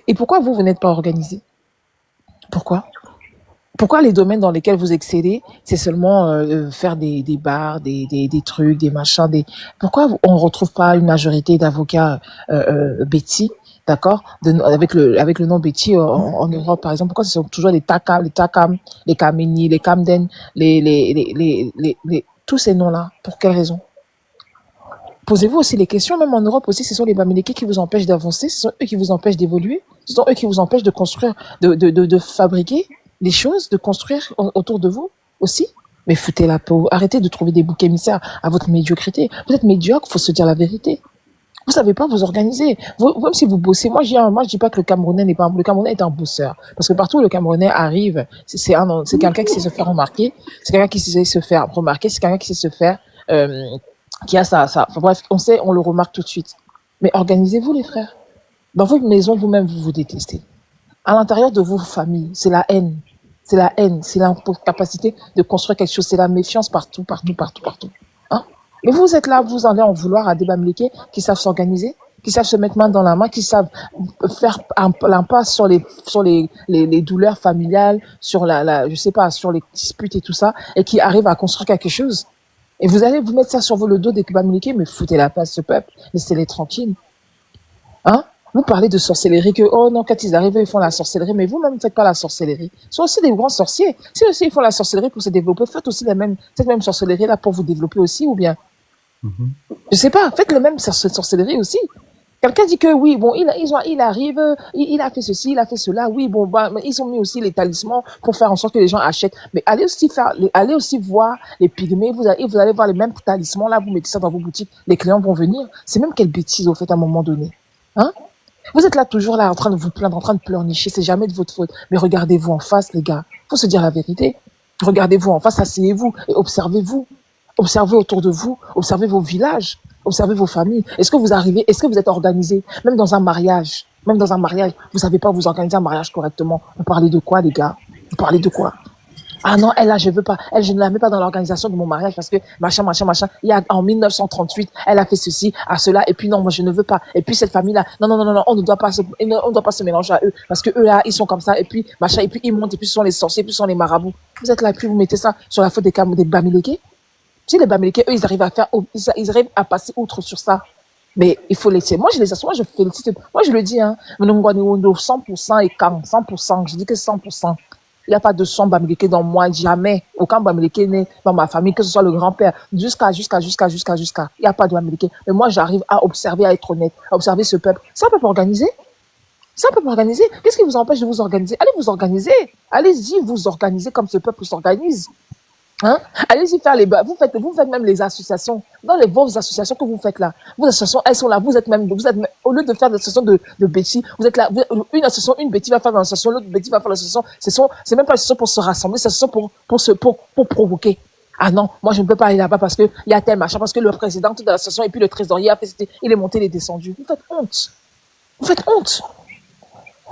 et pourquoi vous n'êtes pas organisés? Pourquoi? Pourquoi les domaines dans lesquels vous excellez, c'est seulement faire des bars, des trucs, des machins, pourquoi on ne retrouve pas une majorité d'avocats Betty, d'accord, avec le nom Betty en Europe, par exemple? Pourquoi ce sont toujours les Takam, les Kameni, les Kamden, tous ces noms-là? Pour quelle raison? Posez-vous aussi les questions, même en Europe aussi, ce sont les Bamileke qui vous empêchent d'avancer, ce sont eux qui vous empêchent d'évoluer, ce sont eux qui vous empêchent de construire, de fabriquer les choses, de construire autour de vous aussi. Mais foutez la peau, arrêtez de trouver des boucs émissaires à votre médiocrité. Vous êtes médiocre, faut se dire la vérité. Vous savez pas vous organiser. Même si vous bossez, moi je dis pas que le Camerounais est un bosseur. Parce que partout où le Camerounais arrive, c'est quelqu'un qui sait se faire remarquer, c'est quelqu'un qui sait se faire remarquer, c'est quelqu'un qui sait se faire, qui a enfin, bref, on le remarque tout de suite. Mais organisez-vous, les frères. Dans votre maison, vous-même, vous vous détestez. À l'intérieur de vos familles, c'est la haine. C'est la haine, c'est l'incapacité de construire quelque chose, c'est la méfiance partout. Hein? Et vous êtes là, vous allez en vouloir à des Bamileke qui savent s'organiser, qui savent se mettre main dans la main, qui savent faire l'impasse sur les douleurs familiales, sur je sais pas, sur les disputes et tout ça, et qui arrivent à construire quelque chose. Et vous allez vous mettre ça sur le dos des Bamileke, mais foutez la paix ce peuple, laissez-les tranquilles. Hein? Vous parlez de sorcellerie, que, oh non, quand ils arrivent, ils font la sorcellerie, mais vous-même, ne faites pas la sorcellerie. Ils sont aussi des grands sorciers. Si aussi ils font la sorcellerie pour se développer, faites aussi cette même sorcellerie-là pour vous développer aussi, ou bien, je sais pas, faites le même sorcellerie aussi. Quelqu'un dit que oui, bon, il arrive, il a fait ceci, il a fait cela, oui, bon, mais ils ont mis aussi les talismans pour faire en sorte que les gens achètent. Mais allez aussi voir les pygmées, vous allez voir les mêmes talismans, là, vous mettez ça dans vos boutiques, les clients vont venir. C'est même quelle bêtise, au fait, à un moment donné. Hein? Vous êtes là toujours là en train de vous plaindre, en train de pleurnicher, c'est jamais de votre faute. Mais regardez-vous en face, les gars. Faut se dire la vérité. Regardez-vous en face, asseyez-vous et observez-vous. Observez autour de vous, observez vos villages, observez vos familles. Est-ce que vous êtes organisés? Même dans un mariage, vous savez pas vous organiser un mariage correctement. Vous parlez de quoi, les gars? Vous parlez de quoi? Ah non, elle là, je veux pas. Elle, je ne la mets pas dans l'organisation de mon mariage parce que machin. Il y a en 1938, elle a fait ceci, à cela, et puis non, moi je ne veux pas. Et puis cette famille-là, non, on ne doit pas se mélanger à eux parce que eux là, ils sont comme ça, et puis machin, et puis ils montent, et puis ce sont les sorciers, et puis ce sont les marabouts. Vous êtes là, et puis vous mettez ça sur la faute des Bamileke. Si les Bamileke, eux, ils arrivent à passer outre sur ça. Mais il faut laisser. Moi, je félicite. Moi, je le dis, hein. 100% et 100%. Je dis que 100%. Il n'y a pas de sang Bamileke dans moi, jamais. Aucun Bamileke n'est dans ma famille, que ce soit le grand-père, jusqu'à. Il n'y a pas de Bamileke. Mais moi, j'arrive à observer, à être honnête, à observer ce peuple. C'est un peuple organisé. Qu'est-ce qui vous empêche de vous organiser? Allez vous organiser. Allez-y vous organiser comme ce peuple s'organise. Hein? Allez-y faire vous faites même les associations. Dans vos associations que vous faites là. Vos associations, elles sont là. Vous êtes au lieu de faire des associations de Betty, vous êtes là. Une association, une Betty va faire l'association, l'autre Betty va faire l'association. C'est même pas une association pour se rassembler, c'est une association pour provoquer. Ah non, moi je ne peux pas aller là-bas parce que il y a tel machin, parce que le président de l'association et puis le trésorier a fait, il est monté, il est descendu. Vous faites honte.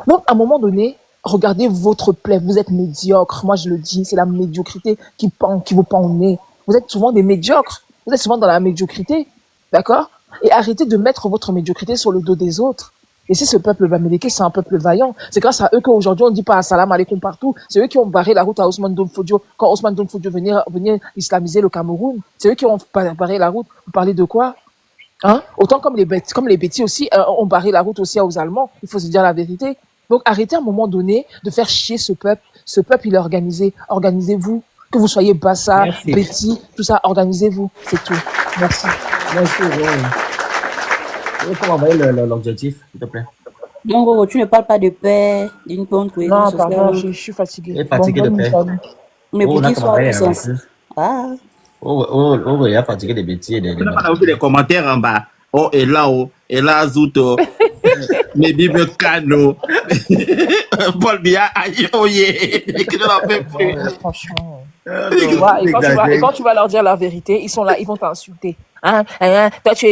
Donc, à un moment donné, regardez votre plaie. Vous êtes médiocre. Moi, je le dis, c'est la médiocrité qui vous pend au nez. Vous êtes souvent des médiocres. Vous êtes souvent dans la médiocrité. D'accord? Et arrêtez de mettre votre médiocrité sur le dos des autres. Et si ce peuple Bamileke, c'est un peuple vaillant, c'est grâce à eux qu'aujourd'hui on ne dit pas salam alaikum partout. C'est eux qui ont barré la route à Ousmane Donfodio quand Ousmane Donfodio venait islamiser le Cameroun. C'est eux qui ont barré la route. Vous parlez de quoi? Hein? Autant comme les Bétis aussi ont barré la route aussi aux Allemands. Il faut se dire la vérité. Donc arrêtez à un moment donné de faire chier ce peuple. Ce peuple, il est organisé. Organisez-vous. Que vous soyez Bassa, Betty, tout ça, organisez-vous. C'est tout. Merci. Il faut m'envoyer l'objectif, s'il te plaît. Donc, Roro, tu ne parles pas de paix, d'une bonne cohésion Non, sociale. pardon, je suis fatiguée. Il est fatigué de paix. Mais pour qu'il soit au sens. Ah. Il est fatigué des bêtises. On n'a pas vu les commentaires en bas. Oh, et là, Zouto. Mes bibles cano. Paul Bia, aïe, oye. Que je n'en peux plus. Franchement. Et quand tu vas leur dire la vérité, ils sont là, ils vont t'insulter. Hein, toi, tu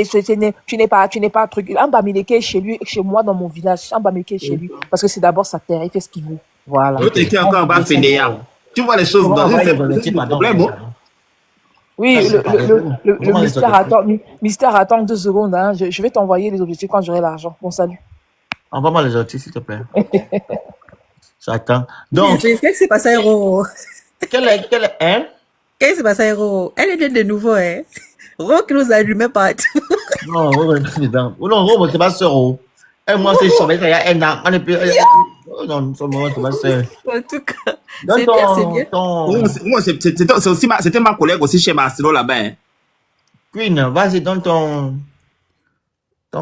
n'es pas un truc. Un Bamileke chez lui, chez moi dans mon village, un Bamileke chez lui, parce que c'est d'abord sa terre, il fait ce qu'il veut. Voilà. L'autre écrit encore en bas, fainéant. Tu vois les choses dans un problème, oui, le mystère attend 2 secondes. Hein. Je vais t'envoyer les objectifs quand j'aurai l'argent. Bon, salut. Envoie-moi les objectifs, s'il te plaît. J'attends. Donc. Qu'est-ce qui s'est passé à Roro? Qu'est-ce qui s'est passé à Roro? Elle est de nouveau, hein? Roro qui nous allumait partout. Non, Roro est dedans. Non, Roro, c'est pas sœur. Et moi, c'est chômé, il y a un an. On est plus. Non, c'est pas sœur. En tout cas, c'est bien. Moi, c'était ma collègue aussi chez Marcelo là-bas. Hein. Queen, vas-y, donne ton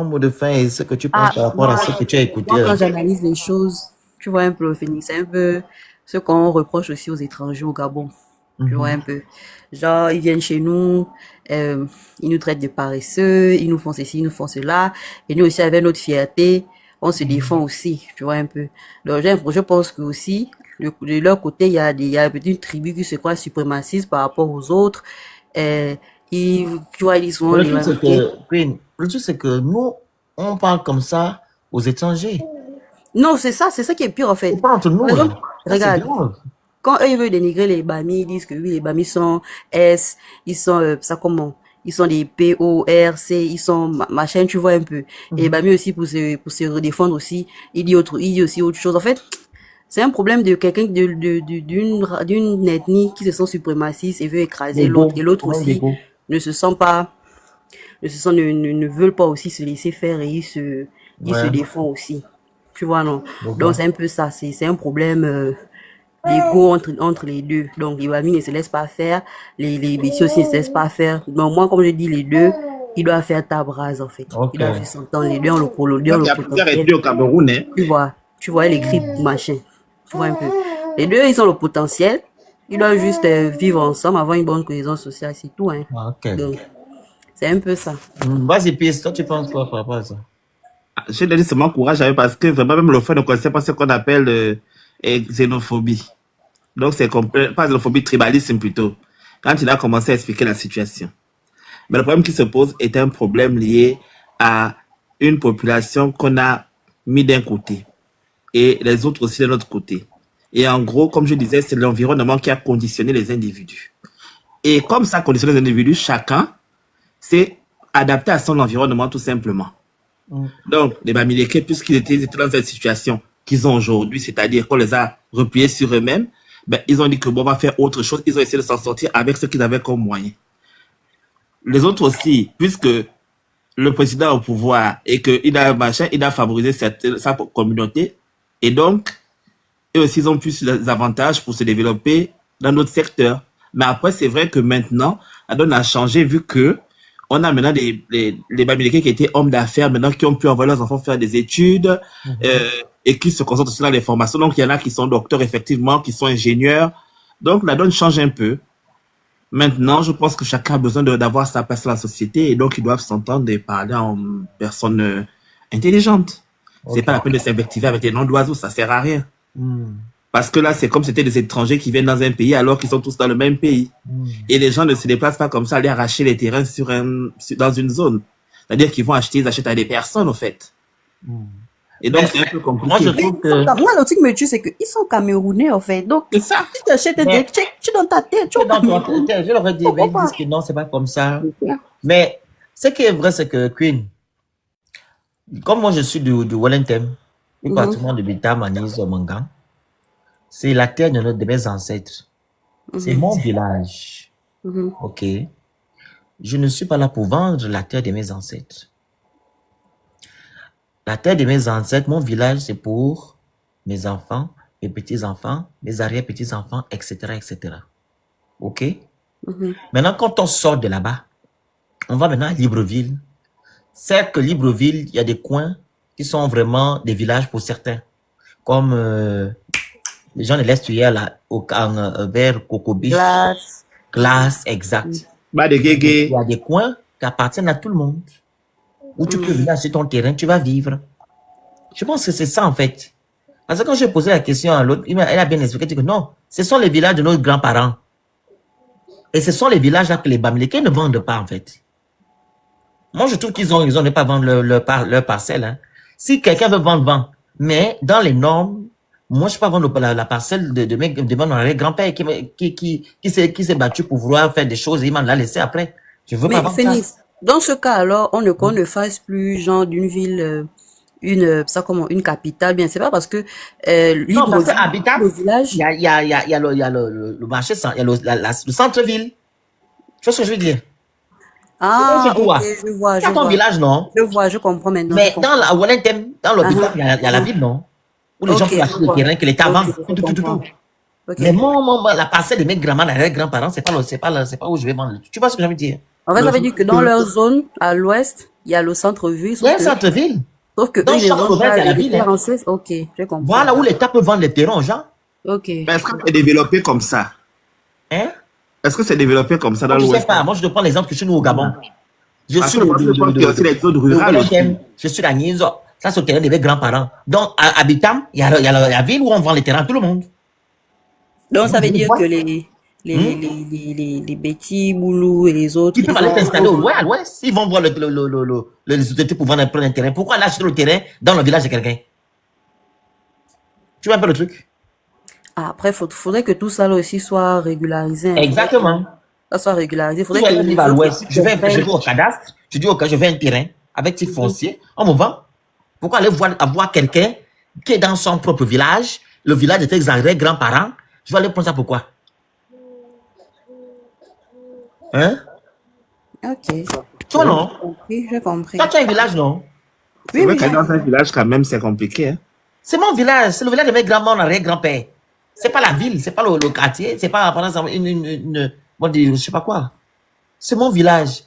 mot de fin et ce que tu penses par rapport à ce que tu as écouté. Moi, quand j'analyse les choses, tu vois un peu, Phoenix, c'est un peu ce qu'on reproche aussi aux étrangers au Gabon. Tu vois un peu. Genre, ils viennent chez nous, ils nous traitent de paresseux, ils nous font ceci, ils nous font cela. Et nous aussi, avec notre fierté, on se défend aussi, tu vois un peu. Donc, je pense que aussi, de leur côté, il y a une tribu qui se croit suprémaciste par rapport aux autres. Tu vois, ils sont... Le truc, c'est que nous, on parle comme ça aux étrangers. Non, c'est ça qui est pire, en fait. C'est pas entre nous. Regarde. Quand eux, ils veulent dénigrer les Bamis, ils disent que oui, les Bamis sont S, ils sont, ils sont des PORC, ils sont machin, tu vois un peu. Et les Bamis aussi, pour se redéfendre aussi, il dit aussi autre chose. En fait, c'est un problème de quelqu'un d'une ethnie qui se sent suprémaciste et veut écraser l'autre. Et l'autre aussi ne veulent pas aussi se laisser faire et ils se défendent aussi. Tu vois, non? Donc, c'est un peu ça. C'est un problème, l'ego entre les deux. Donc, les Bamis ne se laissent pas faire. Les Bétis aussi ne se laissent pas faire. Donc, moi, comme je dis, les deux, ils doivent faire table rase, en fait. Ils doivent s'entendre. Les deux ont le potentiel. Il y a au Cameroun, hein. Tu vois, les cris, machin. Tu vois un peu. Les deux, ils ont le potentiel. Ils doivent juste vivre ensemble, avoir une bonne cohésion sociale, c'est tout, hein. Donc, c'est un peu ça. Vas-y, Pierre, toi, tu penses quoi par rapport à ça? Je donne seulement courage à eux parce que vraiment, même le fait ne connaissait pas ce qu'on appelle xénophobie. Donc, c'est pas xénophobie, tribalisme plutôt. Quand il a commencé à expliquer la situation. Mais le problème qui se pose est un problème lié à une population qu'on a mis d'un côté et les autres aussi de l'autre côté. Et en gros, comme je disais, c'est l'environnement qui a conditionné les individus. Et comme ça conditionne les individus, chacun s'est adapté à son environnement tout simplement. Donc, les Bamileke, puisqu'ils étaient dans cette situation qu'ils ont aujourd'hui, c'est-à-dire qu'on les a repliés sur eux-mêmes, ben, ils ont dit que bon, on va faire autre chose. Ils ont essayé de s'en sortir avec ce qu'ils avaient comme moyen. Les autres aussi, puisque le président est au pouvoir et qu'il a il a favorisé sa communauté, et donc, eux aussi, ils ont plus d'avantages pour se développer dans notre secteur. Mais après, c'est vrai que maintenant, la donne a changé vu que on a maintenant les Bamileke qui étaient hommes d'affaires, maintenant qui ont pu envoyer leurs enfants faire des études et qui se concentrent sur les formations. Donc, il y en a qui sont docteurs, effectivement, qui sont ingénieurs. Donc, la donne change un peu. Maintenant, je pense que chacun a besoin d'avoir sa place dans la société et donc ils doivent s'entendre et parler en personne intelligente. C'est pas la peine de s'invectiver avec des noms d'oiseaux, ça sert à rien. Parce que là, c'est comme si c'était des étrangers qui viennent dans un pays alors qu'ils sont tous dans le même pays. Et les gens ne se déplacent pas comme ça, aller arracher les terrains dans une zone. C'est-à-dire qu'ils vont acheter, ils achètent à des personnes, en fait. Et donc, c'est un peu compliqué. Moi, je trouve que... Moi, le truc me tue, c'est qu'ils sont camerounais, en fait. Donc, c'est ça. Si tu achètes des chèques, tu es dans ta tête, tu es dans ton tête. Je leur ai dit, mais ils disent que non, c'est pas comme ça. Mais ce qui est vrai, c'est que Queen, comme moi, je suis du Wellington, du département de Bita, Manise, Mangan, c'est la terre de mes ancêtres. C'est mon village. Ok. Je ne suis pas là pour vendre la terre de mes ancêtres. La terre de mes ancêtres, mon village, c'est pour mes enfants, mes petits-enfants, mes arrière-petits-enfants, etc., etc. Ok? Maintenant, quand on sort de là-bas, on va maintenant à Libreville. Certes que Libreville, il y a des coins qui sont vraiment des villages pour certains. Comme les gens de l'estuaire, là, vers Cocobiche. Glace, exact. Il y a des coins qui appartiennent à tout le monde. Où tu peux venir acheter ton terrain, tu vas vivre. Je pense que c'est ça, en fait. Parce que quand j'ai posé la question à l'autre, elle a bien expliqué que non, ce sont les villages de nos grands-parents. Et ce sont les villages là que les Bamileke ne vendent pas, en fait. Moi, je trouve qu'ils ont raison de ne pas vendre leur parcelle. Hein. Si quelqu'un veut vendre, vend. Mais dans les normes, moi, je ne peux pas vendre la parcelle de mon grand-père qui s'est battu pour vouloir faire des choses et il m'en l'a laissé après. Je veux pas vendre ça. Dans ce cas, alors, qu'on ne fasse plus genre d'une ville, une capitale, bien, c'est pas parce que, non, parce que Habitat, le village, il y a le marché, il y a le centre-ville. Tu vois ce que je veux dire? Ah, ok, je vois, ton village, non? Je vois, je comprends maintenant. Mais dans la Wellington, dans l'hôpital, il y a la ville, non? Où les gens peuvent acheter le terrain que l'État vend. Mais la parcelle de mes grands-parents, c'est pas où je vais vendre. Tu vois ce que je veux dire? En fait, ça veut dire que dans leur zone, à l'ouest, il y a le centre-ville. Il y a un centre-ville. Sauf que dans chaque province, il y a la ville. Ok, je comprends. Voilà où l'État peut vendre les terrains aux gens. Ok. Est-ce que c'est développé comme ça? Hein? Est-ce que c'est développé comme ça dans l'ouest? Je ne sais pas. Moi, je te prends l'exemple que je suis au Gabon. Je suis les zones rurales aussi. Je suis à Nizo. Ça, c'est le terrain de mes grands-parents. Donc, à Habitam, il y a la ville où on vend les terrains à tout le monde. Donc, ça veut dire que les Betty, Boulou et les autres. Ils peuvent aller s'installer à l'ouest. Ils vont voir les autorités pour vendre un terrain. Pourquoi aller acheter le terrain dans le village de quelqu'un? Tu vois un peu le truc? Après, faudrait que tout ça là aussi soit régularisé. Exactement. Ça soit régularisé. Faudrait que je vais à l'ouest. Je vais au cadastre. Je dis, ok, je veux un terrain avec titre foncier. On me vend. Pourquoi aller avoir quelqu'un qui est dans son propre village, le village de tes grands-parents? Je vais aller prendre ça pourquoi? Hein? Ok. Toi, non? Oui, j'ai compris. Toi, tu as un village, non? C'est vrai que dans un village, quand même, c'est compliqué. Hein? C'est mon village. C'est le village de mes grands-mères, mon arrière-grand-père. C'est pas la ville, c'est pas le quartier, c'est pas, par exemple, je sais pas quoi. C'est mon village.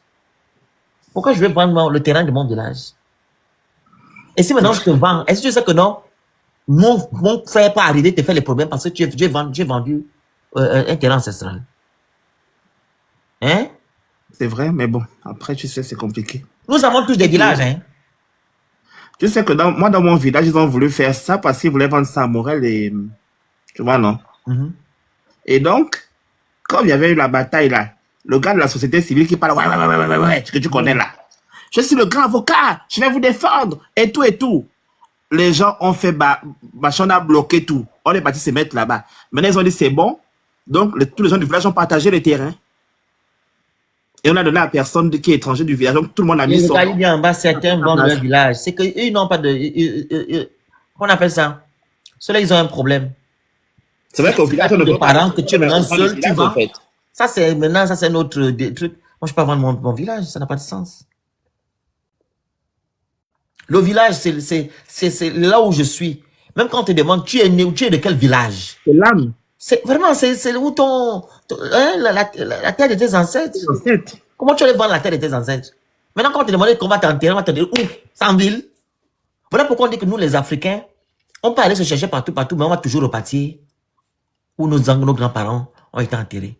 Pourquoi je vais vendre le terrain de mon village? Et si maintenant je te vends, est-ce que tu sais que non? Mon frère peut arriver et te faire les problèmes parce que j'ai vendu un terrain ancestral. Hein? C'est vrai, mais bon, après, tu sais, c'est compliqué. Nous avons tous des villages, hein? Tu sais que dans mon village, ils ont voulu faire ça parce qu'ils voulaient vendre ça à Morel et... Tu vois, non? Et donc, comme il y avait eu la bataille, là, le gars de la société civile qui parle, ouais, ce que tu connais, là. Je suis le grand avocat, je vais vous défendre, et tout, et tout. Les gens ont fait, machin, on a bloqué tout. On est parti se mettre là-bas. Maintenant, ils ont dit c'est bon. Donc, tous les gens du village ont partagé le terrain. Et on a donné à personne qui est étranger du village. Donc, tout le monde a mis Les son... localités en bas, certains vendent leur village. C'est qu'ils n'ont pas de... on appelle ça. Ceux-là, ils ont un problème. C'est vrai qu'au village, on ne des peut pas... parents que tu es maintenant seul, tu village, vends. en fait. Ça, c'est maintenant, ça, c'est un autre truc. Moi, je peux pas vendre mon village. Ça n'a pas de sens. Le village, c'est là où je suis. Même quand on te demande, tu es né ou tu es de quel village? C'est l'âme. C'est vraiment, c'est où la terre de tes ancêtres. Comment tu allais vendre la terre de tes ancêtres? Maintenant, quand on te demande qu'on va t'enterrer, on va te dire où? Sans ville. Voilà pourquoi on dit que nous, les Africains, on peut aller se chercher partout, mais on va toujours repartir où nos grands-parents ont été enterrés.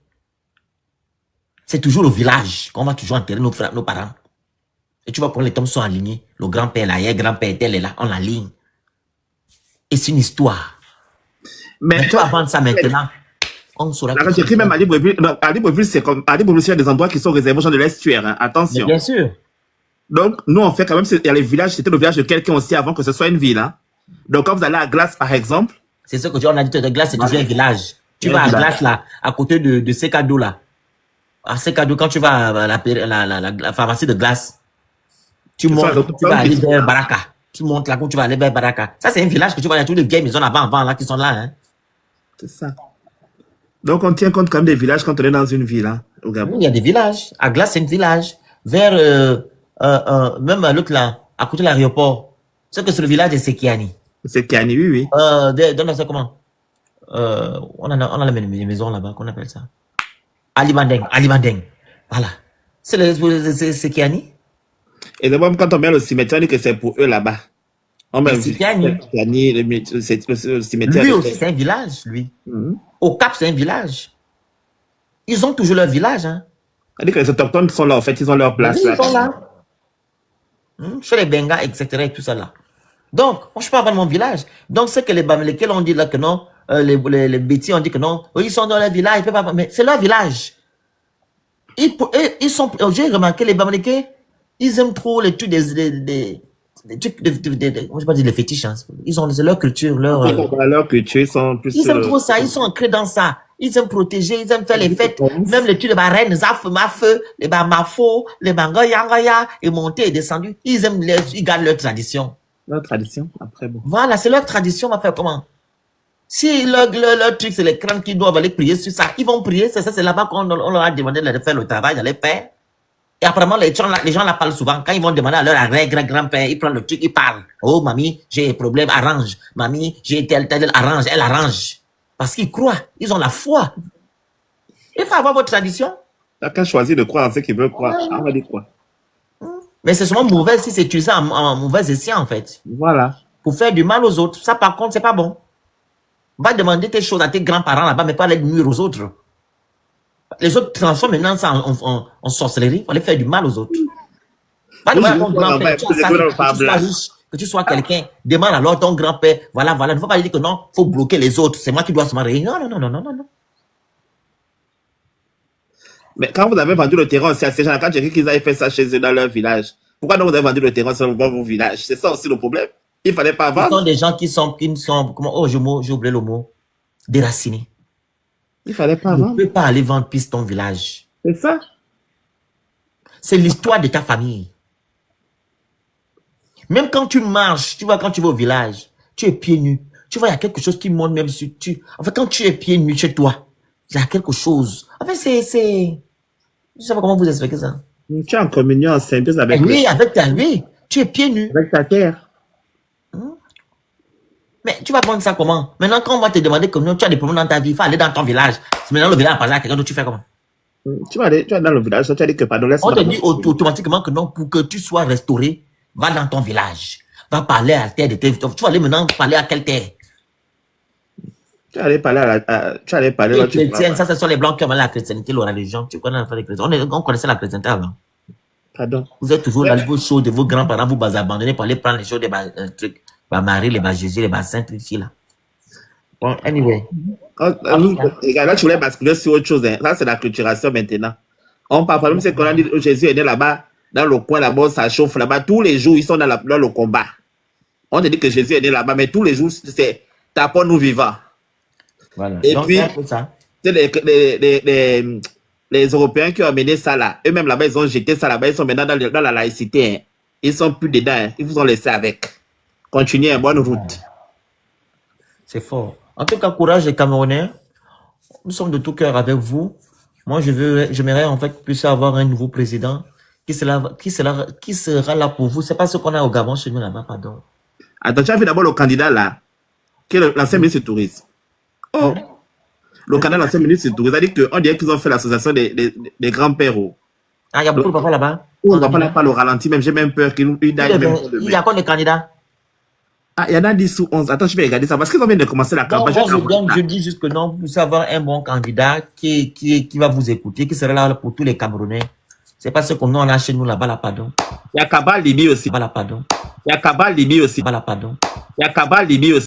C'est toujours au village qu'on va toujours enterrer nos parents. Et tu vois quand les tombes sont alignés. Le grand-père, l'arrière-grand-père, tel est là, on l'aligne. Et c'est une histoire. Mais tu vas vendre ça maintenant. On saura. J'écris même à Libreville. À Libreville, c'est comme. À Libreville, il y a des endroits qui sont réservés aux gens de l'estuaire. Hein. Attention. Mais bien sûr. Donc, nous, on fait quand même. Il y a les villages, c'était le village de quelqu'un aussi avant que ce soit une ville. Hein. Donc, quand vous allez à Glace, par exemple. C'est ce que tu on a dit, de Glace, c'est toujours un village. Tu vas à Glace, là, à côté de Sekado, là. À Sekado, quand tu vas à la pharmacie de Glace, tu montes, tu vas aller vers Baraka. Tu montes là, quand tu vas aller vers Baraka. Ça, c'est un village que tu vois, il y a toutes les vieilles maisons avant, là, qui sont là, hein. C'est ça. Donc, on tient compte quand même des villages quand on est dans une ville, hein, au Gabon. Il y a des villages. À Glace, c'est un village. Vers, même à l'autre là, à côté de l'aéroport. C'est que c'est le village de Sekiani. Sekiani, oui, oui. Donne ça comment? On a la maison là-bas, qu'on appelle ça. Alibandeng. Voilà. C'est Sekiani. Et d'abord, quand on met le cimetière, on dit que c'est pour eux là-bas. On met le cimetière. Lui aussi, c'est un village, lui. Au Cap, c'est un village. Ils ont toujours leur village, hein. C'est-à-dire que les autochtones sont là, en fait, ils ont leur place. Oui, ils sont là. Chez les Bengas, etc. et tout ça là. Donc, moi, je peux avoir mon village. Donc, c'est que les Bamileke ont dit là que non, les Bétis ont dit que non, ils sont dans leur village, ils peuvent pas, mais c'est leur village. Ils sont, j'ai remarqué, les Bamileke, ils aiment trop les trucs des trucs je sais pas dire les fétiches, hein. C'est leur culture, leur culture, ils sont plus. Ils aiment trop ça, ils sont ancrés dans ça. Ils aiment protéger, ils aiment faire les fêtes. Même les trucs de reines, Mafeu, les Mafo, les Yangaya, et monter et descendu. Ils gardent leur tradition. Leur tradition, après bon. Voilà, c'est leur tradition, on va faire comment? Si leur truc, c'est les crânes qui doivent aller prier sur ça, ils vont prier, c'est là-bas qu'on leur a demandé de faire le travail, d'aller faire. Et apparemment, les gens la parlent souvent. Quand ils vont demander à leur arrière-grand-père, ils prennent le truc, ils parlent. Oh, mamie, j'ai un problème, arrange. Mamie, j'ai tel, arrange, elle arrange. Parce qu'ils croient, ils ont la foi. Il faut avoir votre tradition. Chacun choisit de croire en ce qu'il veut croire. On va dire quoi? Mais c'est souvent mauvais si c'est utilisé en mauvais escient, en fait. Voilà. Pour faire du mal aux autres. Ça, par contre, c'est pas bon. Va demander tes choses à tes grands-parents là-bas, mais pas les nuire aux autres. Les autres transforment maintenant ça en sorcellerie pour aller faire du mal aux autres. Va demander à ton grand-père, que tu sois quelqu'un, demande alors ton grand-père, voilà, ne faut pas dire que non, faut bloquer les autres, c'est moi qui dois se marier. Non. Mais quand vous avez vendu le terrain aussi à ces gens-là, quand j'ai dit qu'ils avaient fait ça chez eux dans leur village, pourquoi donc vous avez vendu le terrain dans vos villages? C'est ça aussi le problème. Il fallait pas vendre. Ce sont des gens qui sont comment, j'ai oublié le mot, déracinés. Il fallait pas vendre. Tu ne peux pas aller vendre piste ton village. C'est ça. C'est l'histoire de ta famille. Même quand tu marches, tu vois, quand tu vas au village, tu es pieds nus. Tu vois, il y a quelque chose qui monte même sur tu. En fait, quand tu es pieds nus chez toi, il y a quelque chose. En fait, je sais pas comment vous expliquer ça. Tu es en communion, en symbiose avec oui, avec ta vie. Tu es pieds nus. Avec ta terre. Mais tu vas vendre ça comment? Maintenant, quand on va te demander que tu as des problèmes dans ta vie, il faut aller dans ton village. Maintenant, le village, par exemple, quelqu'un d'autre, tu fais comment? Tu vas dans le village, tu as dit que pardon, on te dit automatiquement que non, pour que tu sois restauré, va dans ton village. Va parler à la terre de tes. Tu vas aller maintenant parler à quelle terre? Tu vas aller parler les chrétiens, ça, ce sont les blancs qui ont la chrétienté, la religion. Tu connais les chrétiens. On connaissait la chrétienté avant. Pardon. Vous êtes toujours dans vos choses de vos grands-parents, vous vous abandonnez pour aller prendre les choses des trucs. Marie, les Jésus, les saints, ici, là. Bon, anyway. Là, tu voulais basculer sur autre chose. Hein. Là, c'est la culturation maintenant. On parle, même c'est qu'on a dit Jésus est né là-bas, dans le coin là-bas, ça chauffe là-bas. Tous les jours, ils sont dans le combat. On te dit que Jésus est né là-bas, mais tous les jours, c'est tapons-nous vivants. Voilà. Et Donc, puis, c'est un peu ça. c'est les Européens qui ont amené ça là. Eux-mêmes là-bas, ils ont jeté ça là-bas. Ils sont maintenant dans la laïcité. Hein. Ils sont plus dedans. Hein. Ils vous ont laissé avec. Continuez, bonne route. C'est fort. En tout cas, courage les Camerounais. Nous sommes de tout cœur avec vous. Moi, j'aimerais en fait plus avoir un nouveau président qui sera là pour vous. C'est pas ce qu'on a au Gabon chez nous là-bas, pardon. Attends, tu as vu d'abord le candidat là, qui est l'ancien ministre du Tourisme. Oh, le candidat l'ancien ministre du Tourisme, c'est-à-dire qu'on dirait qu'ils ont fait l'association des grands-pères. Ah, il y a beaucoup de papas là-bas. On va pas le ralenti, même j'ai même peur qu'il Il y a encore des candidats. Ah, il y en a 10 ou 11. Attends, je vais regarder ça parce qu'ils ont bien de commencer la campagne. Donc, je dis juste que non, vous avoir un bon candidat qui va vous écouter, qui sera là pour tous les Camerounais. C'est pas ce qu'on a chez nous là-bas, là, pardon. Il y a Kabal Libi aussi. Là, pardon. Il y a Kabal Libi aussi. Là, pardon. Il y a Kabal Libi aussi.